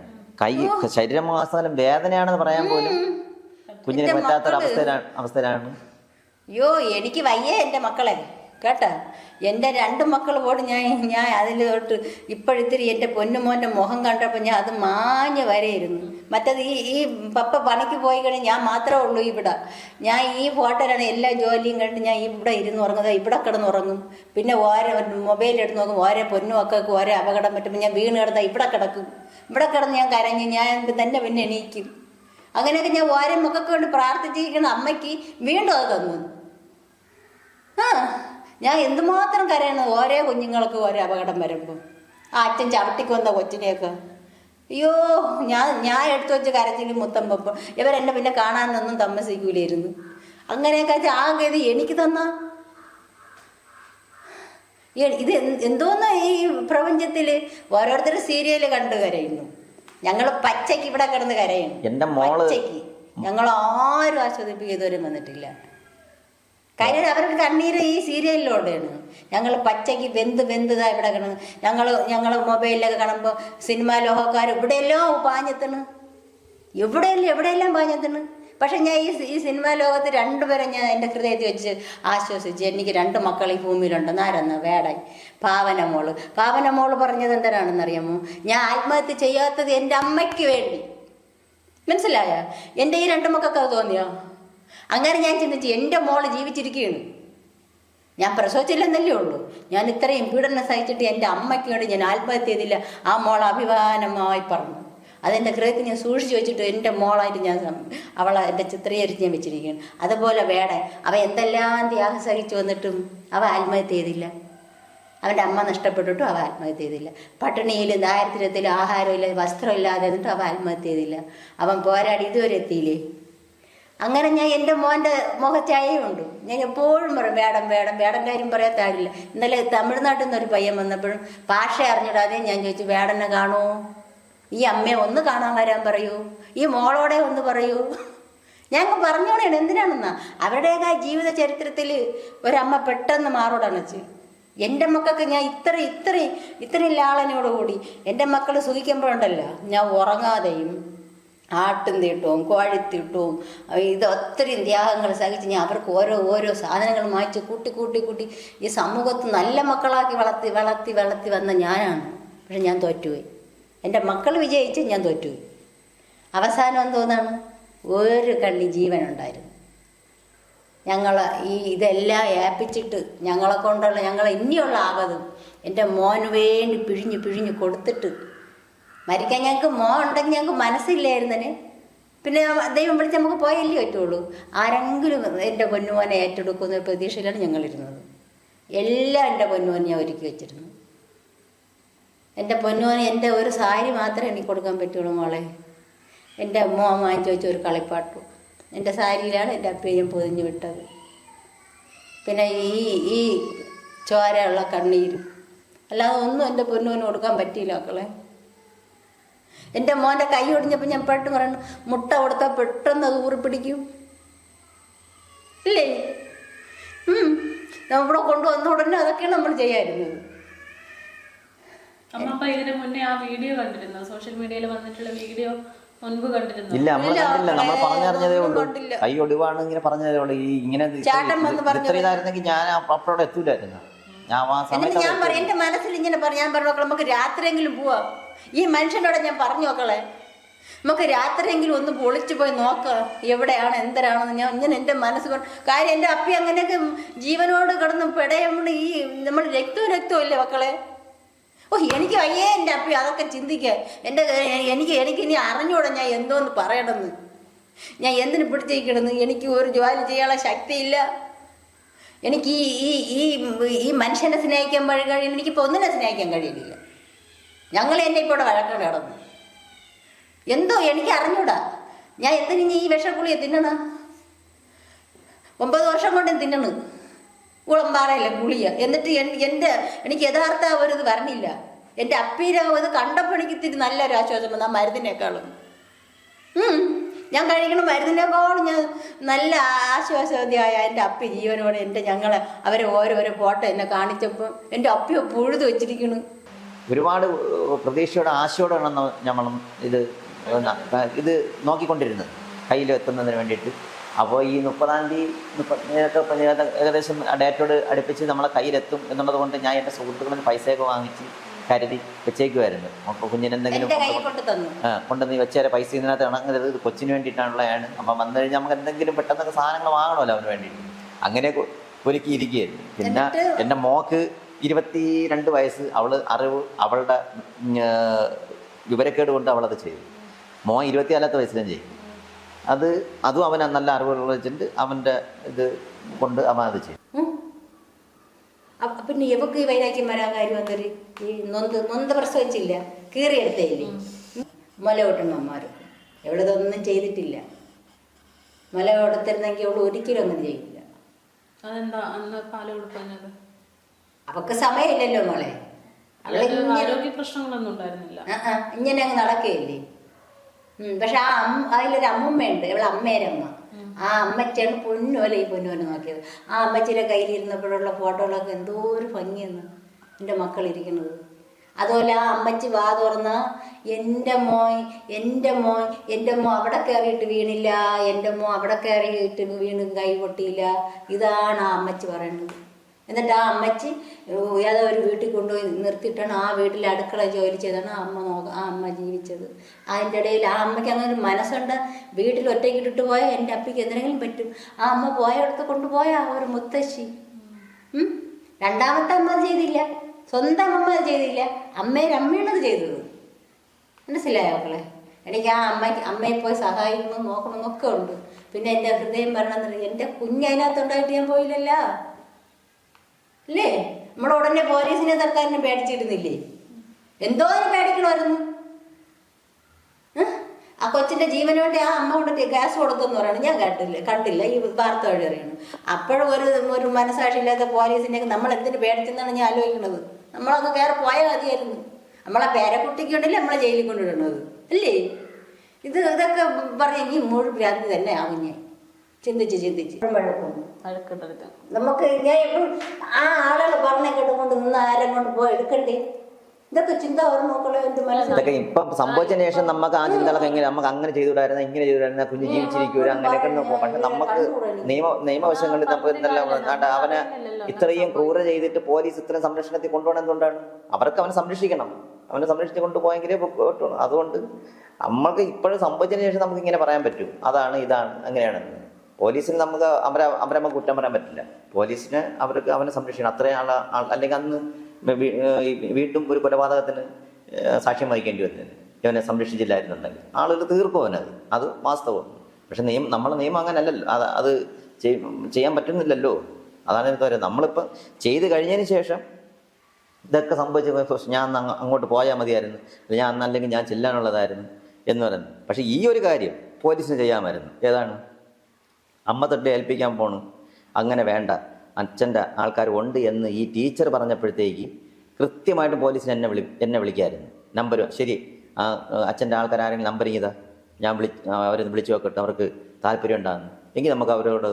ശരീരമാസകലം വേദനയാണെന്ന് പറയാൻ പോലും കുഞ്ഞിന് പറ്റാത്തൊരവസ്ഥയിലാണ്. അയ്യോ എനിക്ക് വയ്യേ എൻ്റെ മക്കളെ കേട്ടാ. എൻ്റെ 2 മക്കൾ പോലും ഞാൻ അതിൽ തൊട്ട് ഇപ്പോഴിത്തിരി എൻ്റെ പൊന്നുമോൻ്റെ മുഖം കണ്ടപ്പോൾ ഞാൻ അത് മാഞ്ഞ് വരെയിരുന്നു. മറ്റത് ഈ പപ്പ പണിക്ക് പോയി കഴിഞ്ഞാൽ ഞാൻ മാത്രമേ ഉള്ളൂ ഇവിടെ. ഞാൻ ഈ ഫോട്ടോയിലാണ് എല്ലാ ജോലിയും കണ്ട് ഞാൻ ഇവിടെ ഇരുന്ന് ഉറങ്ങുന്നത്. ഇവിടെ കിടന്നുറങ്ങും. പിന്നെ ഓരോ മൊബൈൽ എടുത്ത് നോക്കും. ഓരോ പൊന്നുമക്കൾക്ക് ഓരോ അപകടം പറ്റുമ്പോൾ ഞാൻ വീണ് കിടന്നാൽ ഇവിടെ കിടക്കും. ഇവിടെ കിടന്ന് ഞാൻ കരഞ്ഞ് ഞാൻ തന്നെ പിന്നെ എണീക്കും. അങ്ങനെയൊക്കെ ഞാൻ ഓരോ മക്കൾക്ക് വേണ്ടി പ്രാർത്ഥിച്ചിരിക്കുന്ന അമ്മയ്ക്ക് വീണ്ടും അത് തന്നു. ഞാൻ എന്തുമാത്രം കരയണം ഓരോ കുഞ്ഞുങ്ങൾക്ക് ഓരോ അപകടം വരുമ്പോൾ. ആ അച്ഛൻ ചവിട്ടിക്ക് വന്ന കൊച്ചിനെയൊക്കെ അയ്യോ ഞാൻ എടുത്തു വെച്ച് കരച്ചിലും മുത്തം വെപ്പോൾ ഇവരെന്നെ പിന്നെ കാണാനൊന്നും താമസിക്കൂലായിരുന്നു. അങ്ങനെയൊക്കെ ആ ഗതി എനിക്ക് തന്ന ഇത് എന്തോന്ന് ഈ പ്രപഞ്ചത്തിൽ ഓരോരുത്തർ സീരിയല് കണ്ട് കരയുന്നു. ഞങ്ങൾ പച്ചയ്ക്ക് ഇവിടെ കിടന്ന് കരയുന്നു. പച്ചയ്ക്ക് ഞങ്ങൾ ആരും ആസ്വദിപ്പിക്കുക ഇതുവരെ വന്നിട്ടില്ല. കാര്യം അവർക്ക് കണ്ണീര് ഈ സീരിയലിലൂടെയാണ്. ഞങ്ങൾ പച്ചയ്ക്ക് വെന്താ ഇവിടെ കിടന്ന് ഞങ്ങൾ മൊബൈലിലൊക്കെ കാണുമ്പോൾ സിനിമാ ലോകക്കാർ ഇവിടെയെല്ലാം പാഞ്ഞെത്തണ്, എവിടെയെല്ലാം പാഞ്ഞെത്തണ്. പക്ഷെ ഞാൻ ഈ സിനിമാ ലോകത്ത് 2 പേരെ ഞാൻ എൻ്റെ ഹൃദയത്തിൽ വെച്ച് ആശ്വസിച്ച്. എനിക്ക് 2 മക്കൾ ഈ ഭൂമിയിലുണ്ടെന്ന്. ആരെന്ന്? വേടായി പാവന മോള് പറഞ്ഞത് എന്തിനാണെന്നറിയാമോ? ഞാൻ ആത്മഹത്യ ചെയ്യാത്തത് എൻ്റെ അമ്മയ്ക്ക് വേണ്ടി. മനസ്സിലായ? എൻ്റെ ഈ 2 മക്കൾക്ക് അത് തോന്നിയോ? അങ്ങനെ ഞാൻ ചിന്തിച്ച് എൻ്റെ മോള് ജീവിച്ചിരിക്കുകയാണ്. ഞാൻ പ്രസവിച്ചില്ലെന്നല്ലേ ഉള്ളൂ. ഞാൻ ഇത്രയും പീഡനം സഹിച്ചിട്ട് എൻ്റെ അമ്മയ്ക്ക് വേണ്ടി ഞാൻ ആത്മഹത്യ ചെയ്തില്ല. ആ മോൾ അഭിമാനമായി പറഞ്ഞു. അതെൻ്റെ ഹൃദയത്തിൽ ഞാൻ സൂക്ഷിച്ച് വെച്ചിട്ട് എൻ്റെ മോളായിട്ട് ഞാൻ അവളെ എൻ്റെ ചിത്രീകരിച്ച് ഞാൻ വെച്ചിരിക്കുകയാണ്. അതുപോലെ വേണേ അവ എന്തെല്ലാം ത്യാഗം സഹിച്ചു വന്നിട്ടും അവ ആത്മഹത്യ ചെയ്തില്ല. അവൻ്റെ അമ്മ നഷ്ടപ്പെട്ടിട്ടും അവ ആത്മഹത്യ ചെയ്തില്ല. പട്ടിണിയിലും ദാരിദ്ര്യത്തിലും ആഹാരമില്ല വസ്ത്രമില്ലാതെ എന്നിട്ടും അവ ആത്മഹത്യ ചെയ്തില്ല. അവൻ പോരാടി ഇതുവരെ എത്തിയില്ലേ. അങ്ങനെ ഞാൻ എൻ്റെ മോൻ്റെ മുഖച്ചായയുണ്ട്. ഞാൻ എപ്പോഴും പറയും വേടം കാര്യം പറയാൻ താടില്ല. ഇന്നലെ തമിഴ്നാട്ടിൽ നിന്നൊരു പയ്യൻ വന്നപ്പോഴും ഭാഷ അറിഞ്ഞിടാതെ ഞാൻ ചോദിച്ചു, വേടനെ കാണുമോ? ഈ അമ്മയെ ഒന്ന് കാണാൻ വരാൻ പറയൂ, ഈ മോളോടെ ഒന്ന് പറയൂ. ഞങ്ങൾ പറഞ്ഞോളാണ്. എന്തിനാണെന്നാ അവരുടെയൊക്കെ ജീവിത ചരിത്രത്തിൽ ഒരമ്മ പെട്ടെന്ന് മാറോടണച്ച്. എൻ്റെ മക്കൾക്ക് ഞാൻ ഇത്രയും ലാളനയോടുകൂടി എൻ്റെ മക്കൾ സുഖിക്കുമ്പോഴുണ്ടല്ലോ ഞാൻ ഉറങ്ങാതെയും ആട്ടും തീട്ടവും കോഴിത്തീട്ടവും ഇത് ഒത്തിരി ത്യാഗങ്ങൾ സഹിച്ച് ഞാൻ അവർക്ക് ഓരോ സാധനങ്ങൾ വാങ്ങിച്ച് കൂട്ടി ഈ സമൂഹത്ത് നല്ല മക്കളാക്കി വളർത്തി വന്ന ഞാനാണ്. പക്ഷെ ഞാൻ തോറ്റുപോയി. എൻ്റെ മക്കൾ വിജയിച്ച് ഞാൻ തോറ്റുപോയി. അവസാനം എന്തോന്നാണ്, ഒരു കണ്ണി ജീവനുണ്ടായിരുന്നു. ഞങ്ങൾ ഇതെല്ലാം ഏൽപ്പിച്ചിട്ട് ഞങ്ങളെ ഇനിയുള്ള ആപതും എൻ്റെ മോന് വേണ്ടി പിഴിഞ്ഞ് കൊടുത്തിട്ട് മരിക്കാൻ ഞങ്ങൾക്ക് മോൻ ഉണ്ടെങ്കിൽ ഞങ്ങൾക്ക് മനസ്സില്ലായിരുന്നതിന്. പിന്നെ ദൈവം വിളിച്ച് നമുക്ക് പോയല്ലേ പറ്റുള്ളൂ. ആരെങ്കിലും എൻ്റെ പൊന്നുമോനെ ഏറ്റെടുക്കുന്ന പ്രതീക്ഷയിലാണ് ഞങ്ങളിരുന്നത്. എല്ലാം എൻ്റെ പൊന്നുമോനെ ഞാൻ ഒരുക്കി വെച്ചിരുന്നു. എൻ്റെ പൊന്നുമോനെ എൻ്റെ ഒരു സാരി മാത്രമേ എനിക്ക് കൊടുക്കാൻ പറ്റുള്ളൂ മോളെ. എൻ്റെ മോൻ വാങ്ങിച്ചു വെച്ച ഒരു കളിപ്പാട്ടും എൻ്റെ സാരിയിലാണ് എൻ്റെ അപ്പയും പൊതിഞ്ഞു വിട്ടത്. പിന്നെ ഈ ചോരയുള്ള കണ്ണീരും അല്ലാതെ ഒന്നും എൻ്റെ പൊന്നുമോന് കൊടുക്കാൻ പറ്റിയില്ല മക്കളെ. എൻ്റെ മോൻ്റെ കൈ ഒടിഞ്ഞപ്പോൾ ഞാൻ പെട്ടെന്ന് പറയണം, മുട്ട കൊടുത്താൽ പെട്ടെന്ന് അത് ഊറിപ്പിടിക്കും ഇല്ലേ? നമ്മളിവിടെ കൊണ്ടുവന്ന ഉടനെ അതൊക്കെയാണ് നമ്മൾ ചെയ്യാറുള്ളത്. അമ്മ ഇതിന് മുന്നേ ആ വീഡിയോ കണ്ടിരുന്നു, സോഷ്യൽ മീഡിയയിൽ വന്നിട്ടുള്ള വീഡിയോ മുൻപ് കണ്ടിരുന്നു? ഇല്ല, നമ്മൾ കണ്ടില്ല. നമ്മൾ പറഞ്ഞറിഞ്ഞതേ ഉള്ളൂ. കൈ ഒടിവാണ് ഇങ്ങനെ പറഞ്ഞതേ ഉള്ളൂ. ഈ ഇങ്ങനെ ഇതായിരുന്നെങ്കിൽ ഞാൻ അപ്പോഴോടെ എത്തൂലായിരുന്നു. ഞാൻ പറയും, എൻ്റെ മനസ്സിൽ ഇങ്ങനെ ഞാൻ പറഞ്ഞു നോക്കളെ, നമുക്ക് രാത്രിയെങ്കിലും പോവാം. ഈ മനുഷ്യനോടെ ഞാൻ പറഞ്ഞു നോക്കളെ, നമുക്ക് രാത്രിയെങ്കിലും ഒന്ന് പൊളിച്ചു പോയി നോക്കാം എവിടെയാണ് എന്തരാണെന്ന്. ഞാൻ ഇങ്ങനെ എൻ്റെ മനസ്സ് കൊണ്ട് കാര്യം എൻ്റെ അപ്പി അങ്ങനെയൊക്കെ ജീവനോട് കിടന്ന് പെടയുമ്പോൾ ഈ നമ്മൾ രക്തവും ഇല്ലേ മക്കളെ. എനിക്ക് അയ്യേ എൻ്റെ അപ്പി അതൊക്കെ ചിന്തിക്കാൻ എനിക്ക് ഇനി അറിഞ്ഞൂടെ ഞാൻ എന്തോന്ന് പറയണമെന്ന്. ഞാൻ എന്തിനു പിടിച്ചിരിക്കണമെന്ന്. എനിക്ക് ഒരു ജോലി ചെയ്യാനുള്ള ശക്തിയില്ല. എനിക്ക് ഈ മനുഷ്യനെ സ്നേഹിക്കാൻ കഴിയും. എനിക്കിപ്പോൾ ഒന്നിനെ സ്നേഹിക്കാൻ കഴിയുന്നില്ല. ഞങ്ങൾ എന്നെ ഇപ്പോൾ ഇവിടെ വഴക്കം കിടന്നു. എന്തോ എനിക്ക് അറിഞ്ഞൂടാ. ഞാൻ എന്തിനു ഈ വിഷക്കുളിയെ തിന്നണം? 9 വർഷം കൊണ്ടും തിന്നണം കുളമ്പാറയില്ല ഗുളിയ. എന്നിട്ട് എനിക്ക് യഥാർത്ഥ ഒരു ഇത് വരണില്ല. എൻ്റെ അപ്പീര ഇത് കണ്ടപ്പോൾ എനിക്ക് ഇത്തിരി നല്ലൊരു ആശ്വാസം വന്നു. ആ മരുന്നിനേക്കാളും ഞാൻ കഴിക്കണം മരുന്നിനേക്കാളും ഞാൻ നല്ല ആശ്വാസവതിയായ എൻ്റെ അപ്പി ജീവനോടെ ഞങ്ങളെ അവരെ ഓരോരോ ഫോട്ടോ എന്നെ കാണിച്ചപ്പോൾ എൻ്റെ അപ്പി പുഴുത് വെച്ചിരിക്കുന്നു. ഒരുപാട് പ്രതീക്ഷയോടെ ആശയോടെയാണ് നമ്മളും ഇത് നോക്കിക്കൊണ്ടിരുന്നത് കയ്യിലെത്തുന്നതിന് വേണ്ടിയിട്ട്. അപ്പോൾ ഈ 30-ാം തീയതി ഏകദേശം ഡേറ്റോട് അടുപ്പിച്ച് നമ്മളെ കയ്യിലെത്തും എന്നുള്ളത് കൊണ്ട് ഞാൻ എൻ്റെ സുഹൃത്തുക്കളിൽ നിന്ന് പൈസയൊക്കെ വാങ്ങിച്ച് കരുതി വെച്ചേക്കുമായിരുന്നു. അപ്പോൾ കുഞ്ഞിനെന്തെങ്കിലും കൊണ്ടുവന്ന് വെച്ചേരെ പൈസ ഇതിനകത്ത് ഇണങ്ങരുത്, ഇത് കൊച്ചിന് വേണ്ടിയിട്ടാണുള്ളതാണ്. അപ്പം വന്നു കഴിഞ്ഞാൽ നമുക്ക് എന്തെങ്കിലും പെട്ടെന്നൊക്കെ സാധനങ്ങൾ വാങ്ങണമല്ലോ അവന് വേണ്ടിയിട്ട്. അങ്ങനെ ഒരുക്കിയിരിക്കുകയായിരുന്നു. പിന്നെ എൻ്റെ മോക്ക് 22 വയസ്സ്, അവളുടെ വിവരക്കേട് കൊണ്ട് അവളത് ചെയ്തു. മോൻ 24 വയസ്സിലും ചെയ്യും. അതും അവൻ നല്ല അറിവുകൾ വെച്ചിട്ട് അവൻ്റെ ഇത് കൊണ്ട് അവൻ അത് ചെയ്യും. പിന്നെ എവക്ക് ഈ വൈരാഗ്യം വരാൻ കാര്യം എന്തൊരു ഈ നൊന്ത് പ്രസവിച്ചില്ല, കീറിയെടുത്തില്ലേ മുല കൊട്ടണന്മാർക്ക്. എവിടെ ഇതൊന്നും ചെയ്തിട്ടില്ല. മുല കൊടുത്തിരുന്നെങ്കിൽ അവൾ ഒരിക്കലും അങ്ങനെ ചെയ്യില്ല. അതെന്താ അന്ന് പാല് കൊടുക്കുന്നത്? അവക്ക് സമയമില്ലല്ലോ മോളെ. ആരോഗ്യ പ്രശ്നങ്ങളൊന്നും ഉണ്ടായിരുന്നില്ല. ഇങ്ങനെ അങ്ങ് നടക്കുകയില്ലേ. പക്ഷെ അതിലൊരു അമ്മൂമ്മയുണ്ട്, ഇവളെ അമ്മേരമ്മ. ആ അമ്മച്ചാണ് പൊന്നുപോലെ ഈ പൊന്നുപോലെ നോക്കിയത്. ആ അമ്മച്ചിയുടെ കയ്യിലിരുന്നപ്പോഴുള്ള ഫോട്ടോകളൊക്കെ എന്തോ ഒരു ഭംഗിയെന്ന് എൻ്റെ മക്കളിരിക്കുന്നത്. അതുപോലെ ആ അമ്മച്ചി വാ തുറന്ന എൻ്റെ മോൻ അവിടെ കയറിയിട്ട് വീണില്ല, എൻ്റെ മോൻ അവിടെ കയറിയിട്ട് വീണ് കൈ പൊട്ടിയില്ല. ഇതാണ് ആ അമ്മച്ചി പറയേണ്ടത്. എന്നിട്ട് ആ അമ്മച്ചി ഏതോ ഒരു വീട്ടിൽ കൊണ്ടുപോയി നിർത്തിയിട്ടാണ് ആ വീട്ടിൽ അടുക്കള ജോലി ചെയ്താണ് ആ അമ്മ ജീവിച്ചത്. അതിൻ്റെ ഇടയിൽ ആ അമ്മയ്ക്ക് അങ്ങനെ ഒരു മനസ്സുണ്ട്. വീട്ടിൽ ഒറ്റയ്ക്ക് ഇട്ടിട്ട് പോയാൽ എൻ്റെ അപ്പിക്ക് എന്തെങ്കിലും പറ്റും. ആ അമ്മ പോയടുത്ത് കൊണ്ടുപോയ ഒരു മുത്തശ്ശി. രണ്ടാമത്തെ അമ്മ അത് ചെയ്തില്ല, സ്വന്തം അമ്മ അത് ചെയ്തില്ല, അമ്മയാണത് ചെയ്തത്. മനസ്സിലായോ മക്കളെ? എനിക്ക് ആ അമ്മയെ പോയി സഹായിക്കണം നോക്കണമെന്നൊക്കെ ഉണ്ട്. പിന്നെ എൻ്റെ ഹൃദയം വരണമെന്ന് എൻ്റെ കുഞ്ഞതിനകത്തുണ്ടായിട്ട് ഞാൻ പോയില്ലല്ലോ അല്ലേ? നമ്മുടെ ഉടനെ പോലീസിനെ സർക്കാരിനെ പേടിച്ചിരുന്നില്ലേ? എന്തോ പേടിക്കണമായിരുന്നു. ആ കൊച്ചിൻ്റെ ജീവന് വേണ്ടി ആ അമ്മ കൊണ്ട് ഗ്യാസ് കൊടുത്തെന്ന് പറയണം. ഞാൻ കണ്ടില്ല, ഈ വാർത്ത വഴി അറിയണം. അപ്പോഴും ഒരു മനസാക്ഷിയില്ലാത്ത പോലീസിനെയൊക്കെ നമ്മൾ എന്തിനു പേടിച്ചെന്നാണ് ഞാൻ ആലോചിക്കുന്നത്. നമ്മളൊക്കെ കയറി പോയാൽ മതിയായിരുന്നു. നമ്മളെ പേരക്കുട്ടിക്ക് ഉണ്ടല്ലേ നമ്മളെ ജയിലിൽ കൊണ്ടിടുന്നത് അല്ലേ? ഇതൊക്കെ പറഞ്ഞ ഈ മുഴുവൻ ഭ്രാന്തി തന്നെ ആവും. ഞാൻ ചിന്തിച്ച് നമുക്ക് ഞാൻ എപ്പോഴും ആ ആളുകൾ പറഞ്ഞ കേട്ടുകൊണ്ട് നിന്ന് ആരെ കൊണ്ട് പോയി എടുക്കണ്ടേ? ഇതൊക്കെ ചിന്ത ഒരു മക്കളെ എന്ത് മനസ്സിലാക്കി ഇതൊക്കെ ഇപ്പം സംഭവിച്ചതിന് ശേഷം നമുക്ക് ആ ചിന്തകളൊക്കെ എങ്ങനെ നമുക്ക് അങ്ങനെ ചെയ്തുകൂടായിരുന്ന ഇങ്ങനെ ചെയ്തുകൂടായിരുന്ന കുഞ്ഞ് ജീവിച്ചിരിക്കൂല അങ്ങനെയൊക്കെ നോക്കും. പക്ഷെ നമുക്ക് നിയമവശങ്ങളിൽ നമുക്ക് എന്തെല്ലാം അവനെ ഇത്രയും ക്രൂര ചെയ്തിട്ട് പോലീസ് ഇത്രയും സംരക്ഷണത്തിൽ കൊണ്ടുപോകണം. എന്തുകൊണ്ടാണ്? അവർക്ക് അവനെ സംരക്ഷിക്കണം. അവനെ സംരക്ഷിച്ച് കൊണ്ടുപോയെങ്കിലേ പറ്റുള്ളൂ. അതുകൊണ്ട് നമ്മൾക്ക് ഇപ്പോഴും സംഭവിച്ചതിന് ശേഷം നമുക്ക് ഇങ്ങനെ പറയാൻ പറ്റും, അതാണ് ഇതാണ് അങ്ങനെയാണെന്ന്. പോലീസിന് നമുക്ക് അവരെ നമുക്ക് കുറ്റം പറയാൻ പറ്റില്ല. പോലീസിന് അവർക്ക് അവനെ സംരക്ഷിക്കണം. അത്രയും അല്ലെങ്കിൽ അന്ന് വീണ്ടും ഒരു കൊലപാതകത്തിന് സാക്ഷ്യം വഹിക്കേണ്ടി വന്നത് ഇവനെ സംരക്ഷിച്ചില്ലായിരുന്നുണ്ടെങ്കിൽ ആളുകൾ തീർക്കും അവനത്. അത് വാസ്തവം. പക്ഷെ നമ്മളെ നിയമം അങ്ങനെ അല്ലല്ലോ. അത് ചെയ്യാൻ പറ്റുന്നില്ലല്ലോ. അതാണ് എനിക്ക് പറയുന്നത്. നമ്മളിപ്പോൾ ചെയ്ത് കഴിഞ്ഞതിന് ശേഷം ഇതൊക്കെ സംഭവിച്ച ഞാൻ അങ്ങോട്ട് പോയാൽ മതിയായിരുന്നു, അല്ലെങ്കിൽ ഞാൻ ചെല്ലാനുള്ളതായിരുന്നു എന്ന് പറയുന്നത്. പക്ഷെ ഈ ഒരു കാര്യം പോലീസിന് ചെയ്യാമായിരുന്നു. ഏതാണ്? അമ്മ തൊട്ട് ഏൽപ്പിക്കാൻ പോണു, അങ്ങനെ വേണ്ട, അച്ഛൻ്റെ ആൾക്കാർ ഉണ്ട് എന്ന് ഈ ടീച്ചർ പറഞ്ഞപ്പോഴത്തേക്ക് കൃത്യമായിട്ട് പോലീസിന് എന്നെ വിളിക്കായിരുന്നു. നമ്പർ ശരി, അച്ഛൻ്റെ ആൾക്കാർ ആരെങ്കിലും നമ്പർ ചെയ്താ ഞാൻ അവരെ വിളിച്ചു നോക്കട്ടെ, അവർക്ക് താല്പര്യം ഉണ്ടാകുന്നു എങ്കിൽ നമുക്ക് അവരോട്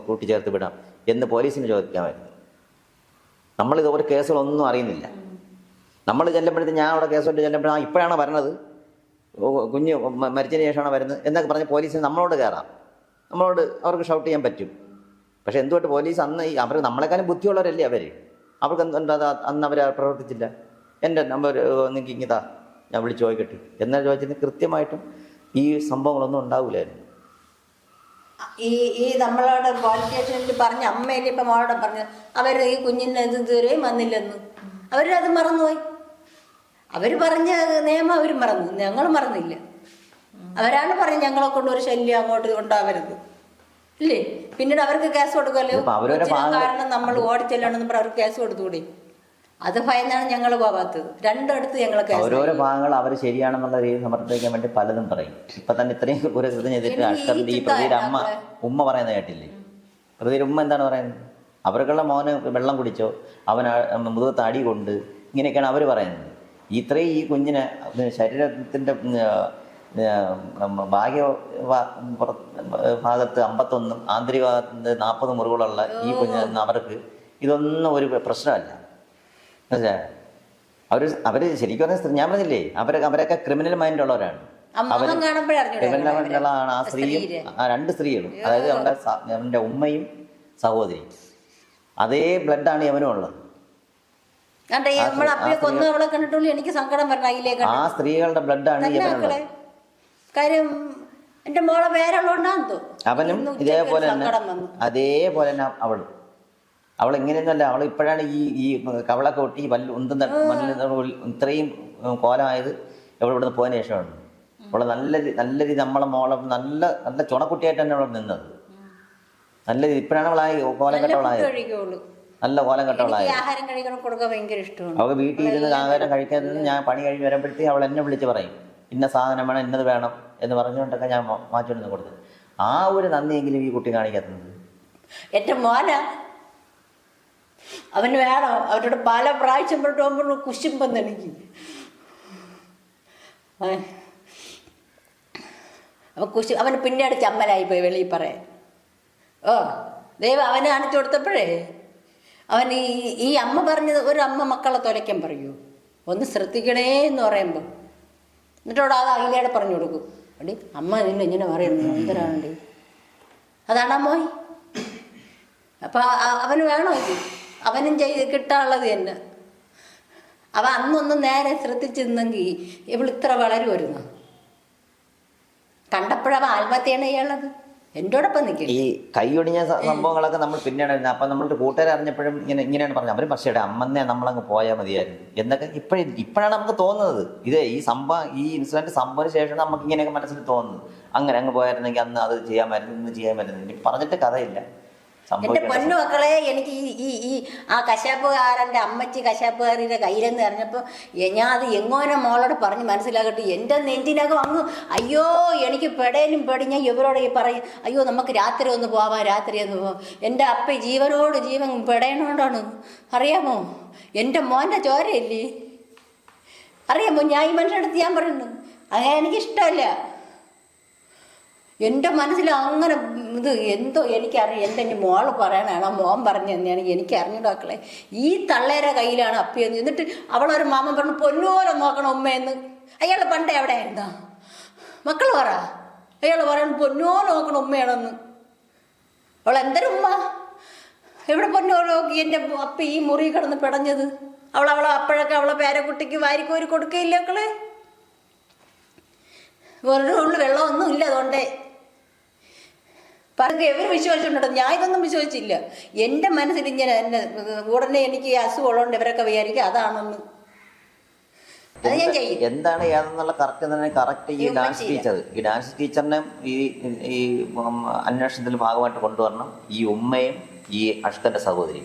കൂട്ടിച്ചേർത്ത് വിടാം എന്ന് പോലീസിന് ചോദിക്കാമായിരുന്നു. നമ്മളിത് ഒരു കേസുകളൊന്നും അറിയുന്നില്ല. നമ്മൾ ചെല്ലുമ്പോഴത്തേക്ക് ഞാൻ അവിടെ കേസുകൊണ്ട് ചെല്ലുമ്പോഴാണ് ഇപ്പോഴാണ് വരണത്, കുഞ്ഞ് മരിച്ചതിന് ശേഷമാണ് വരുന്നത് എന്നൊക്കെ പറഞ്ഞ് പോലീസിന് നമ്മളോട് കയറാം, നമ്മളോട് അവർക്ക് ഷൗട്ട് ചെയ്യാൻ പറ്റും. പക്ഷെ എന്തുകൊണ്ട് പോലീസ് അന്ന് അവർ നമ്മളെക്കാളും ബുദ്ധിയുള്ളവരല്ലേ അവർക്ക് എന്താ അന്ന് അവർ പ്രവർത്തിച്ചില്ല. എൻ്റെ നമ്പർ നിങ്ങൾക്ക് ഇങ്ങിതാ, ഞാൻ വിളിച്ച് ചോദിക്കട്ടെ എന്നാൽ ചോദിച്ചത് കൃത്യമായിട്ടും ഈ സംഭവങ്ങളൊന്നും ഉണ്ടാവില്ലായിരുന്നു. ഈ നമ്മളോട് പോലീസ് സ്റ്റേഷനിൽ പറഞ്ഞ അമ്മയില്ലേ ഇപ്പം മോളോട് പറഞ്ഞ അവർ ഈ കുഞ്ഞിന് ഇത് ഇതുവരെയും വന്നില്ലെന്ന് അവരത് മറന്നുപോയി. അവർ പറഞ്ഞ നിയമം അവർ മറന്നു, ഞങ്ങൾ മറന്നില്ല. അവരാണ് പറഞ്ഞത് ഞങ്ങളെ കൊണ്ട് ഒരു ശല്യം അങ്ങോട്ട് ഉണ്ടാവരുത് ഇല്ലേ. പിന്നീട് അവർക്ക് കേസ് കൊടുക്കുമല്ലോ, കാരണം നമ്മൾ ഓടിച്ചെല്ലണമെന്ന് പറഞ്ഞ് അവർക്ക് കേസ് കൊടുത്തുകൂടി. അത് ഭയന്നാണ് ഞങ്ങൾ പോകാത്തത്. രണ്ടിടത്ത് ഞങ്ങൾ ഓരോരോ ഭാഗങ്ങൾ അവർ ശരിയാണെന്നുള്ള രീതി സമർത്ഥിക്കാൻ വേണ്ടി പലതും പറയും. ഇപ്പൊ തന്നെ ഇത്രയും ഒരു കൃത്യം ചെയ്തിട്ട് അഷ്ടറിന്റെ ഈ പ്രതിയുടെ ഉമ്മ പറയുന്നത് കേട്ടില്ലേ? പ്രതിയുടെ ഉമ്മ എന്താണ് പറയുന്നത്? അവർക്കുള്ള മോന് വെള്ളം കുടിച്ചോ, അവൻ മുതുകത്ത് അടി കൊണ്ട്, ഇങ്ങനെയൊക്കെയാണ് അവർ പറയുന്നത്. ഇത്രയും ഈ കുഞ്ഞിനെ ശരീരത്തിന്റെ ഭാഗ്യ ഭാഗത്ത് 51 ആന്തരിക ഭാഗത്ത് 40 മുറിവുകളുള്ള ഈ കുഞ്ഞ് അവർക്ക് ഇതൊന്നും ഒരു പ്രശ്നമല്ല. അവര് ശരിക്കും പറഞ്ഞ ഞാൻ പറഞ്ഞില്ലേ, അവരൊക്കെ ക്രിമിനൽ മൈൻഡ് ഉള്ളവരാണ്. ക്രിമിനൽ മൈൻഡുള്ളതാണ് ആ സ്ത്രീയും ആ 2 സ്ത്രീകളും. അതായത് അവന്റെ ഉമ്മയും സഹോദരിയും അതേ ബ്ലഡാണ് ഇവനും ഉള്ളത്. എനിക്ക് സങ്കടം പറഞ്ഞ ആ സ്ത്രീകളുടെ ബ്ലഡാണ് ഇവനുള്ളത്. കാര്യം എന്റെ മോളെ പേരുള്ളതുകൊണ്ടാന്ന് അവനും ഇതേപോലെ തന്നെ അതേപോലെ തന്നെ അവൾ എങ്ങനെയൊന്നുമല്ല. അവൾ ഇപ്പോഴാണ് ഈ കവളൊക്കെ ഒട്ടി ഇത്രയും കോലമായത് ഇവിടുന്ന് പോയതിനു ശേഷമാണ്. അവള് നല്ല രീതി നമ്മളെ മോളെ നല്ല നല്ല ചുണക്കുട്ടിയായിട്ട് തന്നെ അവൾ നിന്നത്. നല്ല രീതി ഇപ്പോഴാണ് അവളായി കോലം കെട്ടവളായത്, നല്ല കോലം കെട്ടവളായത്. അവൾക്ക് വീട്ടിൽ ഇരുന്ന് ആഹാരം കഴിക്കാതെ ഞാൻ പണി കഴിഞ്ഞ് വരുമ്പോഴത്തേക്ക് അവൾ എന്നെ വിളിച്ച് പറയും ഇന്ന സാധനം വേണം, ഇന്നത് വേണം എന്ന് പറഞ്ഞുകൊണ്ടൊക്കെ ഞാൻ മാറ്റിക്കൊണ്ടു കൊടുത്തത്. ആ ഒരു നന്ദിയെങ്കിലും ഈ കുട്ടി കാണിക്കാത്തത്. എൻ്റെ മോന അവന് വേണം. അവരോട് പല പ്രാവശ്യം പോകുമ്പോൾ കുശുമ്പെന്ന് എനിക്ക്. അവന് പിന്നീട് ചമ്മലായിപ്പോയി വെളിയിൽ പറയാൻ. ദൈവം അവനെ കാണിച്ചു കൊടുത്തപ്പോഴേ അവൻ ഈ അമ്മ പറഞ്ഞത്, ഒരു അമ്മ മക്കളെ തുലയ്ക്കാൻ പറയൂ, ഒന്ന് ശ്രദ്ധിക്കണേ എന്ന് പറയുമ്പോൾ എന്നിട്ടോട് അത് അഖിലയുടെ പറഞ്ഞു കൊടുക്കും. അടി അമ്മ നിന്നെ ഇങ്ങനെ പറയുന്നു എന്തരാണ്ടി, അതാണ് അമ്മോയ്. അപ്പം അവന് വേണോ ഇത്? അവനും കിട്ടാനുള്ളത് തന്നെ. അവൻ അന്നൊന്നും നേരെ ശ്രദ്ധിച്ചിരുന്നെങ്കിൽ ഇവളിത്ര വളരുമായിരുന്നു. കണ്ടപ്പോഴവൻ ആത്മഹത്യയാണ് ചെയ്യാനുള്ളത്. എന്നോടൊപ്പം നിൽക്കും. ഈ കൈയൊടിഞ്ഞ സംഭവങ്ങളൊക്കെ നമ്മൾ പിന്നെയാണ് വരുന്നത്. അപ്പം നമ്മളുടെ കൂട്ടുകാർ അറിഞ്ഞപ്പോഴും ഇങ്ങനെയാണ് പറഞ്ഞത്. അവർ പക്ഷേ അമ്മന്നെ നമ്മളങ്ങ് പോയാൽ മതിയായിരുന്നു എന്നൊക്കെ ഇപ്പോഴാണ് നമുക്ക് തോന്നുന്നത്. ഈ ഇൻസിഡന്റ് സംഭവത്തിന് ശേഷം നമുക്ക് ഇങ്ങനെയൊക്കെ മനസ്സിൽ തോന്നുന്നത്. അങ്ങനെ അങ്ങ് പോയായിരുന്നെങ്കിൽ അന്ന് അത് ചെയ്യാമായിരുന്നു, ഇന്ന് ചെയ്യാമായിരുന്നു. ഇനി പറഞ്ഞിട്ട് കഥയില്ല. എൻ്റെ പൊന്നു മക്കളെ, എനിക്ക് ഈ ആ കശാപ്പുകാരൻ്റെ അമ്മച്ചി കശാപ്പുകാരിയുടെ കയ്യിലെന്ന് പറഞ്ഞപ്പോൾ ഞാൻ അത് എങ്ങോനെ മോളോട് പറഞ്ഞ് മനസ്സിലാക്കട്ടെ. എൻ്റെ നെഞ്ചിനകം അങ്ങ് അയ്യോ എനിക്ക് പെടേനും പെടി. ഞാൻ ഇവരോട് പറയും അയ്യോ നമുക്ക് രാത്രി ഒന്ന് പോവാം, രാത്രി ഒന്ന് പോവാം. എൻ്റെ അപ്പ ജീവനോട് ജീവൻ പെടേനോണ്ടാണ്. അറിയാമോ, എൻ്റെ മോൻ്റെ ചോരയല്ലേ. അറിയാമോ, ഞാൻ ഈ മനുഷ്യൻ്റെ അടുത്ത് ഞാൻ പറയുന്നു അങ്ങനെ എനിക്കിഷ്ടമല്ല. എൻ്റെ മനസ്സിൽ അങ്ങനെ ഇത് എന്തോ എനിക്കറിയാം. എൻ്റെ മോള് പറയാനാണ്, മോൻ പറഞ്ഞു തന്നെയാണെങ്കിൽ എനിക്ക് അറിഞ്ഞൂടാക്കളെ. ഈ തള്ളേരെ കയ്യിലാണ് അപ്പിയെന്ന്. എന്നിട്ട് അവളൊരു മാമൻ പറഞ്ഞു പൊന്നോലെ നോക്കണം ഉമ്മയെന്ന്. അയാൾ പണ്ടേ അവിടെ ആയിരുന്നാ മക്കൾ പറ. അയാൾ പറയണം പൊന്നോലെ നോക്കണം ഉമ്മയാണെന്ന്. അവൾ എന്തൊരു ഉമ്മ, എവിടെ പൊന്നോ നോക്കി എൻ്റെ അപ്പ ഈ മുറി കിടന്ന് പിടഞ്ഞത്. അവളെ അപ്പോഴൊക്കെ അവളെ പേരക്കുട്ടിക്ക് വാരിക്കോരി കൊടുക്കുകയില്ല മക്കളെ. വെറുതെ ഉള്ളു വെള്ളമൊന്നും ഇല്ല. അതുകൊണ്ടേ പറഞ്ഞ എവർ വിശ്വസിച്ചിട്ടുണ്ടോ? ഞാൻ ഇതൊന്നും വിശ്വസിച്ചില്ല. എൻ്റെ മനസ്സിൽ ഇങ്ങനെ എന്നെ ഉടനെ എനിക്ക് ഈ അസുഖം ഉള്ളതുകൊണ്ട് ഇവരൊക്കെ വിചാരിക്കുക അതാണെന്ന്. അത് ഞാൻ ചെയ്യും. എന്താണ് ഏതെന്നുള്ള കറക്റ്റ് ഈ ഡാൻസ് ടീച്ചറിനെ ഈ അന്വേഷണത്തിൽ ഭാഗമായിട്ട് കൊണ്ടുവരണം. ഈ ഉമ്മയും ഈ അഷ്കന്റെ സഹോദരി